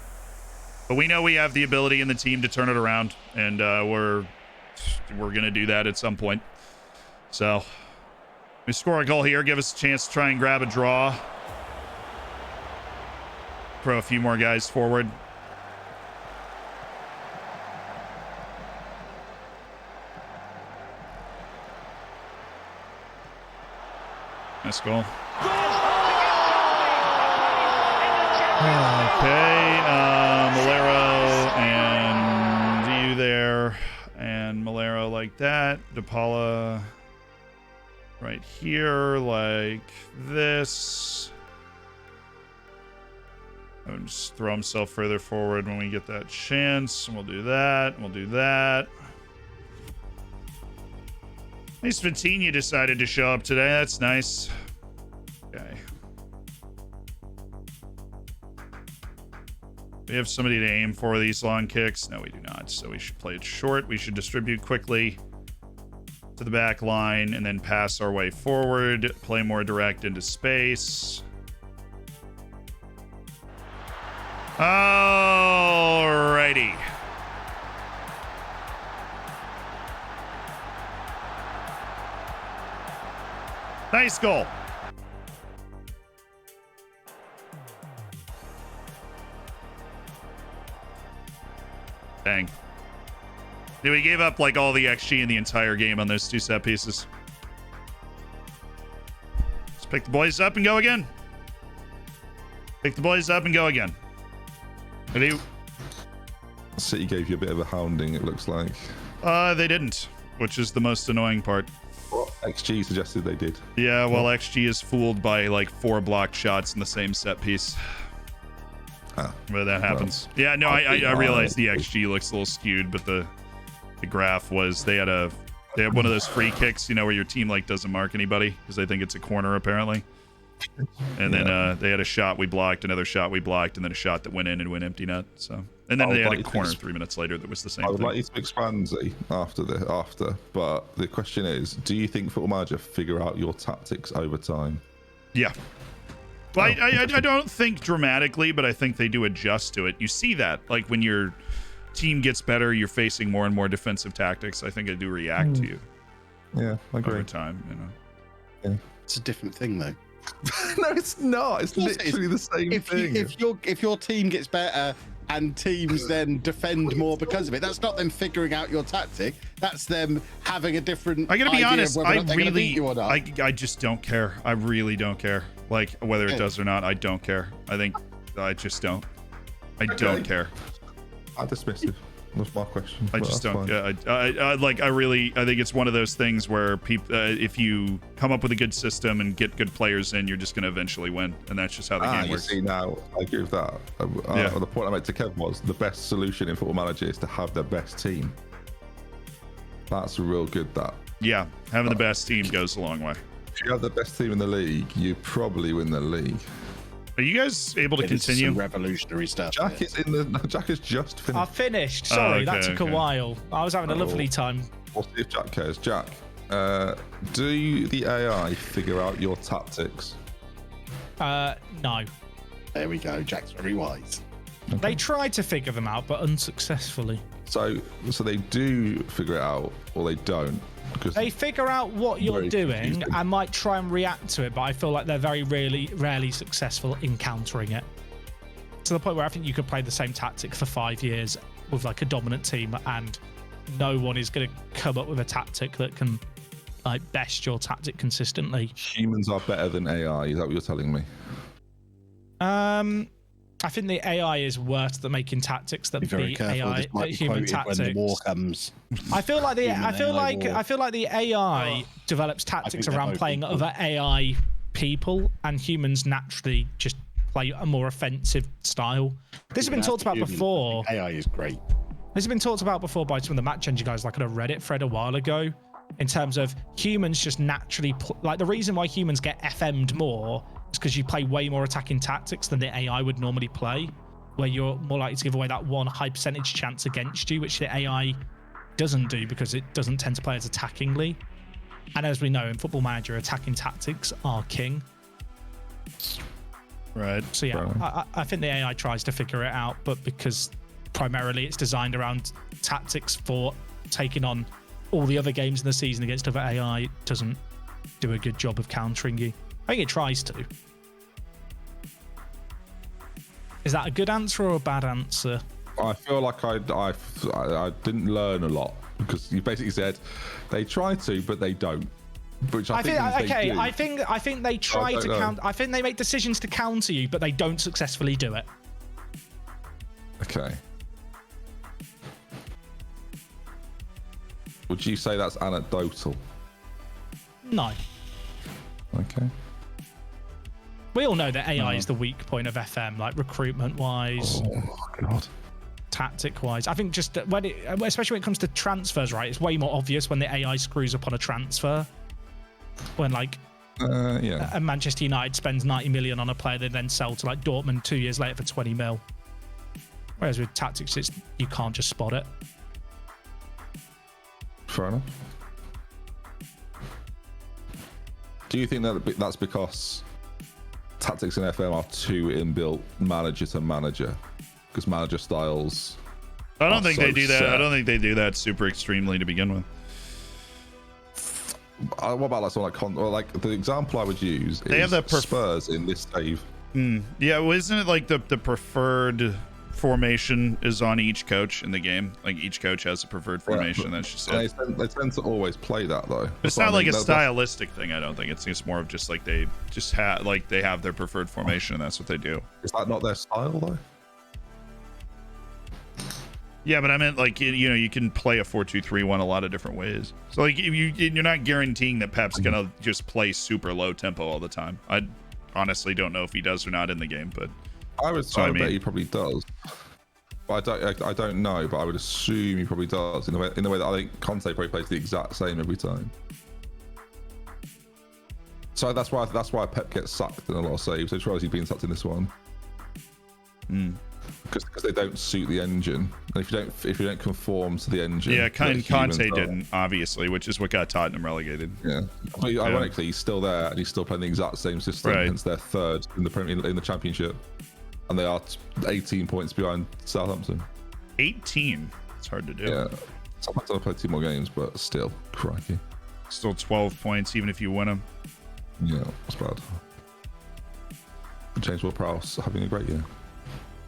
but we know we have the ability in the team to turn it around, and we're gonna do that at some point. So we score a goal here, give us a chance to try and grab a draw, throw a few more guys forward. Nice goal. Okay, Malero and you there. And Malero like that. Dybala right here like this. I'll just throw himself further forward when we get that chance. And we'll do that. We'll do that. At least Vitinha decided to show up today. That's nice. Okay. We have somebody to aim for these long kicks. No, we do not. So we should play it short. We should distribute quickly to the back line and then pass our way forward. Play more direct into space. Alrighty. Nice goal. Dang. Dude, we gave up like all the XG in the entire game on those 2 set pieces. Let's pick the boys up and go again. Pick the boys up and go again. Ready? City gave you a bit of a hounding, it looks like. They didn't, which is the most annoying part. Well, XG suggested they did. Yeah, well, XG is fooled by like 4 blocked shots in the same set piece. Where that happens. Well, yeah, no, I realize the XG looks a little skewed, but the graph was they had one of those free kicks, you know, where your team like doesn't mark anybody because they think it's a corner apparently. And then they had a shot we blocked, another shot we blocked, and then a shot that went in and went empty net. So, and then they had a corner 3 minutes later that was the same. I would thing. like you to expand Z after, but the question is, do you think Football Manager figure out your tactics over time? Yeah. Well, I don't think dramatically, but I think they do adjust to it. You see that, like when your team gets better, you're facing more and more defensive tactics. I think they do react to you. Yeah, I agree. over time. You know. It's a different thing, though. No, it's not. It's course it is. literally the same thing. If your team gets better and teams then defend more because of it, that's not them figuring out your tactic. That's them having a different. I gotta be idea honest. Of whether or not they're gonna beat really, you or not. I just don't care. I really don't care. Like whether it does or not, I don't care. I think I just don't. I don't care. I'm dismissive. That's my question. I but just that's don't. fine. I think it's one of those things where people, if you come up with a good system and get good players in, you're just going to eventually win, and that's just how the game You works. see, now I agree with that. Yeah. The point I made to Kev was the best solution in Football Manager is to have the best team. That's real good. That Yeah, having the best team goes a long way. if you have the best team in the league, you probably win the league. Are you guys able to It is continue? some revolutionary stuff. Jack is in the. Jack has just I finished. finished. Sorry, that okay, took a okay. while. I was having a lovely Oh. time. We'll see if Jack cares. Jack, do the AI figure out your tactics? No. There we go. Jack's very wise. They tried to figure them out, but unsuccessfully. So they do figure it out, or they don't. Because They figure out what you're Very doing confusing. and might try and react to it, but I feel like they're very rarely successful in countering it. To the point where I think you could play the same tactic for 5 years with like a dominant team, and no one is going to come up with a tactic that can like best your tactic consistently. humans are better than AI. Is that what you're telling me? I think the AI is worse at making tactics that Be very beat careful. AI This might be human quoted when the war tactics. comes. I feel like Human AI war. I feel like the AI develops tactics they're around both playing equal. other AI people, and humans naturally just play a more offensive style. This has been talked about before. AI is great. This has been talked about before by some of the match engine guys, like on a Reddit thread a while ago, in terms of humans just naturally like the reason why humans get FM'd more is because you play way more attacking tactics than the AI would normally play, where you're more likely to give away that one high percentage chance against you, which the AI doesn't do because it doesn't tend to play as attackingly. And as we know, in Football Manager, attacking tactics are king. Right. So yeah, I think the AI tries to figure it out, but because primarily it's designed around tactics for taking on all the other games in the season against other AI, it doesn't do a good job of countering you. I think it tries to. Is that a good answer or a bad answer? I feel like I didn't learn a lot because you basically said they try to, but they don't. Which I think means they do. I think they try don't to know. counter. I think they make decisions to counter you, but they don't successfully do it. Okay. Would you say that's anecdotal? No. Okay. We all know that AI is the weak point of FM, like recruitment wise, Oh God. tactic wise. I think just when it, especially when it comes to transfers, right? It's way more obvious when the AI screws up on a transfer. When like Yeah. a Manchester United spends 90 million on a player they then sell to like Dortmund 2 years later for 20 mil. Whereas with tactics, it's you can't just spot it. Fair enough. Do you think that that's because tactics in FM are too inbuilt manager to manager? Because manager styles. I don't are think so they do that. set. I don't think they do that super extremely to begin with. What about like someone like the example I would use They is have that Spurs in this save. Yeah, well, isn't it like the preferred formation is on each coach in the game? Like each coach has a preferred formation. Yeah, That's just and it. they tend to always play that though. It's That's what not I like mean. a That's- stylistic thing. I don't think it's just more of just like they just have like they have their preferred formation and that's what they do. Is that not their style though? Yeah, but I meant like you know you can play a 4-2-3-1 a lot of different ways. So like you're not guaranteeing that Pep's gonna just play super low tempo all the time. I honestly don't know if he does or not in the game, but I would So, I bet mean- he probably does. But I don't know, but I would assume he probably does in the way that I think Conte probably plays the exact same every time. So that's why Pep gets sacked in a lot of saves. I just realised he's been sacked in this one. Because they don't suit the engine, and if you don't conform to the engine, yeah, that Conte humans are- didn't obviously, which is what got Tottenham relegated. Yeah, but ironically, he's still there and he's still playing the exact same system. Right. Hence, they're third in the Championship, and they are 18 points behind Southampton. 18. It's hard to do. Yeah, Southampton have played 2 more games, but still, crikey. Still 12 points, even if you win them. Yeah, that's bad. James Ward-Prowse having a great year.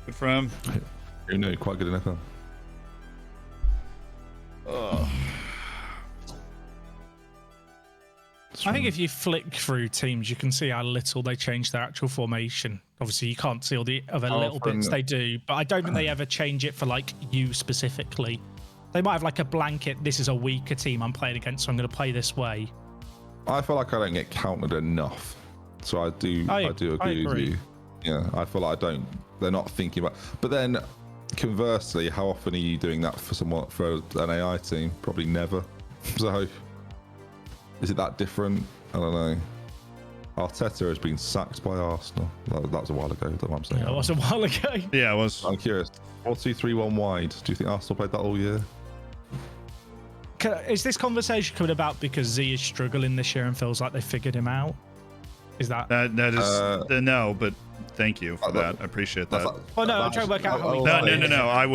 Good for him. Who knew? Quite good in NFL. I think if you flick through teams, you can see how little they change their actual formation. Obviously, you can't see all the other little bits they do, but I don't think they ever change it for like you specifically. They might have like a blanket. This is a weaker team I'm playing against, so I'm going to play this way. I feel like I don't get counted enough, so I do agree with you. Yeah, I feel like they're not thinking about. But then, conversely, how often are you doing that for an AI team? Probably never. So, is it that different? I don't know. Arteta has been sacked by Arsenal. That was a while ago. That's what I'm saying. Yeah, it was a while ago. Yeah, it was. I'm curious. 4-2-3-1 wide. Do you think Arsenal played that all year? Is this conversation coming about because Z is struggling this year and feels like they figured him out? Is that? That is no, but thank you for that. I appreciate that. Oh no, I'm trying to work out how we. No. I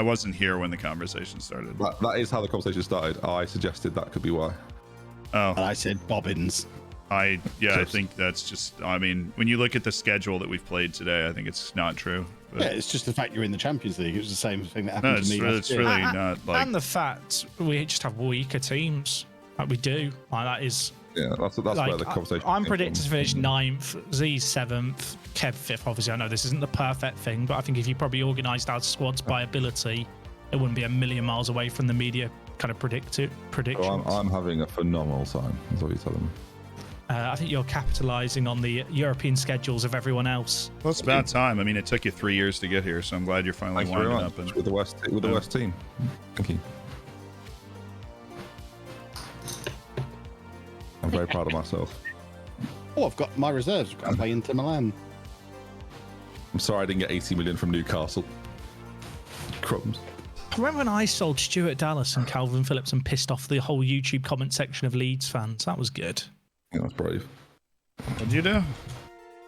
wasn't here when the conversation started. That is how the conversation started. I suggested that could be why. Oh, And I said Bobbins. I think that's just. I mean, when you look at the schedule that we've played today, I think it's not true. But Yeah, it's just the fact you're in the Champions League. It was the same thing that no, happened to me. it's really not like. And the fact we just have weaker teams, like we do. Like that is. Yeah, that's where the conversation. I'm came predicted from. to finish 9th, Z's 7th, Kev 5th. Obviously, I know this isn't the perfect thing, but I think if you probably organised our squads by ability, it wouldn't be a million miles away from the media kind of predictions. So I'm having a phenomenal time. That's what you're telling me. I think you're capitalising on the European schedules of everyone else. Well, it's about time. I mean, it took you 3 years to get here, so I'm glad you're finally Thanks very winding much. up. And With the West team. Thank you. I'm very proud of myself. Oh, I've got my reserves. I've got to play Inter Milan. I'm sorry I didn't get 80 million from Newcastle. Crumbs. Remember when I sold Stuart Dallas and Calvin Phillips and pissed off the whole YouTube comment section of Leeds fans? That was good. Yeah, that's brave. what did you do?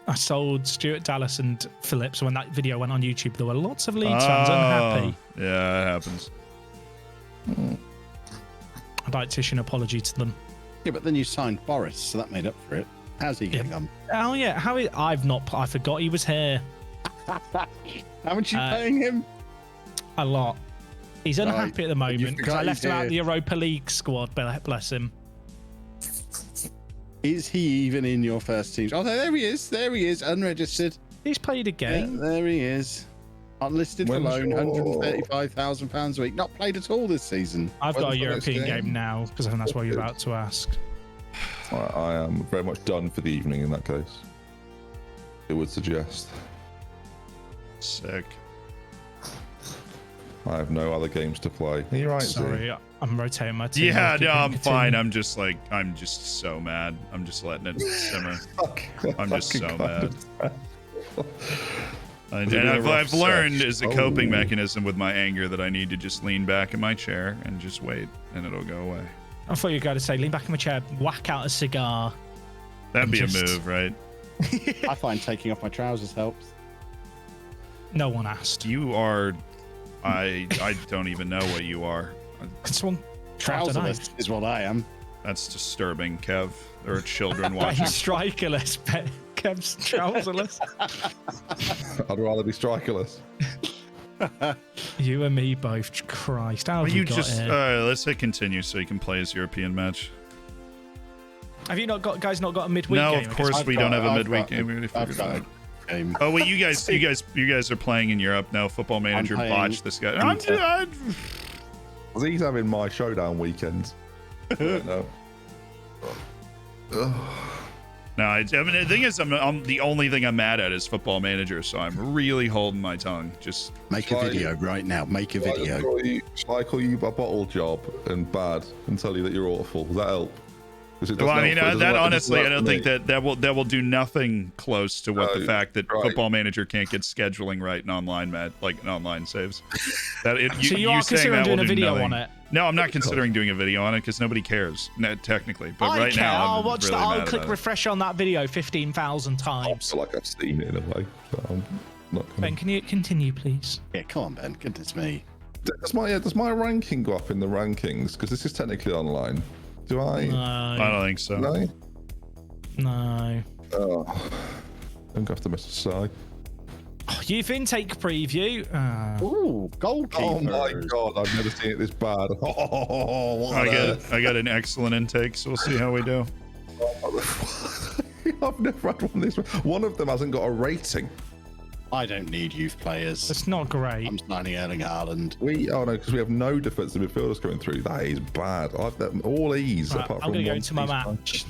I sold Stuart Dallas and Phillips. When that video went on YouTube, there were lots of Leeds fans unhappy. Yeah, it happens. I'd like to issue an apology to them. Yeah, but then you signed Boris, so that made up for it. How's he getting on? Oh yeah, I forgot he was here. How much are you paying him? A lot. He's unhappy at the moment You because I forgot left he's him out of the here. Europa League squad. Bless him. Is he even in your first team? Oh, there he is. There he is, unregistered. He's played a game. Yeah, there he is. Unlisted for loan, £135,000 a week. Not played at all this season. I've got a When's the next European game? game now because I think that's what you're about to ask. I am very much done for the evening in that case. It would suggest. Sick. I have no other games to play. Are you right, Z? Sorry, I'm rotating my team. Yeah, no, I'm Continue. fine. I'm just so mad. I'm just letting it simmer. I'm just so mad. And been a rough I've learned sesh. as a coping mechanism with my anger that I need to just lean back in my chair and just wait, and it'll go away. I thought you were going to say, lean back in my chair, whack out a cigar. That'd be Just- a move, right? I find taking off my trousers helps. No one asked. You are. I don't even know what you are. Someone dropped a knife. Trouserless is what I am. That's disturbing, Kev. There are children I'm watching. strikerless, Kev's trouserless. I'd rather be strikerless. You and me both. Christ, how have Well, you you got just here? let's hit continue so you can play his European match. Have you not got a midweek No, game? of course I've we got- don't have a I've midweek got- game. We already I've figured got it out. a game. Oh wait, you guys are playing in Europe now. Football Manager playing botched this guy. Inter. Z's having my showdown weekends. No. No, I mean the thing is, I'm the only thing I'm mad at is Football Manager, so I'm really holding my tongue. Just Make a video right now. Make a video. Shall I call you a bottle job and bad and tell you that you're awful? Does that help? 'Cause it well, doesn't I mean, help- it doesn't that work- it honestly, doesn't I don't work think for me. that will do nothing close to what the No, fact that right. Football Manager can't get scheduling right in online saves. That So you are saying considering that doing will a do video nothing. on it? No, I'm not considering doing a video on it because nobody cares, technically. But I right care. now, I'll I'm watch really that. I'll mad click about it. refresh on that video 15,000 I times. feel like I've seen it in a way. So I'm not gonna... Ben, can you continue, please? Yeah, come on, Ben. Goodness me. Does my ranking go up in the rankings? Because this is technically online. Do I? I No. don't think so. No. No. Oh, I'm gonna have to miss a sigh. Youth intake preview. Ooh, goalkeeper. Oh my god, I've never seen it this bad. Oh, what on earth? I got an excellent intake, so we'll see how we do. I've never had one this. One of them hasn't got a rating. I don't need youth players. That's not great. I'm signing Erling Haaland. Oh no, because we have no defensive midfielders coming through. That is bad. I've got all E's Right, apart I'm from going to go one into my piece. match.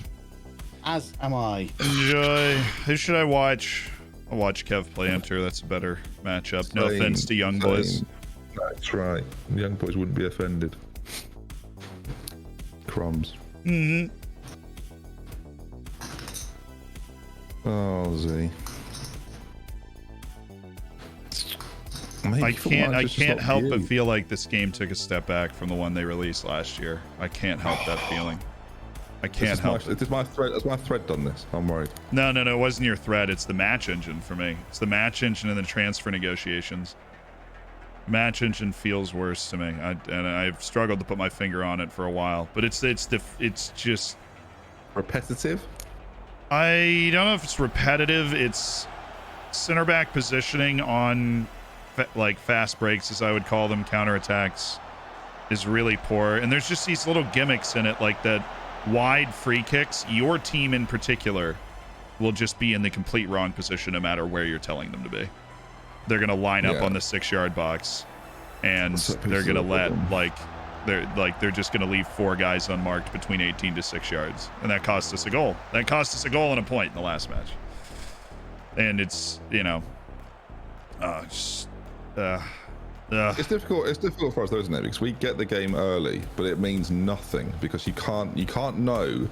As am I. Enjoy. Who should I watch? I'll watch Kev play Enter. That's a better matchup. No Same, offense to young boys. same. That's right. Young boys wouldn't be offended. Crumbs. Mm-hmm. Oh, Z. Maybe I football can't manager's just not help you. but feel like this game took a step back from the one they released last year. I can't help that feeling. I can't help it. Is my thread? Has my thread done this? I'm worried. No, it wasn't your thread. It's the match engine for me. It's the match engine and the transfer negotiations. Match engine feels worse to me, and I've struggled to put my finger on it for a while. But it's just Repetitive. I don't know if it's repetitive. It's center back positioning on like fast breaks, as I would call them, counterattacks, is really poor. And there's just these little gimmicks in it, like that wide free kicks. Your team in particular will just be in the complete wrong position no matter where you're telling them to be. They're going to line up Yeah. on the 6-yard box, and That's a piece they're of going to the let problem. they're just going to leave 4 guys unmarked between 18 to 6 yards, and that cost us a goal. That cost us a goal and a point in the last match. And it's It's difficult. It's difficult for us, though, isn't it? Because we get the game early, but it means nothing because you can't know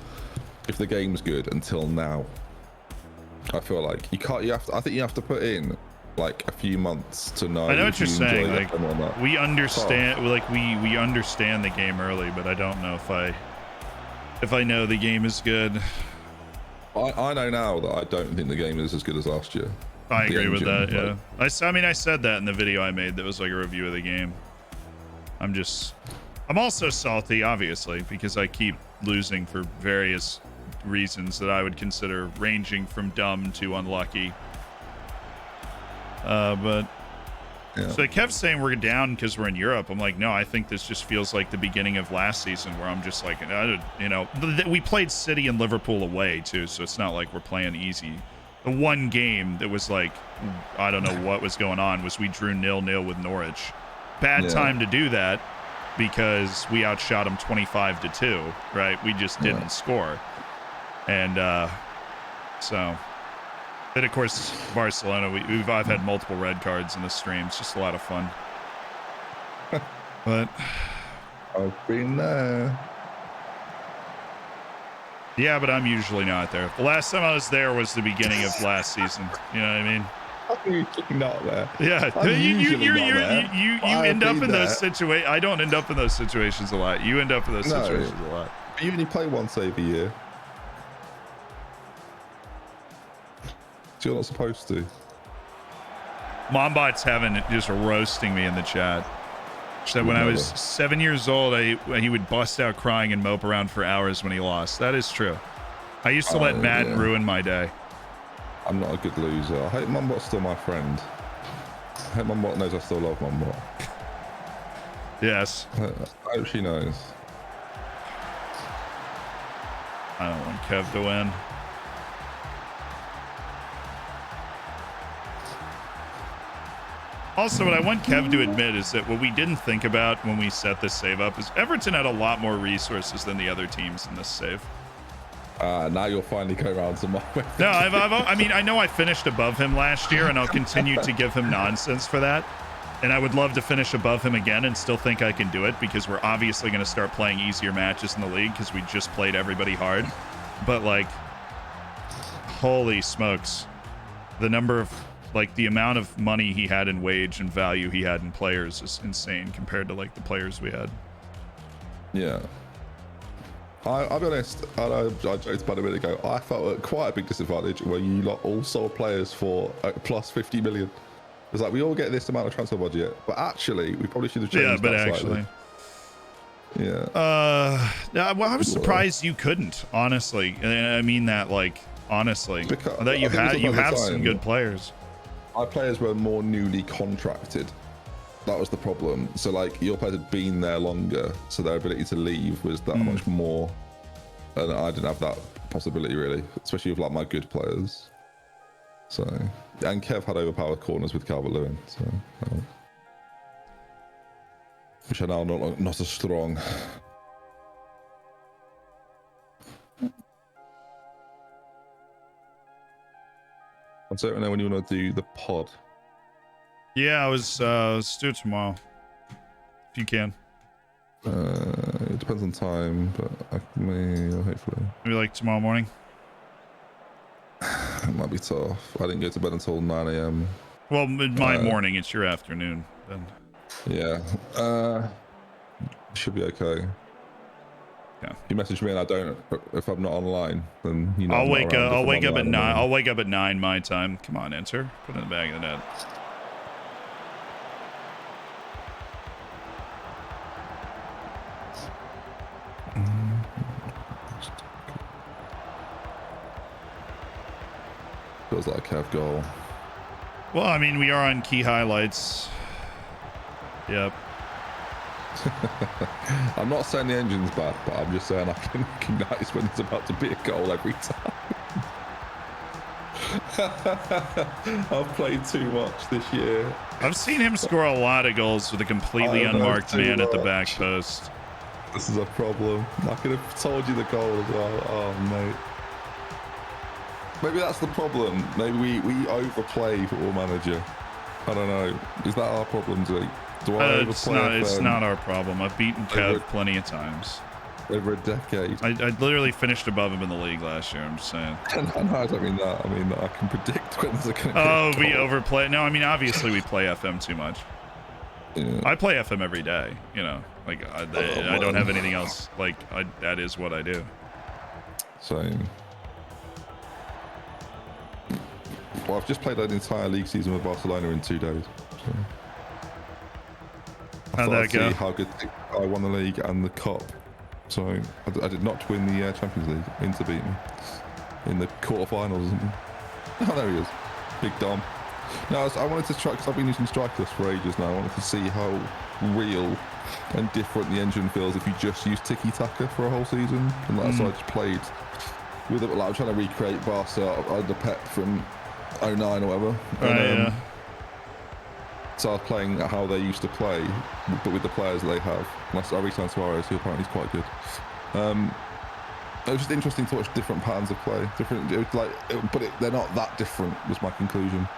if the game's good until now. I feel like you can't. I think you have to put in like a few months to know. I know if what you're you saying. enjoy the Like game or not. we understand, we understand the game early, but I don't know if I know the game is good. I know now that I don't think the game is as good as last year. I The agree with engine, that. Yeah, like- I said that in the video I made. That was like a review of the game. I'm also salty, obviously, because I keep losing for various reasons that I would consider ranging from dumb to unlucky. But Yeah. so Kev's saying we're down because we're in Europe. I'm like, no, I think this just feels like the beginning of last season, where I'm just like, we played City and Liverpool away too, so it's not like we're playing easy. The one game that was like, I don't know what was going on, was we drew 0-0 with Norwich. Bad Yeah. time to do that because we outshot them 25-2, right? We just didn't score. And so, but of course, Barcelona, I've had multiple red cards in the stream. It's just a lot of fun. But I've been there. yeah, but I'm usually not there. The last time I was there was the beginning of last season. You know what I mean? I'm usually not there. Yeah, I'm usually not you there, but I've end up been in those there. situations. I don't end up in those situations a lot. You end up in those No. situations a lot. But you only play once every year. So you're not supposed to. Mombot's having just roasting me in the chat. She said when I was 7 years old, he would bust out crying and mope around for hours when he lost. That is true. I used to let Madden ruin my day. I'm not a good loser. I hope Mumbot's still my friend. I hope Mumbot knows I still love Mumbot. Yes. I hope she knows. I don't want Kev to win. Also, what I want Kev to admit is that what we didn't think about when we set this save up is Everton had a lot more resources than the other teams in this save. Now you'll finally go around to my way. No, I mean, I know I finished above him last year, and I'll continue to give him nonsense for that. And I would love to finish above him again and still think I can do it, because we're obviously going to start playing easier matches in the league because we just played everybody hard. But, like, holy smokes. The number of, like, the amount of money he had in wage and value he had in players is insane compared to, like, the players we had. Yeah. I'll be honest, I know I joked about a minute ago, I felt at quite a big disadvantage where you lot all sold players for plus 50 million. It's like, we all get this amount of transfer budget, but actually, we probably should have changed Yeah, but that actually. slightly. Yeah. Well, I was surprised you couldn't, honestly. And I mean that, like, honestly. Because I thought you I think it was have about the some time. good players. Our players were more newly contracted. That was the problem. So like your players had been there longer, so their ability to leave was that much more. And I didn't have that possibility really, especially with like my good players. So and Kev had overpowered corners with Calvert-Lewin, so which are now not as strong. I don't know when you want to do the pod. Yeah, let's do it tomorrow. If you can. It depends on time, but I may hopefully. Maybe like tomorrow morning. It might be tough. I didn't go to bed until 9 a.m. Well, my morning, it's your afternoon. Then. Yeah. Should be okay. Yeah. If you message me and I don't, if I'm not online, then you know. I'll I'm not wake around. up. If I'll I'm wake up at online, 9. I'm I'll wake up at 9 my time. Come on, enter. Put it in the bag of the net. Feels like a Kev goal. Well, I mean, we are on key highlights. Yep. I'm not saying the engine's bad, but I'm just saying I can recognize when it's about to be a goal every time. I've played too much this year. I've seen him score a lot of goals with a completely unmarked man at the back much. post. This is a problem. I could have told you the goal as well. Oh, mate. Maybe that's the problem. Maybe we overplay Football Manager. I don't know. Is that our problem, Zeke? Do I overplay It's not our problem. I've beaten Kev plenty of times. Over a decade. I literally finished above him in the league last year. I'm just saying. No, I don't mean that. I mean that I can predict when they're going to Oh, we overplay. No, I mean, obviously we play FM too much. Yeah. I play FM every day, you know. Like, I don't have anything else. Like, that is what I do. Same. Well, I've just played an entire league season with Barcelona in 2 days. So. How'd that go? See how good I won the league and the cup. So I did not win the Champions League. Inter beat me in the quarterfinals or something. Oh, there he is, Big Dom. No, I wanted to try because I've been using Strikeless for ages now. I wanted to see how real and different the engine feels if you just use Tiki Taka for a whole season. And that's why I just played with it. Like I'm trying to recreate Barca under Pep from 09 or whatever. And, so I was playing how they used to play, but with the players they have. And I re-signed Suarez, who apparently is quite good. It was just interesting to watch different patterns of play. They're not that different, was my conclusion.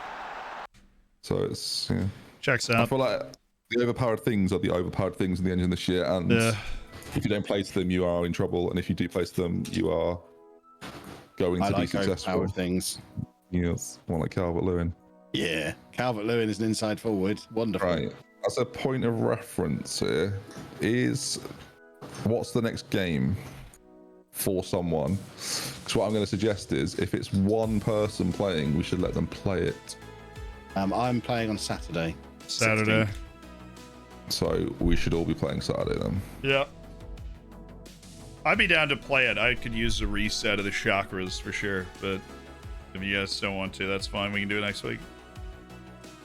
So it's, yeah. Checks I out. feel like the overpowered things are the overpowered things in the engine this year. And if you don't place them, you are in trouble. And if you do place them, you are going to be successful. Overpowered things. Yes, more like Calvert-Lewin. Yeah, Calvert-Lewin is an inside forward. Wonderful. Right. As a point of reference here, what's the next game for someone? Because what I'm going to suggest is if it's one person playing, we should let them play it. I'm playing on Saturday. 16th. So we should all be playing Saturday then. Yeah. I'd be down to play it. I could use a reset of the chakras for sure, but if you guys don't want to, that's fine. We can do it next week.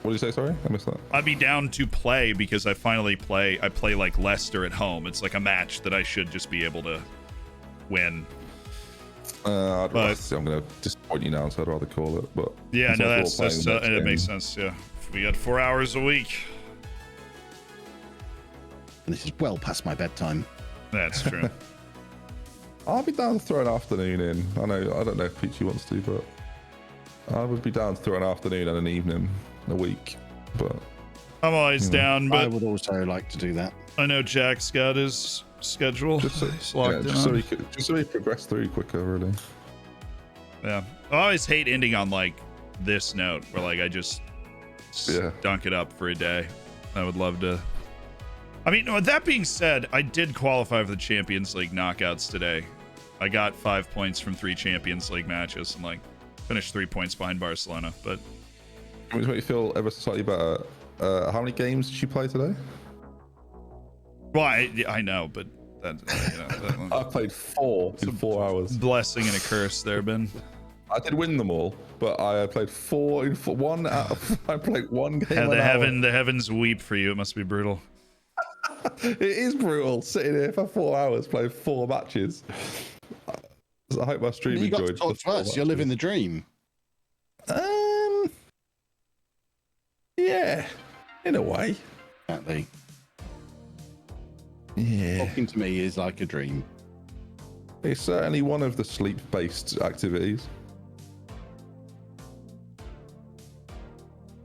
What did you say? Sorry, I missed that. I'd be down to play because I finally play. I play like Leicester at home. It's like a match that I should just be able to win. I'm going to disappoint you now, so I'd rather call it. But yeah, no, it makes sense. Yeah, we got 4 hours a week. And this is well past my bedtime. That's true. I'll be down to throw an afternoon in. I don't know if Peachy wants to, but I would be down to throw an afternoon and an evening a week. But I'm always down, I but would also like to do that. I know Jack's got his schedule. Just so we progress through quicker, really. Yeah, I always hate ending on like this note where like I just dunk it up for a day. I would love to. I mean, with that being said, I did qualify for the Champions League knockouts today. I got 5 points from 3 Champions League matches and like finished 3 points behind Barcelona. But it makes me feel ever so slightly better. How many games did you play today? well, I know, but I played 4 in 4 hours. Blessing and a curse there, Ben. I did win them all, but I played 4 in 1 out of, I played 1 game Yeah, an the heavens weep for you. It must be brutal. It is brutal sitting here for 4 hours playing 4 matches. I hope my stream You got to enjoyed. talk to us. You're living the dream. Yeah, in a way. Exactly. Yeah, Talking to me is like a dream. it's certainly one of the sleep-based activities.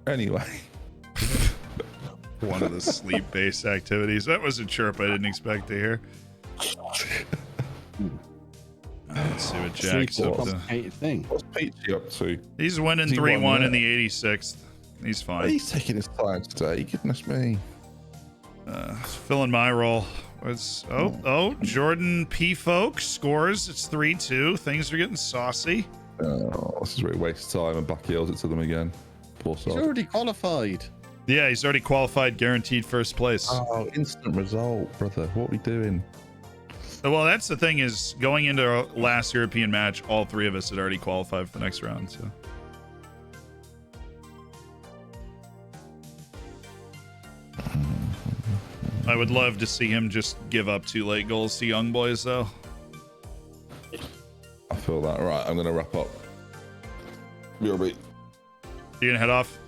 Anyway. One of the sleep-based activities. That was a chirp I didn't expect to hear. Let's see what Jack's Sleep's a up to. complicated thing. What's Peachy up to? He's winning He 3-1 won, in yeah. the 86th. He's fine. He's taking his time today. Goodness me. Filling my role. Jordan P. Folks scores. It's 3-2. Things are getting saucy. This is where he wastes time and back heels it to them again. Poor He's sod. already qualified. Yeah, he's already qualified, guaranteed first place. Oh, instant result, brother. What are we doing? Well, that's the thing is going into our last European match, all 3 of us had already qualified for the next round. So. I would love to see him just give up 2 late goals to young boys, though. I feel that. Right, I'm going to wrap up. You're right. You gonna head off?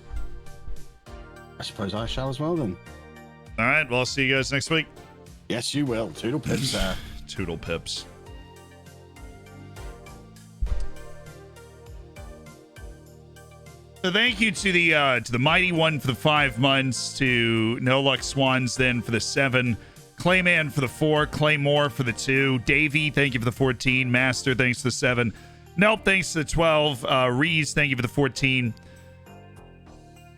I suppose I shall as well then. All right. Well, I'll see you guys next week. Yes, you will. Toodle pips, sir. Toodle pips. So thank you to the Mighty One for the 5 months, to No Luck Swans then for the 7, Clayman for the 4, Claymore for the 2, Davey, thank you for the 14, Master, thanks for the 7, Nope, thanks to the 12, Reese, thank you for the 14.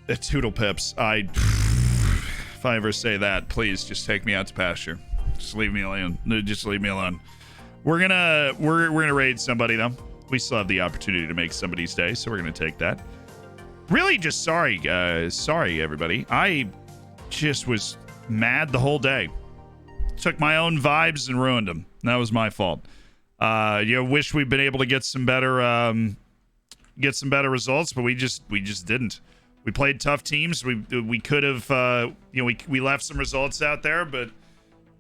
The Toodle Pips. If I ever say that, please just take me out to pasture. Just leave me alone. Just leave me alone. We're gonna raid somebody though. We still have the opportunity to make somebody's day, so we're gonna take that. Really, just sorry, guys. Sorry, everybody. I just was mad the whole day. Took my own vibes and ruined them. That was my fault. Wish we'd been able to get some better results, but we just didn't. We played tough teams. We could have, we left some results out there, but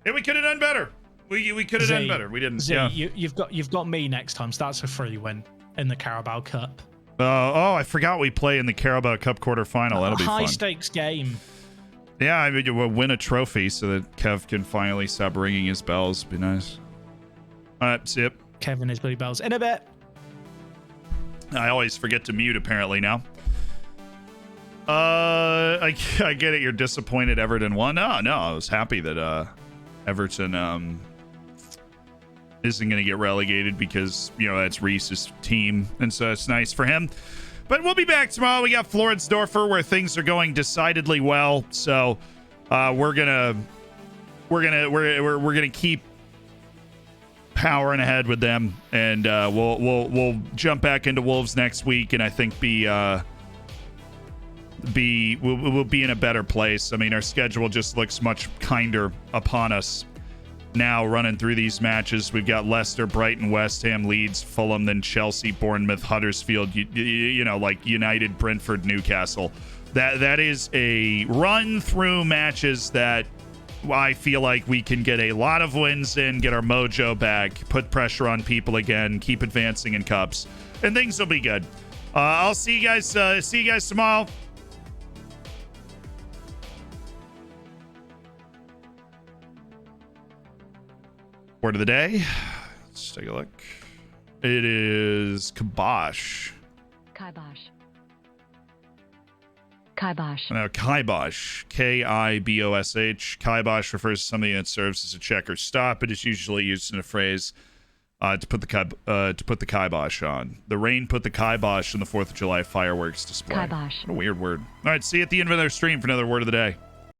yeah, we could have done better. We could have done better. We didn't. Z, yeah. you've got me next time, so that's a free win in the Carabao Cup. I forgot we play in the Carabao Cup quarterfinal. That'll be fun. High stakes game. Yeah, I mean, we'll win a trophy so that Kev can finally stop ringing his bells. Be nice. All right, see ya. Kevin his Blue Bells in a bit. I always forget to mute apparently now. I get it. You're disappointed Everton won. No, I was happy that Everton isn't going to get relegated because that's Reese's team, and so it's nice for him. But we'll be back tomorrow. We got Floridsdorfer where things are going decidedly well. So we're gonna keep powering ahead with them, and we'll jump back into Wolves next week, and I think we'll be in a better place. I mean, our schedule just looks much kinder upon us now running through these matches. We've got Leicester, Brighton, West Ham, Leeds, Fulham, then Chelsea, Bournemouth, Huddersfield, like United, Brentford, Newcastle. That is a run through matches that I feel like we can get a lot of wins in, get our mojo back, put pressure on people again, keep advancing in cups, and things will be good. I'll see you guys tomorrow. Word of the day. Let's take a look. It is kibosh. Kibosh. Kibosh. Now, kibosh. Kibosh. Kibosh refers to something that serves as a check or stop. It is usually used in a phrase to put the kibosh on. The rain put the kibosh on the 4th of July fireworks display. Kibosh. What a weird word. All right, see you at the end of another stream for another word of the day.